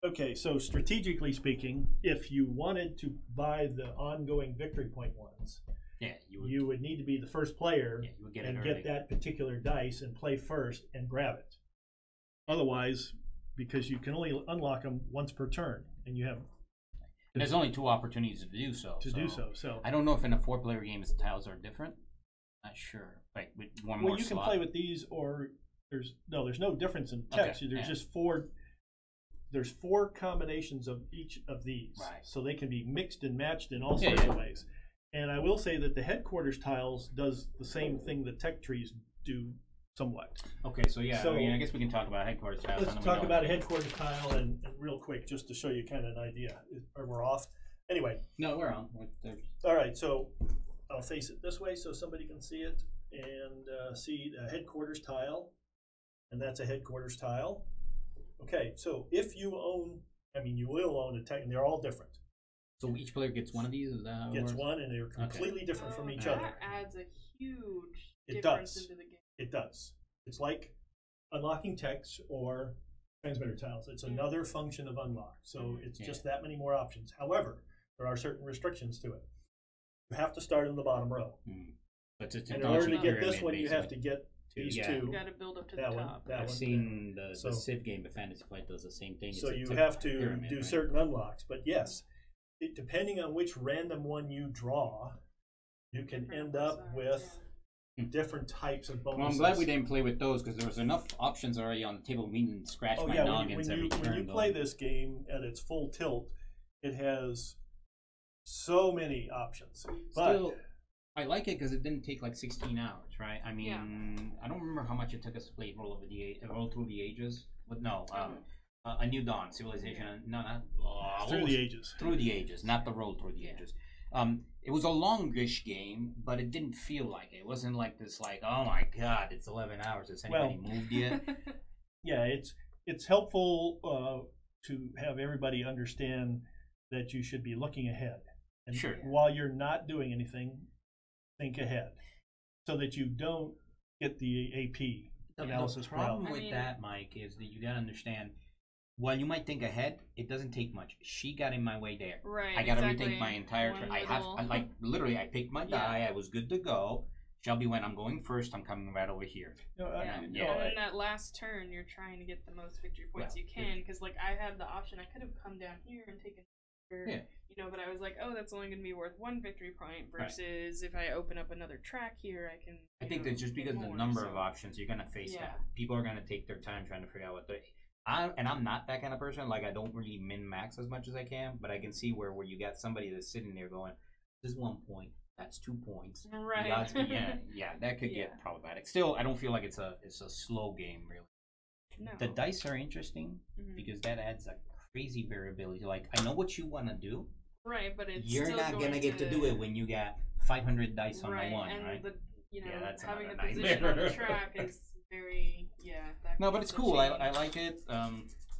Speaker 1: okay, so strategically speaking, if you wanted to buy the ongoing victory point ones,
Speaker 2: Yeah,
Speaker 1: you would need to be the first player
Speaker 2: yeah, you would get
Speaker 1: and
Speaker 2: it
Speaker 1: get
Speaker 2: early.
Speaker 1: that particular dice and play first and grab it. Otherwise, because you can only unlock them once per turn, and you have
Speaker 2: And there's only 2 opportunities to do so.
Speaker 1: So
Speaker 2: I don't know if in a 4-player game the tiles are different. Not sure. Like with one more
Speaker 1: well, you can
Speaker 2: slot.
Speaker 1: play with these, or there's no difference in text.
Speaker 2: Okay,
Speaker 1: There's
Speaker 2: yeah.
Speaker 1: just 4. There's 4 combinations of each of these,
Speaker 2: Right.
Speaker 1: so they can be mixed and matched in all
Speaker 2: Yeah,
Speaker 1: sorts
Speaker 2: yeah.
Speaker 1: of ways. And I will say that the headquarters tiles does the same thing that tech trees do somewhat.
Speaker 2: Okay, so yeah,
Speaker 1: So-
Speaker 2: I mean, I guess we can talk about headquarters tiles.
Speaker 1: Let's
Speaker 2: and then we
Speaker 1: talk
Speaker 2: go-
Speaker 1: about a headquarters tile and real quick, just to show you kind of an idea. Or we're off. Anyway,
Speaker 2: No, we're on. There's-
Speaker 1: all right, so I'll face it this way so somebody can see it and see the headquarters tile, and that's a headquarters tile. Okay, so if you own, I mean, you will own a tech, and they're all different.
Speaker 2: So each player gets one of these? Is that how it
Speaker 1: Gets
Speaker 2: works?
Speaker 1: one, and they're completely different from each
Speaker 3: that
Speaker 1: other.
Speaker 3: adds a huge
Speaker 1: It
Speaker 3: difference
Speaker 1: does.
Speaker 3: into the game.
Speaker 1: It does. It's like unlocking techs or transmitter tiles. It's another function of unlock. So it's just that many more options. However, there are certain restrictions to it. You have to start in the bottom row.
Speaker 2: But it's
Speaker 1: And in order to
Speaker 2: technology
Speaker 1: get this
Speaker 2: pyramid,
Speaker 1: one, you have
Speaker 2: basically.
Speaker 1: to get these
Speaker 5: yeah.
Speaker 1: two.
Speaker 3: You got to build up to
Speaker 1: That
Speaker 3: the
Speaker 1: one,
Speaker 3: top.
Speaker 1: that
Speaker 5: I've
Speaker 1: one.
Speaker 5: seen
Speaker 1: So-
Speaker 5: the Civ game, the Fantasy Flight does the same thing.
Speaker 1: So
Speaker 5: It's a
Speaker 1: you
Speaker 5: typical
Speaker 1: have to
Speaker 5: pyramid,
Speaker 1: do
Speaker 5: right?
Speaker 1: certain unlocks. But yes, depending on which random one you draw, you can
Speaker 3: Different
Speaker 1: end up
Speaker 3: sides,
Speaker 1: with
Speaker 5: yeah.
Speaker 1: different types of bonuses.
Speaker 2: Well, I'm glad we didn't play with those because there was enough options already on the table. We didn't scratch
Speaker 1: Oh
Speaker 2: my
Speaker 1: yeah,
Speaker 2: noggins every turn.
Speaker 1: when you play
Speaker 2: going,
Speaker 1: this game at its full tilt, it has so many options. But
Speaker 2: Still, I like it because it didn't take like 16 hours, right? I mean,
Speaker 3: Yeah.
Speaker 2: I don't remember how much it took us to play Roll Through the Ages, but no,
Speaker 3: Oh.
Speaker 2: A New Dawn, Civilization. No, not
Speaker 1: through the ages.
Speaker 2: Through the Ages, not the Roll Through the Ages. It was a longish game, but it didn't feel like it. It wasn't like this, like, oh my god, it's 11 hours. Has anybody moved yet?
Speaker 1: Yeah, it's helpful to have everybody understand that you should be looking ahead. And
Speaker 2: Sure.
Speaker 1: while you're not doing anything, think ahead, so that you don't get the AP analysis
Speaker 2: The problem
Speaker 1: problem.
Speaker 2: with
Speaker 3: I mean-
Speaker 2: that, Mike, is that you gotta understand. While you might think ahead, it doesn't take much. She got in my way there.
Speaker 3: Right.
Speaker 2: I gotta
Speaker 3: exactly.
Speaker 2: rethink my entire
Speaker 3: One
Speaker 2: turn.
Speaker 3: little-
Speaker 2: I literally, I picked my
Speaker 3: Yeah.
Speaker 2: die. I was good to go. Shelby went, I'm going first. I'm coming right over here.
Speaker 1: No,
Speaker 3: Yeah.
Speaker 1: no,
Speaker 2: Yeah.
Speaker 3: And then that last turn, you're trying to get the most victory points
Speaker 2: Well,
Speaker 3: you can, because like I had the option, I could have come down here and taken,
Speaker 2: Yeah.
Speaker 3: you know, but I was like, oh, that's only going to be worth 1 victory point versus if I open up another track here, I can.
Speaker 2: I
Speaker 3: you
Speaker 2: think
Speaker 3: know,
Speaker 2: that just
Speaker 3: get
Speaker 2: because of the
Speaker 3: more,
Speaker 2: number
Speaker 3: so-
Speaker 2: of options, you're gonna face
Speaker 3: Yeah.
Speaker 2: that. People are gonna take their time trying to figure out what they. I'm not that kind of person. Like I don't really min max as much as I can, but I can see where you got somebody that's sitting there going, "This is 1 point. That's 2 points."
Speaker 3: Right.
Speaker 2: The odds, yeah, that could
Speaker 3: Yeah.
Speaker 2: get problematic. Still, I don't feel like it's a slow game really.
Speaker 3: No.
Speaker 2: The dice are interesting
Speaker 3: Mhm.
Speaker 2: because that adds a crazy variability. Like I know what you want to do.
Speaker 3: Right, but it's
Speaker 2: You're
Speaker 3: still
Speaker 2: not
Speaker 3: going
Speaker 2: gonna get to do it when you got 500 dice on the one,
Speaker 3: and
Speaker 2: right?
Speaker 3: the you know
Speaker 2: Yeah, that's
Speaker 3: having the
Speaker 2: another
Speaker 3: position on the
Speaker 2: nightmare.
Speaker 3: track is very that
Speaker 2: No,
Speaker 3: can
Speaker 2: but it's
Speaker 3: also
Speaker 2: cool. I
Speaker 3: change.
Speaker 2: like it.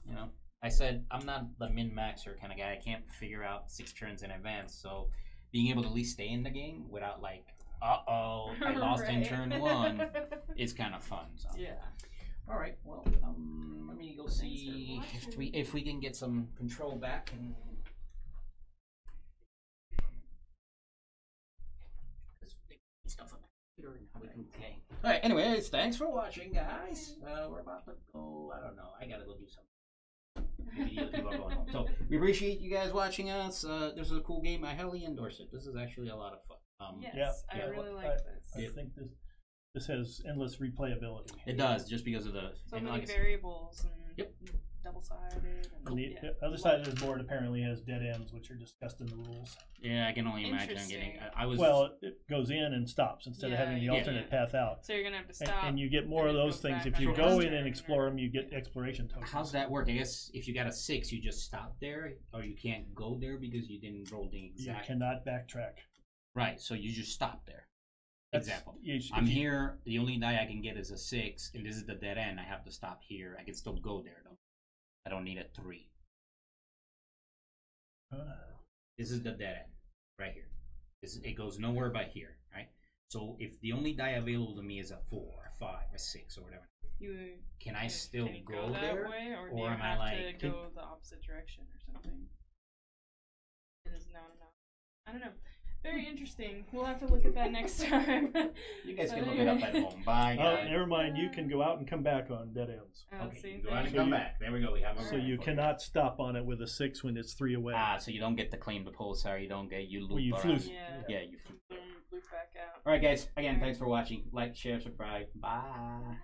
Speaker 2: You know, I said I'm not the min maxer kind of guy. I can't figure out 6 turns in advance. So being able to at least stay in the game without like, I lost in
Speaker 3: Right.
Speaker 2: turn 1 is kind of fun. So.
Speaker 3: Yeah.
Speaker 2: All right. Well, let me go see if we can get some control back and. Stuff on the computer and how we can. Okay. All right. Anyways, thanks for watching, guys. We're about to go. I don't know. I gotta go do something. Maybe the other people are going home. So we appreciate you guys watching us. This is a cool game. I highly endorse it. This is actually a lot of fun.
Speaker 3: Yes,
Speaker 1: yeah,
Speaker 3: I
Speaker 1: yeah,
Speaker 3: really like
Speaker 1: I-
Speaker 3: this.
Speaker 1: I think this has endless replayability.
Speaker 2: It does, just because of the.
Speaker 3: So
Speaker 2: and
Speaker 3: many
Speaker 2: like I said-
Speaker 3: variables and
Speaker 2: Yep.
Speaker 3: double-sided. And,
Speaker 1: And the
Speaker 3: yeah.
Speaker 1: other side of the board apparently has dead ends, which are discussed in the rules.
Speaker 2: Yeah, I can only imagine. I'm getting.
Speaker 3: Interesting.
Speaker 2: I was.
Speaker 1: Well, it goes in and stops instead of
Speaker 3: Yeah,
Speaker 1: having the
Speaker 3: yeah.
Speaker 1: alternate path out.
Speaker 3: So you're gonna have to
Speaker 1: And,
Speaker 3: stop.
Speaker 1: and you get more
Speaker 3: and
Speaker 1: of
Speaker 3: it
Speaker 1: those
Speaker 3: goes
Speaker 1: things
Speaker 3: back
Speaker 1: if you
Speaker 3: on
Speaker 1: go
Speaker 3: your
Speaker 1: in and
Speaker 3: turn,
Speaker 1: explore
Speaker 3: or-
Speaker 1: them. You get exploration tokens.
Speaker 2: How's that work? I guess if you got a 6, you just stop there, or you can't go there because you didn't roll the
Speaker 1: You
Speaker 2: exact.
Speaker 1: cannot backtrack.
Speaker 2: Right, so you just stop there.
Speaker 1: That's-
Speaker 2: Example.
Speaker 1: if
Speaker 2: I'm
Speaker 1: you-
Speaker 2: here. The only die I can get is a 6, and this is the dead end. I have to stop here. I can still go there though. I don't need a 3. This is the dead end right here. It goes nowhere but here, right? So if the only die available to me is a 4, a 5, a 6, or whatever,
Speaker 3: You
Speaker 2: can I
Speaker 3: can-
Speaker 2: still
Speaker 3: can you
Speaker 2: go
Speaker 3: that
Speaker 2: there?
Speaker 3: way, or do
Speaker 2: or
Speaker 3: you
Speaker 2: am I
Speaker 3: have
Speaker 2: like-
Speaker 3: to go the opposite direction or something? It is no. I don't know. Very interesting. We'll have to look at that next time.
Speaker 2: You guys can look it up at home. Bye,
Speaker 1: Oh,
Speaker 2: guys.
Speaker 1: never mind. You can go out and come back on dead ends.
Speaker 2: Okay,
Speaker 3: Same
Speaker 2: you go out and
Speaker 3: thing.
Speaker 2: come back. There we go. We have a
Speaker 1: So you cannot stop on it with a 6 when it's 3 away.
Speaker 2: so you don't get to claim the pulsar. You don't get you loop
Speaker 1: Well, you
Speaker 2: around.
Speaker 1: flew-
Speaker 3: Yeah.
Speaker 2: You flew.
Speaker 3: Loop back out.
Speaker 2: All right, guys. Again, thanks for watching. Like, share, subscribe. Bye.